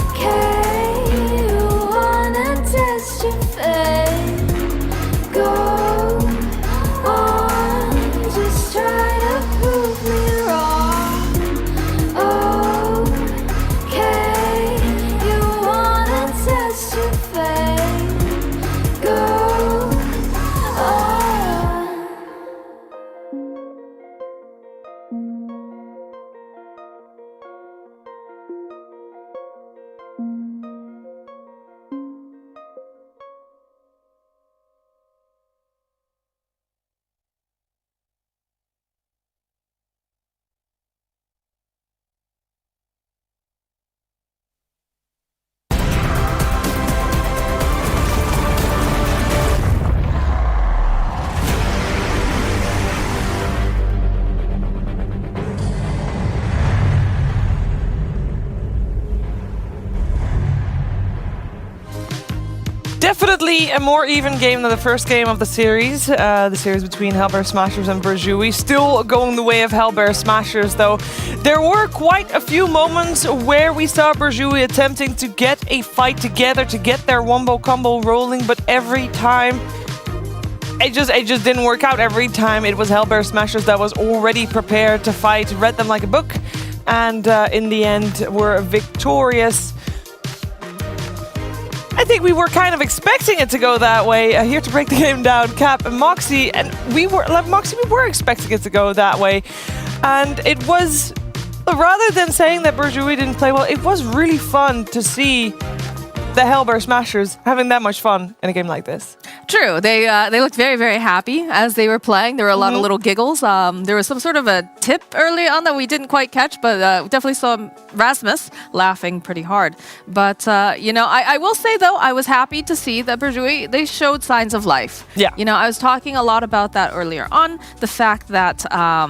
Okay, you wanna test your faith? Go on, just try to prove me wrong. Okay, Definitely a more even game than the first game of the series between Hellbear Smashers and burjui. Still going the way of Hellbear Smashers, though. There were quite a few moments where we saw burjui attempting to get a fight together, to get their wombo combo rolling, but every time it just didn't work out. Every time it was Hellbear Smashers that was already prepared to fight, read them like a book, and in the end were victorious. I think we were kind of expecting it to go that way. Here to break the game down, Cap and Moxie, and we were expecting it to go that way. And it was, rather than saying that burjui didn't play well, it was really fun to see the Hellbear Smashers having that much fun in a game like this. True. They looked very, very happy as they were playing. There were a lot of little giggles. There was some sort of a tip early on that we didn't quite catch, but definitely saw Rasmus laughing pretty hard. But, you know, I will say, though, I was happy to see that burjui, they showed signs of life. Yeah. You know, I was talking a lot about that earlier on, the fact that,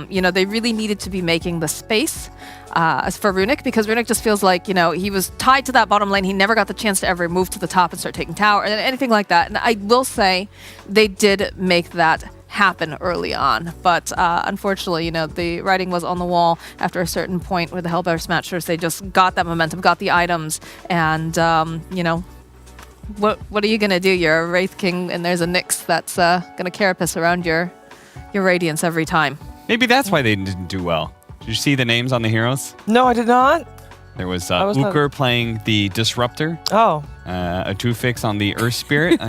you know, they really needed to be making the space as for Runic, because Runic just feels like, you know, he was tied to that bottom lane. He never got the chance to ever move to the top and start taking tower and anything like that. And I will say they did make that happen early on. But unfortunately, you know, the writing was on the wall after a certain point with the Hellbear Smashers. They just got that momentum, got the items, and, you know, what are you going to do? You're a Wraith King, and there's a Nyx that's going to carapace around your Radiance every time. Maybe that's why they didn't do well. Did you see the names on the heroes? No, I did not. There was Uker playing the Disruptor. Oh. A 2-fix on the Earth Spirit.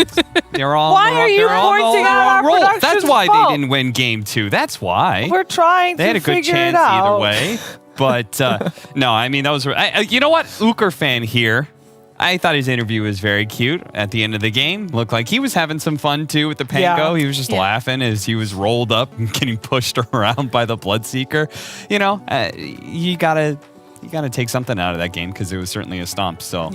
They're all why are you pointing out our production's That's why fault? they didn't win game 2. That's why. We're trying to They had a good figure chance it out. either way. But no, I mean, those were. You know what? Uker fan here. I thought his interview was very cute at the end of the game. Looked like he was having some fun too with the Pango. He was just laughing as he was rolled up and getting pushed around by the Bloodseeker. You know, you gotta take something out of that game because it was certainly a stomp. So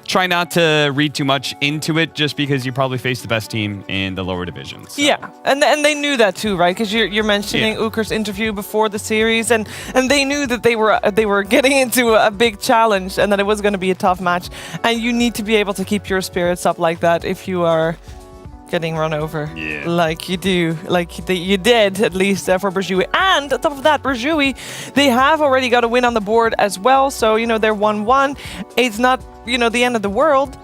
try not to read too much into it just because you probably faced the best team in the lower divisions. So. Yeah, and they knew that too, right? Because you're mentioning Uker's interview before the series, and they knew that they were getting into a big challenge and that it was going to be a tough match. And you need to be able to keep your spirits up like that if you are getting run over like you do, like you did at least for burjui. And on top of that, burjui, they have already got a win on the board as well. So, you know, they're 1-1. It's not, you know, the end of the world.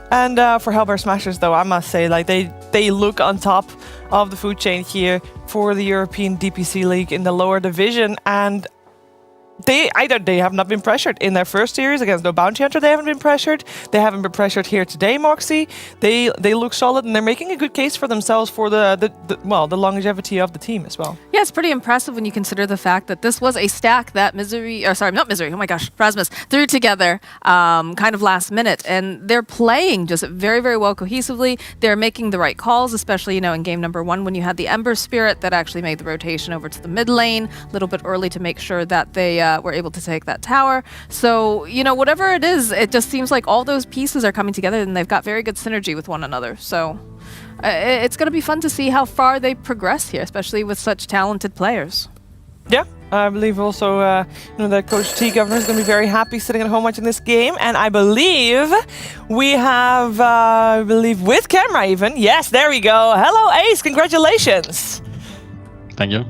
And for Hellbear Smashers, though, I must say, like, they look on top of the food chain here for the European DPC League in the lower division. And they have not been pressured in their first series against No Bounty Hunter. They haven't been pressured. They haven't been pressured here today, Moxie. They look solid, and they're making a good case for themselves for the longevity of the team as well. Yeah, it's pretty impressive when you consider the fact that this was a stack that Rasmus threw together kind of last minute, and they're playing just very, very well cohesively. They're making the right calls, especially, you know, in game number 1 when you had the Ember Spirit that actually made the rotation over to the mid lane a little bit early to make sure that they were able to take that tower. So, you know, whatever it is, it just seems like all those pieces are coming together and they've got very good synergy with one another. So it's going to be fun to see how far they progress here, especially with such talented players. Yeah, I believe also you know, that Coach T Governor is going to be very happy sitting at home watching this game. And I believe we have, with camera even. Yes, there we go. Hello, Ace. Congratulations. Thank you.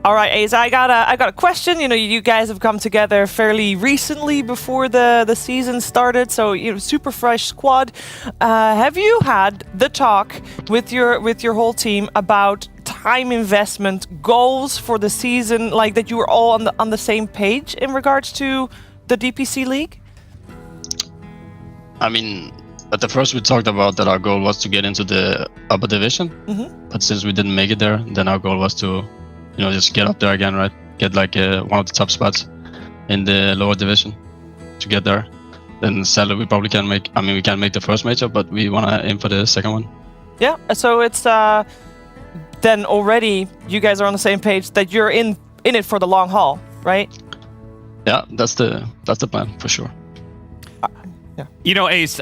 All right, Ace, I got a question. You know, you guys have come together fairly recently before the season started, so, you know, super fresh squad. Have you had the talk with your whole team about time investment goals for the season, like that you were all on the same page in regards to the DPC League? I mean, at the first we talked about that our goal was to get into the upper division, but since we didn't make it there, then our goal was to, you know, just get up there again, right? Get like one of the top spots in the lower division to get there. Then sadly, we probably can't make. I mean, we can't make the first major, but we want to aim for the second one. Yeah. So it's then already you guys are on the same page that you're in it for the long haul, right? Yeah, that's the plan for sure. You know, Ace,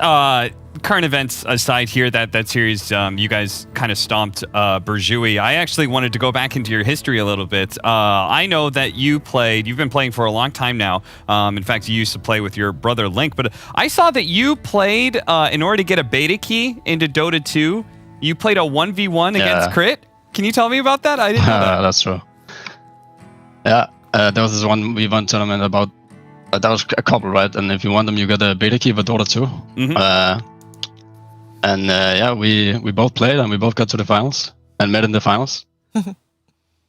current events aside here, that series, you guys kind of stomped Burjui. I actually wanted to go back into your history a little bit. I know that you've been playing for a long time now. In fact, you used to play with your brother Link, but I saw that you played, in order to get a beta key into Dota 2, you played a 1v1 against Crit. Can you tell me about that? I didn't know that. That's true. Yeah, there was this 1v1 tournament about, that was a couple, right? And if you want them, you get a beta key for Dota 2. Yeah, we both played and we both got to the finals and met in the finals.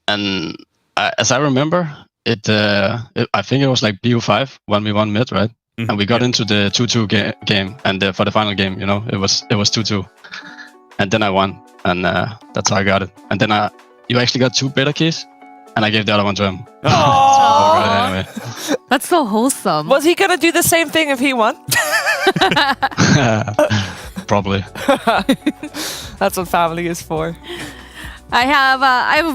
And as I remember, I think it was like BO5 when we won mid, right? And we got into the 2-2 game, and for the final game, you know, it was 2-2. And then I won, and that's how I got it. And then you actually got 2 beta keys, and I gave the other one to him. Anyway. That's so wholesome. Was he gonna do the same thing if he won? Probably. That's what family is for. I have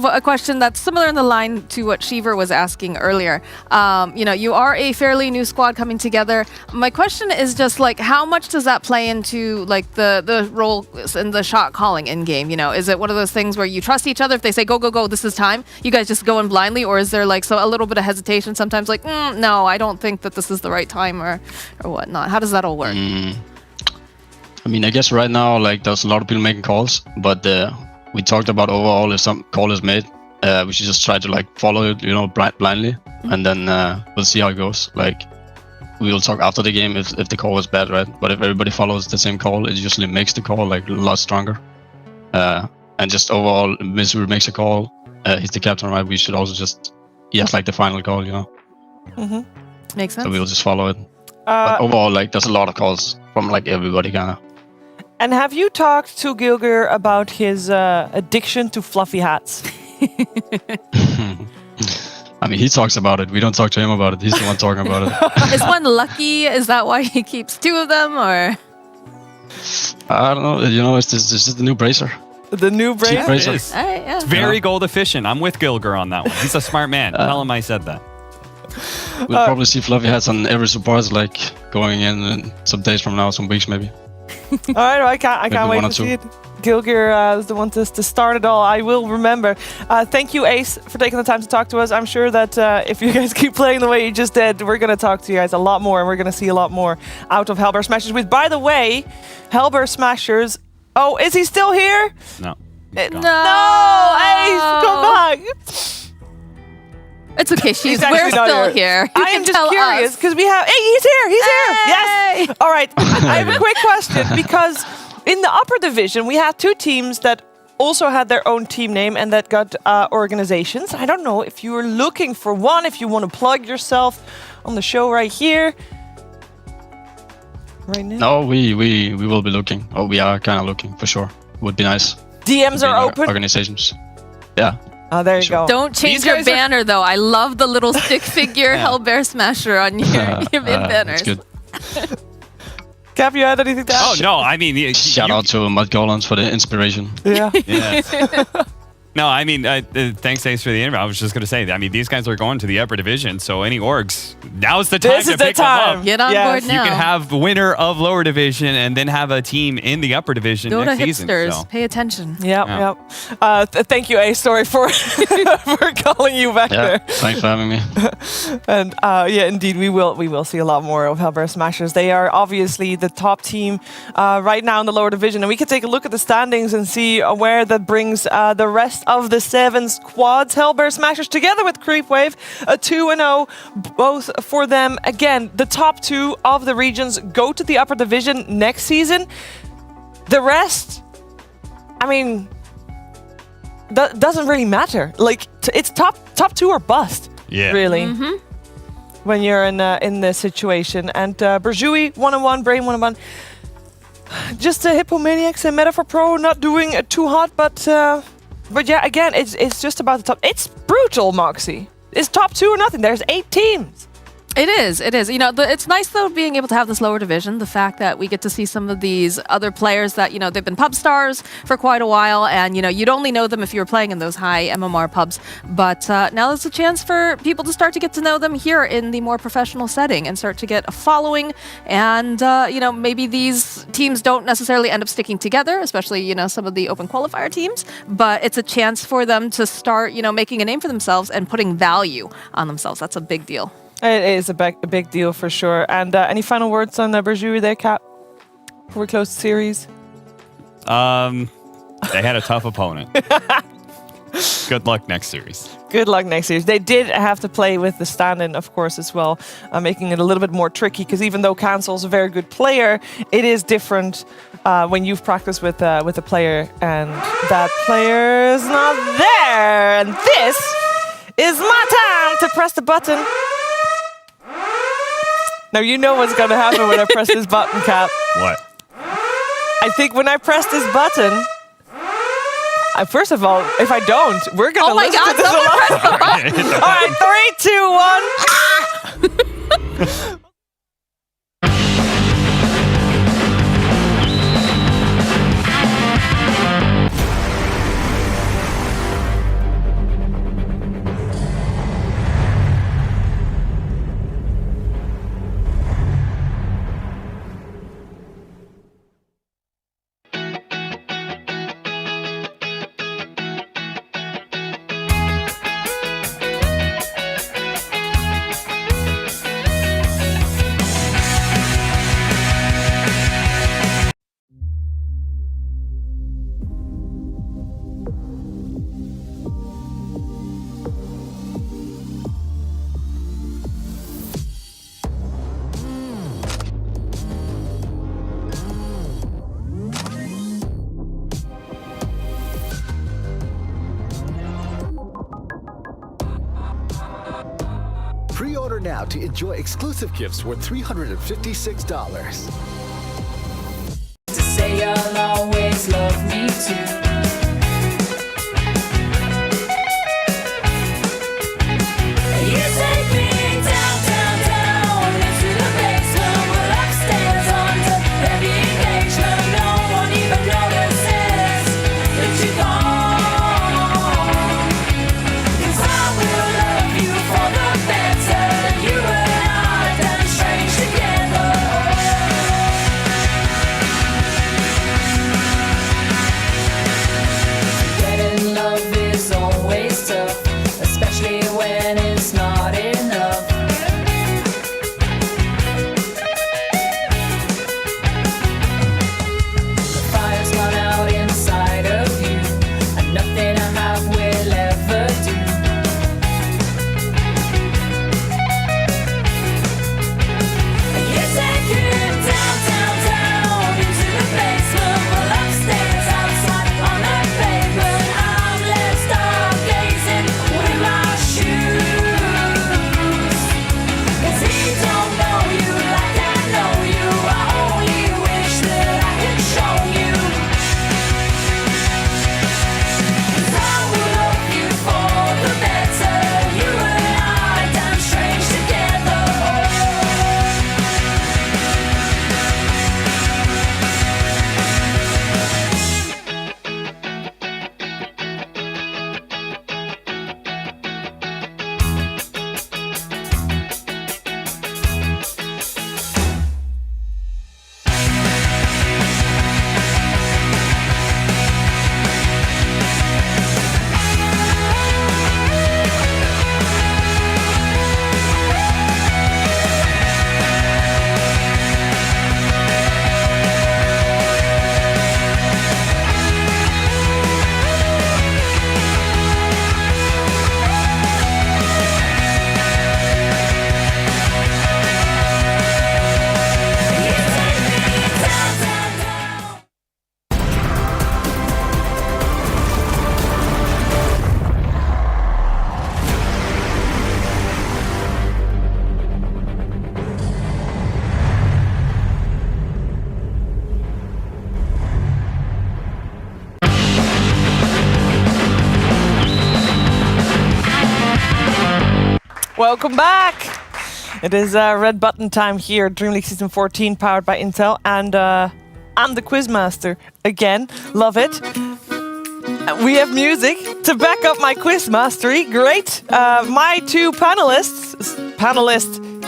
a question that's similar in the line to what Shiver was asking earlier. You know, you are a fairly new squad coming together. My question is just like, how much does that play into like the roles and the shot calling in game? You know, is it one of those things where you trust each other? If they say go go go, this is time, you guys just go in blindly, or is there like a little bit of hesitation sometimes? Like, no, I don't think that this is the right time, or whatnot. How does that all work? I mean, I guess right now, like, there's a lot of people making calls, but we talked about overall, if some call is made, we should just try to like follow it, you know, blindly, and then we'll see how it goes. Like, we will talk after the game if the call was bad, right? But if everybody follows the same call, it usually makes the call like a lot stronger. And just overall, Missouri makes a call, he's the captain, right? We should also just, he has like the final call, you know? Makes sense. So we'll just follow it. But overall, like, there's a lot of calls from like everybody kind of. And have you talked to Gilgir about his addiction to fluffy hats? I mean, he talks about it. We don't talk to him about it. He's the one talking about it. Is one lucky? Is that why he keeps 2 of them, or? I don't know. You know, it's just the new bracer. The new bracer? Bracer. All right, yeah. It's very gold efficient. I'm with Gilgir on that one. He's a smart man. Tell him I said that. We'll probably see fluffy hats on every support, like going in some days from now, some weeks maybe. All right, I can't wait to see it. Gilgir is the one to start it all. I will remember. Thank you, Ace, for taking the time to talk to us. I'm sure that if you guys keep playing the way you just did, we're going to talk to you guys a lot more, and we're going to see a lot more out of Hellbear Smashers. With, by the way, Hellbear Smashers. Oh, is he still here? No. No, Ace, come back. It's okay, we're still here. I am just curious because we have. Hey, he's here. He's here. Yes. All right. I have a quick question because in the upper division we had 2 teams that also had their own team name and that got organizations. I don't know if you were looking for one. If you want to plug yourself on the show right here, right now. No, we will be looking. Oh, we are kind of looking for sure. Would be nice. DMs are open. Organizations. Yeah. Oh, there you go. Don't change your banner, though. I love the little stick figure Hellbear Smasher on your mid banners. That's good. Cap, you had anything to add? Oh, no, I mean... Shout out to Mudgolems for the inspiration. Yeah. No, I mean, thanks, Ace, for the invite. I was just going to say, I mean, these guys are going to the upper division, so any orgs, now's the time to pick them up. Get on board now. You can have the winner of lower division and then have a team in the upper division Dota next season. hipsters, pay attention. Yep. Thank you, Ace. Sorry for calling you back there. Thanks for having me. And yeah, indeed, we will see a lot more of Hellbear Smashers. They are obviously the top team right now in the lower division, and we can take a look at the standings and see where that brings the rest of the 7 squads. Hellbear Smashers together with Creepwave, a 2-0, both for them. Again, the top 2 of the regions go to the upper division next season. The rest, I mean, doesn't really matter. Like, it's top 2 or bust. Yeah. Really. When you're in this situation. And Burjui 1-1, Brain 1-1. Just Hippomaniacs and Metaphor Pro not doing too hot, but yeah, again, it's just about the top. It's brutal, Moxie. It's top 2 or nothing. There's 8 teams. It is. You know, it's nice though being able to have this lower division. The fact that we get to see some of these other players that, you know, they've been pub stars for quite a while, and you know, you'd only know them if you were playing in those high MMR pubs. But now there's a chance for people to start to get to know them here in the more professional setting and start to get a following. And you know, maybe these teams don't necessarily end up sticking together, especially, you know, some of the open qualifier teams. But it's a chance for them to start, you know, making a name for themselves and putting value on themselves. That's a big deal. It is a big deal for sure. And any final words on burjui there, Cap? Before we close the series? They had a tough opponent. Good luck next series. Good luck next series. They did have to play with the stand-in, of course, as well, making it a little bit more tricky, because even though Cancel's a very good player, it is different when you've practiced with a player and that player is not there. And this is my time to press the button. Now you know what's going to happen when I press this button, Cap. What? I think when I press this button, first of all, if I don't, we're going to listen to this a lot. All right, 3, 2, 1. Pre-order now to enjoy exclusive gifts worth $356. To say you'll always love me too. You take me down, down, down into the basement. We're upstairs under heavy engagement. No one even notices that you're gone. 'Cause I will love you for the better. You and I done strange together. Getting love is always tough, especially when it's not enough. The fire's gone out inside of you, and nothing I have will ever do. You take it down, down, down into the basement. Well, upstairs, outside on that pavement, I'm left stargazing with my shoes. 'Cause he don't know you like I know you. I only wish that I could show you. 'Cause I will love you for the better. You and I done strange together. Welcome back. It is red button time here, DreamLeague Season 14, powered by Intel, and I'm the Quizmaster again. Love it. We have music to back up my quiz mastery. Great. My two panelists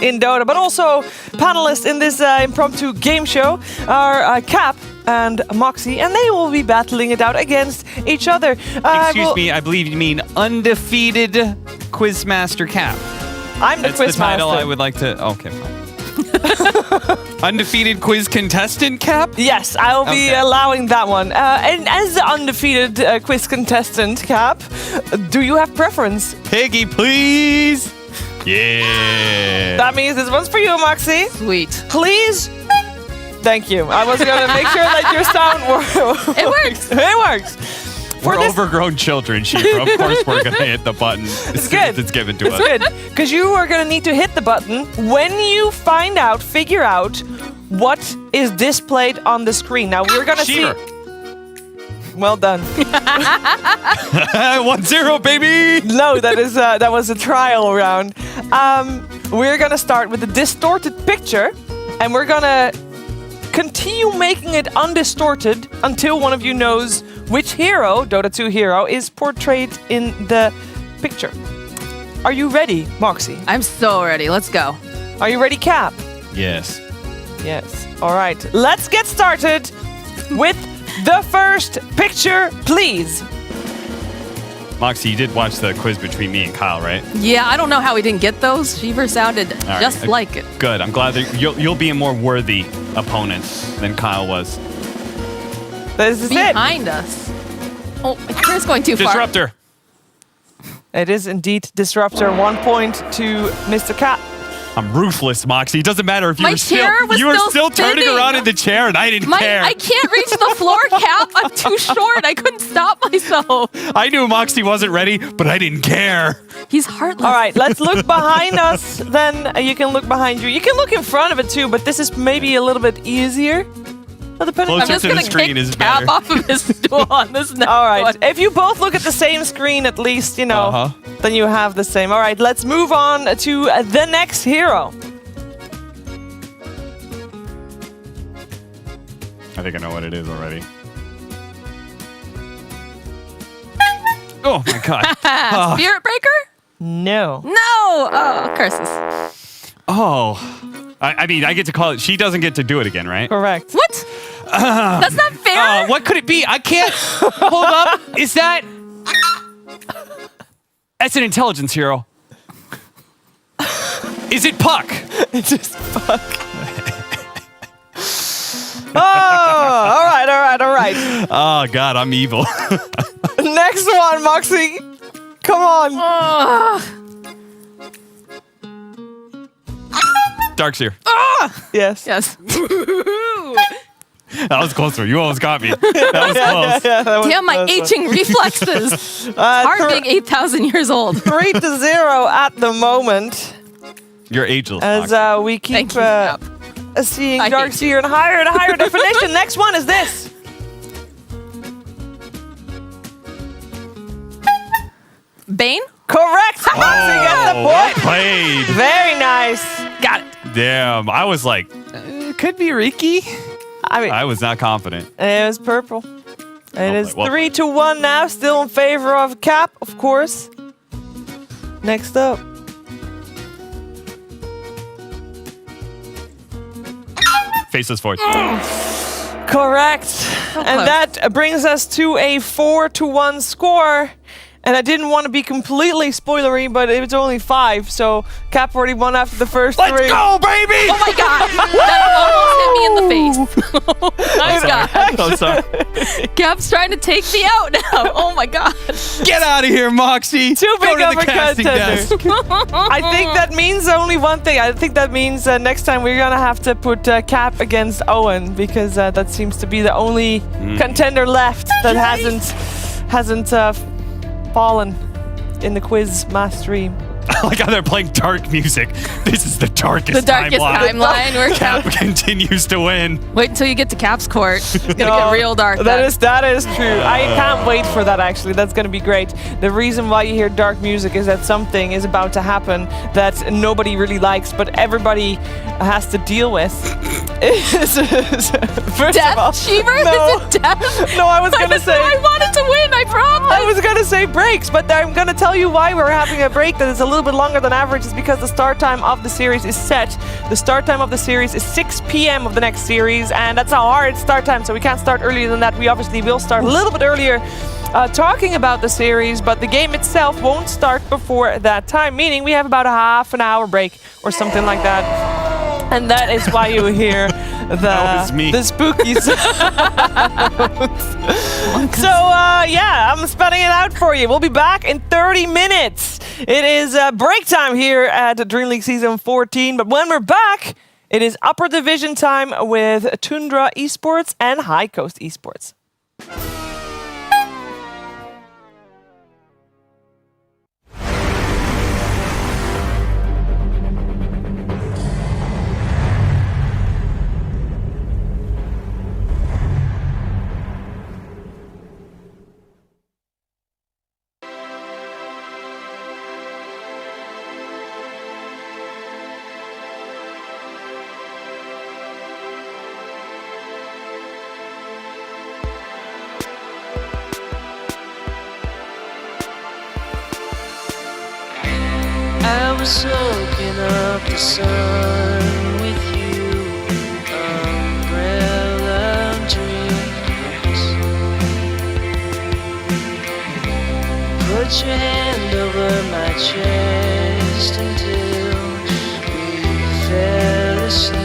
in Dota, but also panelists in this impromptu game show are Cap and Moxie, and they will be battling it out against each other. Excuse me, I believe you mean undefeated Quizmaster Cap. I'm the That's Quizmaster. the title I would like to... Okay, fine. Undefeated quiz contestant Cap? Yes, I will be allowing that one. And as the undefeated quiz contestant, Cap, do you have preference? Piggy, please! Yeah! That means this one's for you, Moxie. Sweet. Please. Thank you. I was going to make sure that your sound works. It works. It works. We're overgrown children, Shifra. Of course we're going to hit the button as soon as it's given to us. It's good, because you are going to need to hit the button when you figure out what is displayed on the screen. Now, we're going to see... Well done. 1-0, baby! No, that was a trial round. We're going to start with a distorted picture, and we're going to continue making it undistorted until one of you knows which hero, Dota2 hero, is portrayed in the picture. Are you ready, Moxie? I'm so ready. Let's go. Are you ready, Cap? Yes. Yes. All right. Let's get started with the first picture, please. Moxie, you did watch the quiz between me and Kyle, right? Yeah, I don't know how we didn't get those. Shiver sounded just like it. Good. I'm glad that you'll be a more worthy opponent than Kyle was. This is behind us. Oh, my camera's going too far. Disruptor. It is indeed Disruptor. 1 point to Mr. Cap. I'm ruthless, Moxie. It doesn't matter if you My were chair was still turning spinning. around in the chair and I didn't care. I can't reach the floor, Cap. I'm too short. I couldn't stop myself. I knew Moxie wasn't ready, but I didn't care. He's heartless. All right, let's look behind us. Then you can look behind you. You can look in front of it too, but this is maybe a little bit easier. Closer to the screen is better. Cap off of his stool on this next All right, one. if you both look at the same screen, at least, you know, then you have the same. All right, let's move on to the next hero. I think I know what it is already. Oh my god. Spirit Breaker? No. No! Oh, curses. Oh. I mean, I get to call it. She doesn't get to do it again, right? Correct. What? That's not fair. What could it be? I can't. Hold up. Is that... That's an intelligence hero. Is it Puck? It's just Puck. Oh, all right. Oh, God, I'm evil. Next one, Moxie. Come on. Darkseer. Yes. Yes. That was closer. You almost got me. That was close. Yeah, that was Damn, my close. aging reflexes. It's hard being 8,000 years old. 3-0 at the moment. You're ageless. As we keep seeing Darkseer in higher and higher definition. Next one is this. Bane? Correct. Moxie gets the point. Played. Very nice. Got it. Damn. I was like, could be Riki. I mean, I was not confident. it was purple. It is well 3-1 now, still in favor of Cap, of course. Next up. Faceless voice. Correct. And that brings us to a 4-1 score. And I didn't want to be completely spoilery, but it was only 5, so Cap already won after the first 3. Let's go, baby! Oh my god! That almost hit me in the face. My god. I'm sorry. Cap's trying to take me out now. Oh my god. Get out of here, Moxie. Too big Go of to a the casting desk. contender. I think that means only one thing. I think that means next time we're going to have to put Cap against Owen, because that seems to be the only contender left that hasn't fallen in the quiz mastery. like how they're playing dark music. This is the darkest timeline where Cap continues to win. Wait until you get to Cap's court. It's gonna get real dark. That is true. I can't wait for that. Actually, that's gonna be great. The reason why you hear dark music is that something is about to happen that nobody really likes, but everybody has to deal with. First Death, of all, Cheever? no, Is it death? no, I was gonna say I wanted to win. I promise. I was gonna say breaks, but I'm gonna tell you why we're having a break that is a little bit longer than average. Is because the start time of the series is set. The start time of the series is 6 p.m. of the next series, and that's a hard start time, so we can't start earlier than that. We obviously will start a little bit earlier talking about the series, but the game itself won't start before that time, meaning we have about a half an hour break or something like that. And that is why you hear the spooky sounds. So, yeah, I'm spelling it out for you. We'll be back in 30 minutes. It is break time here at DreamLeague Season 14. But when we're back, it is upper division time with Tundra Esports and High Coast Esports. I was soaking up the sun with you, umbrella dreams. Put your hand over my chest until we fell asleep.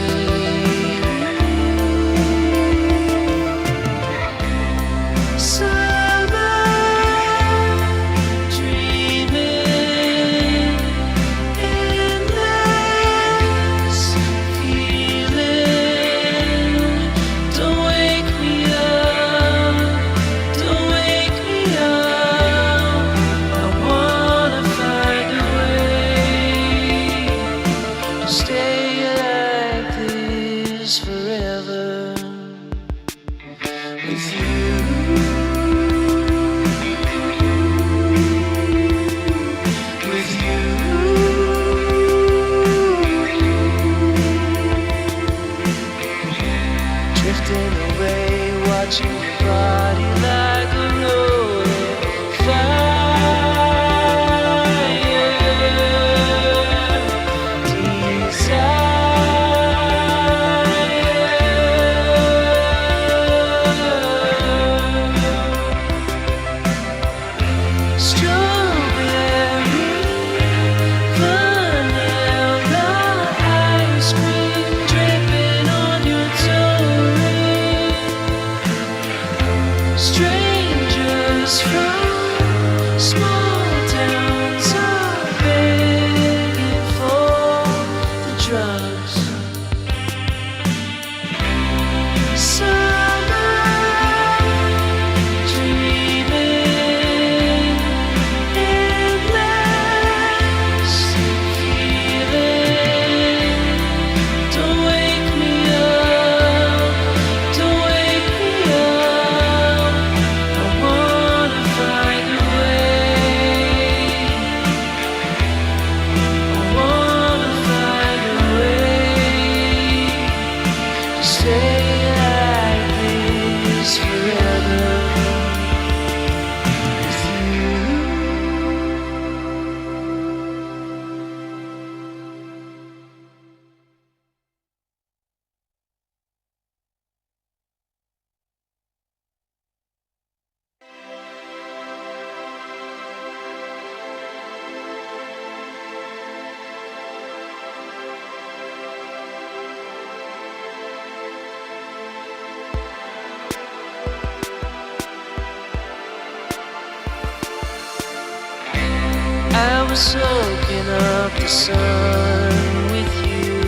I was soaking up the sun with you,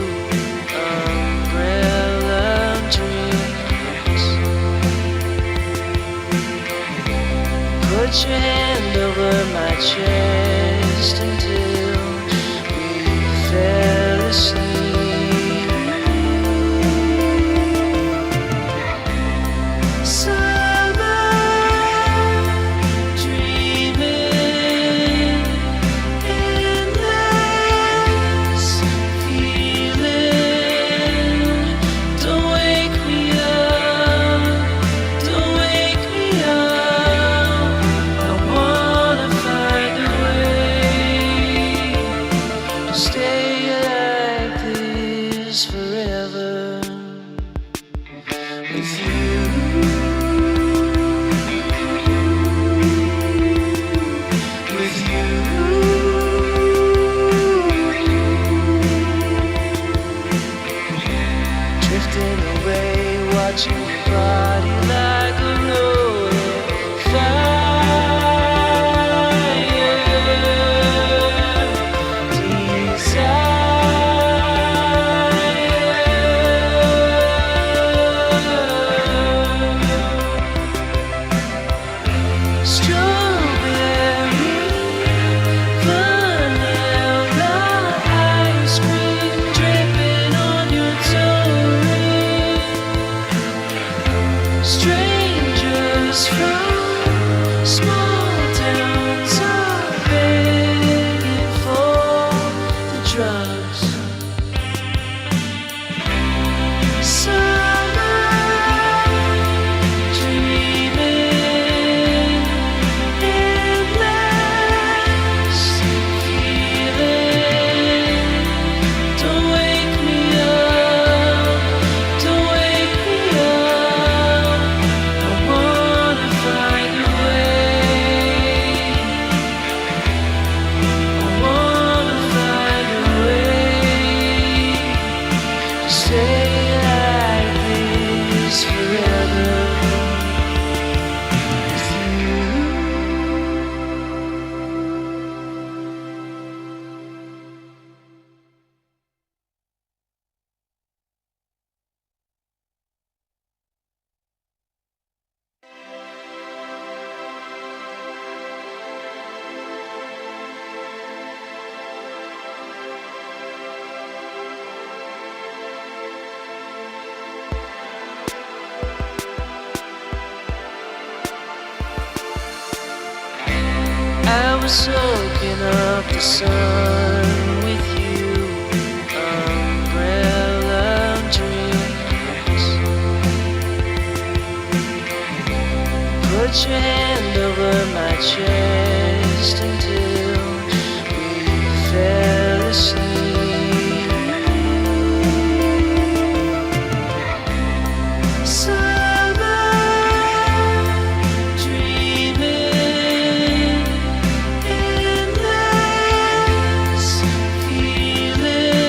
umbrella dreams. Put your hand over my chest until with you. With you. Drifting away, watching your body like a rolling fire. Strangers from small towns are begging for the drugs. Summer dreaming, endless feeling. Don't wake me up, don't wake me up. I wanna find a way. I wanna find a way to stay like this forever with you. I was soaking up the sun with you, umbrella dreams. Put your hand over my chest until we fell asleep. Summer dreaming, endless feeling.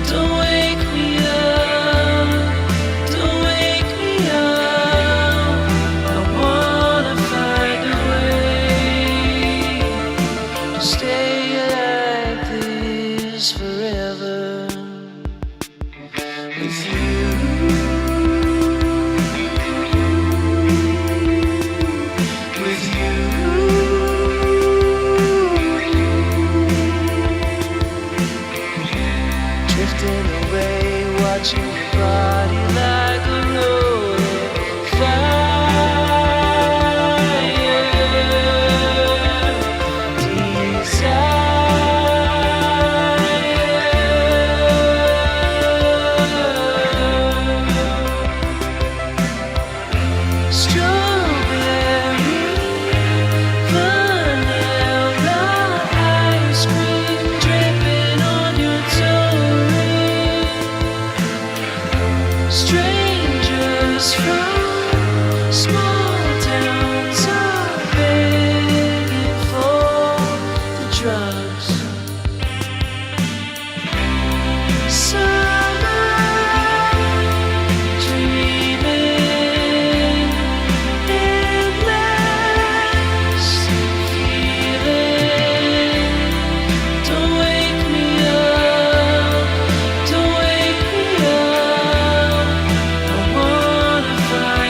Don't wake me up, don't wake me up. I wanna find a way to stay like this forever with you. With you. Drifting away, watching your body like a rolling Strawberry, vanilla ice cream dripping on your tongue. Strangers from small towns are begging for the drugs. Summer dreaming, endless feeling. Don't wake me up, don't wake me up. I wanna find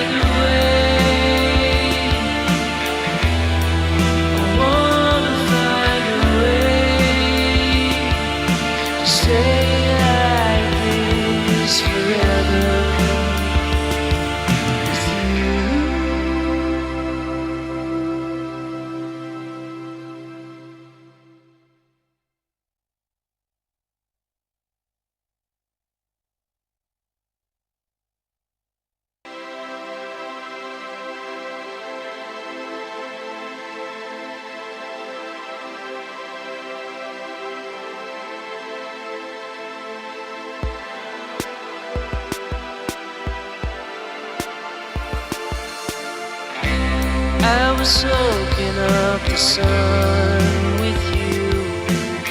was soaking up the sun with you,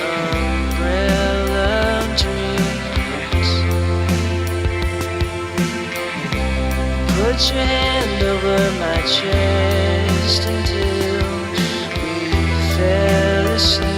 umbrella dreams. Put your hand over my chest until we fell asleep.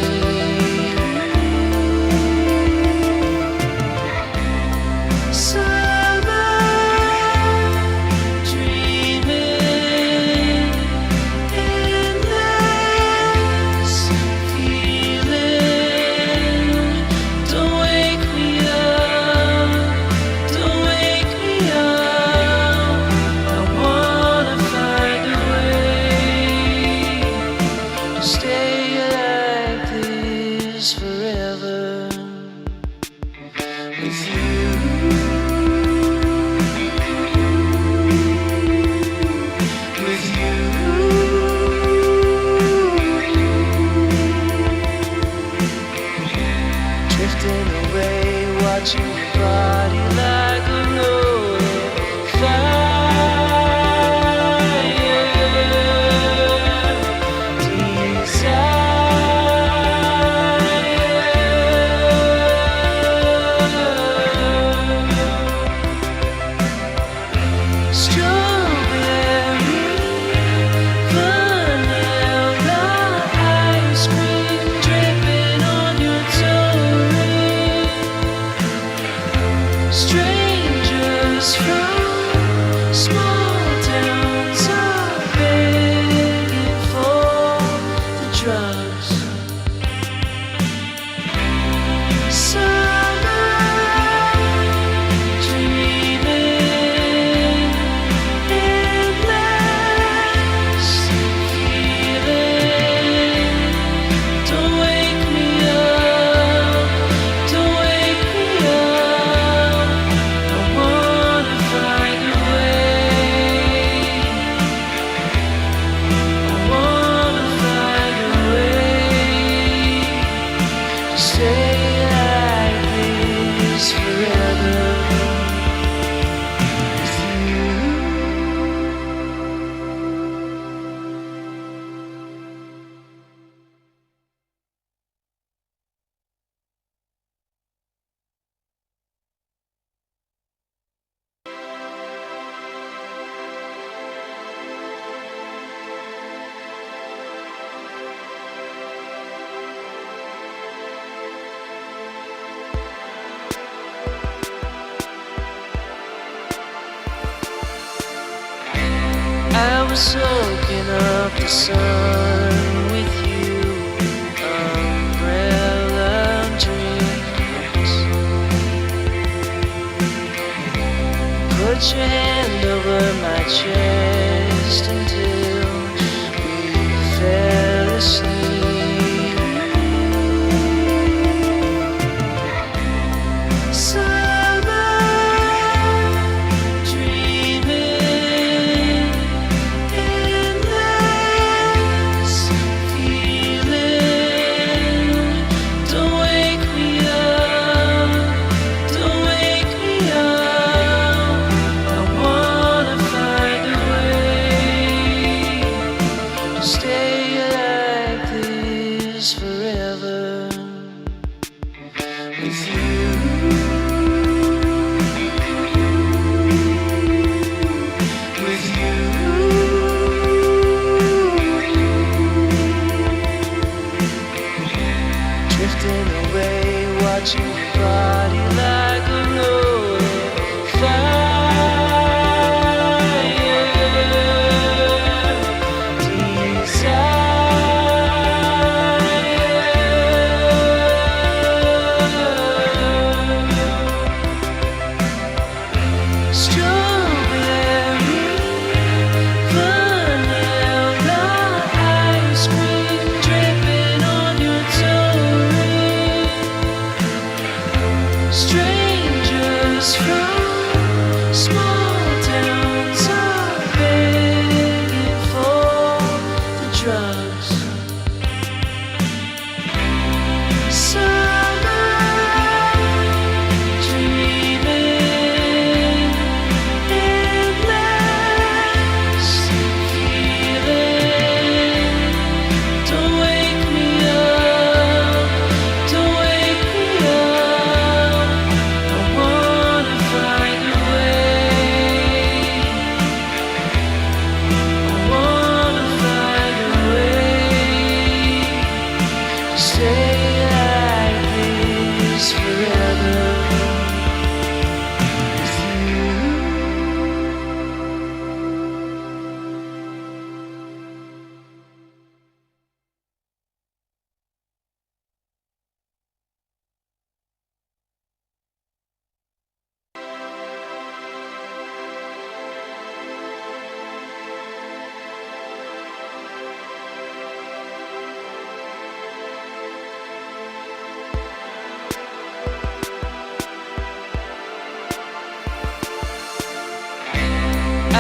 Soaking up the sun with you, umbrella dreams. Put your hand over my chest until we fell asleep.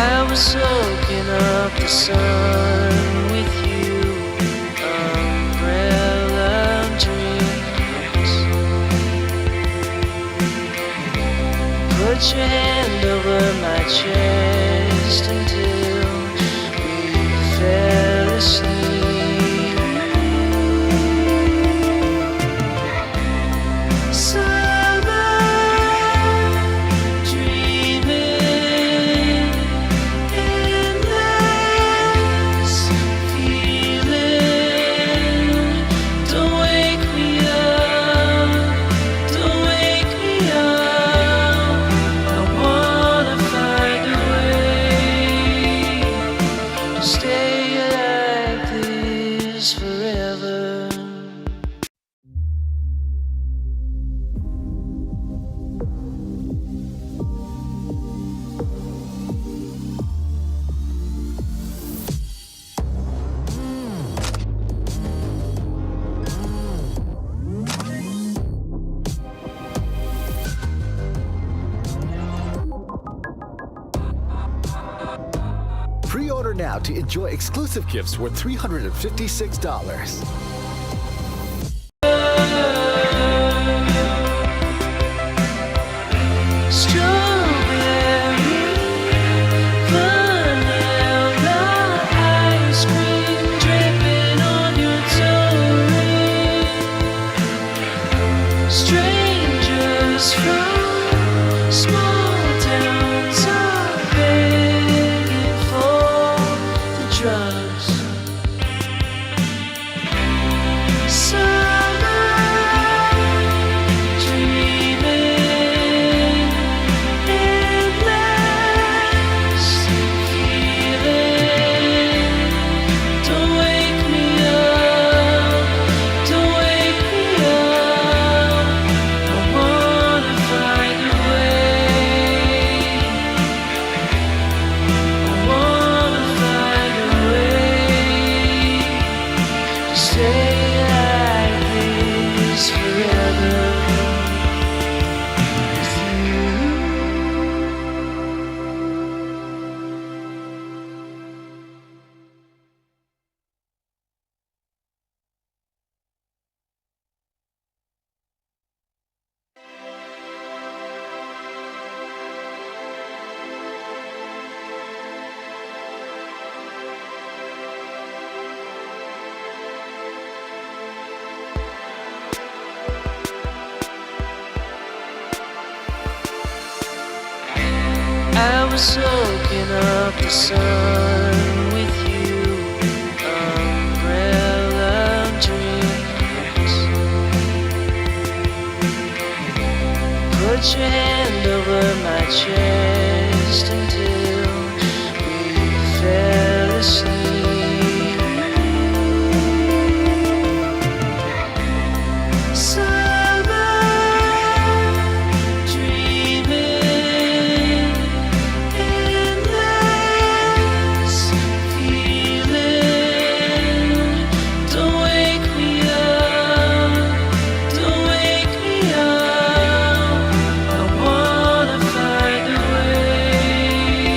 I was soaking up the sun with you, umbrella dreams. Put your hand over my chest until we fell asleep. Pre-order now to enjoy exclusive gifts worth $356. Strangers from small towns are begging for the drugs. Summer dreaming, endless feeling. Don't wake me up, don't wake me up. I wanna find a way. I wanna find a way to stay like this forever with you. I was soaking up the sun with you, umbrella dreams. Put your hand over my chest until we fell asleep. Summer dreaming, endless feeling. Don't wake me up, don't wake me up. I wanna find a way.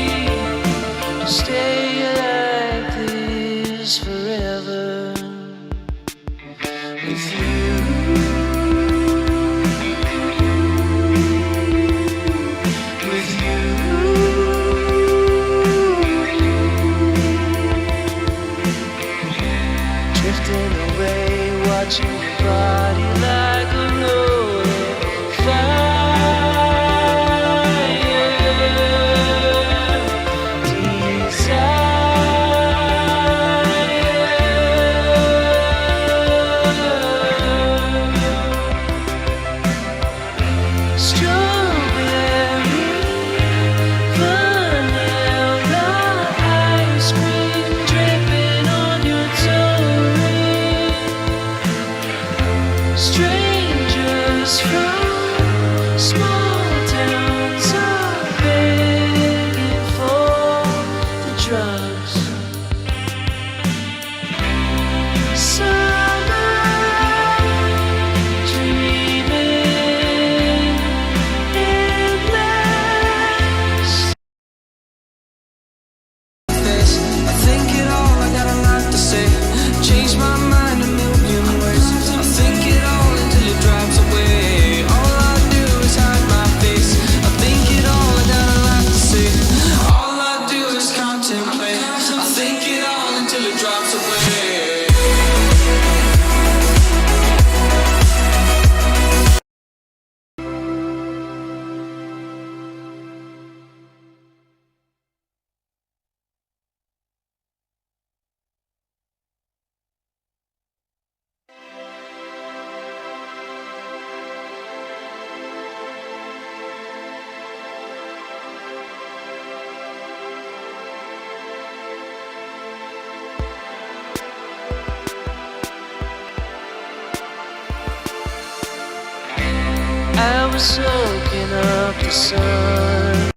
was soaking up the sun.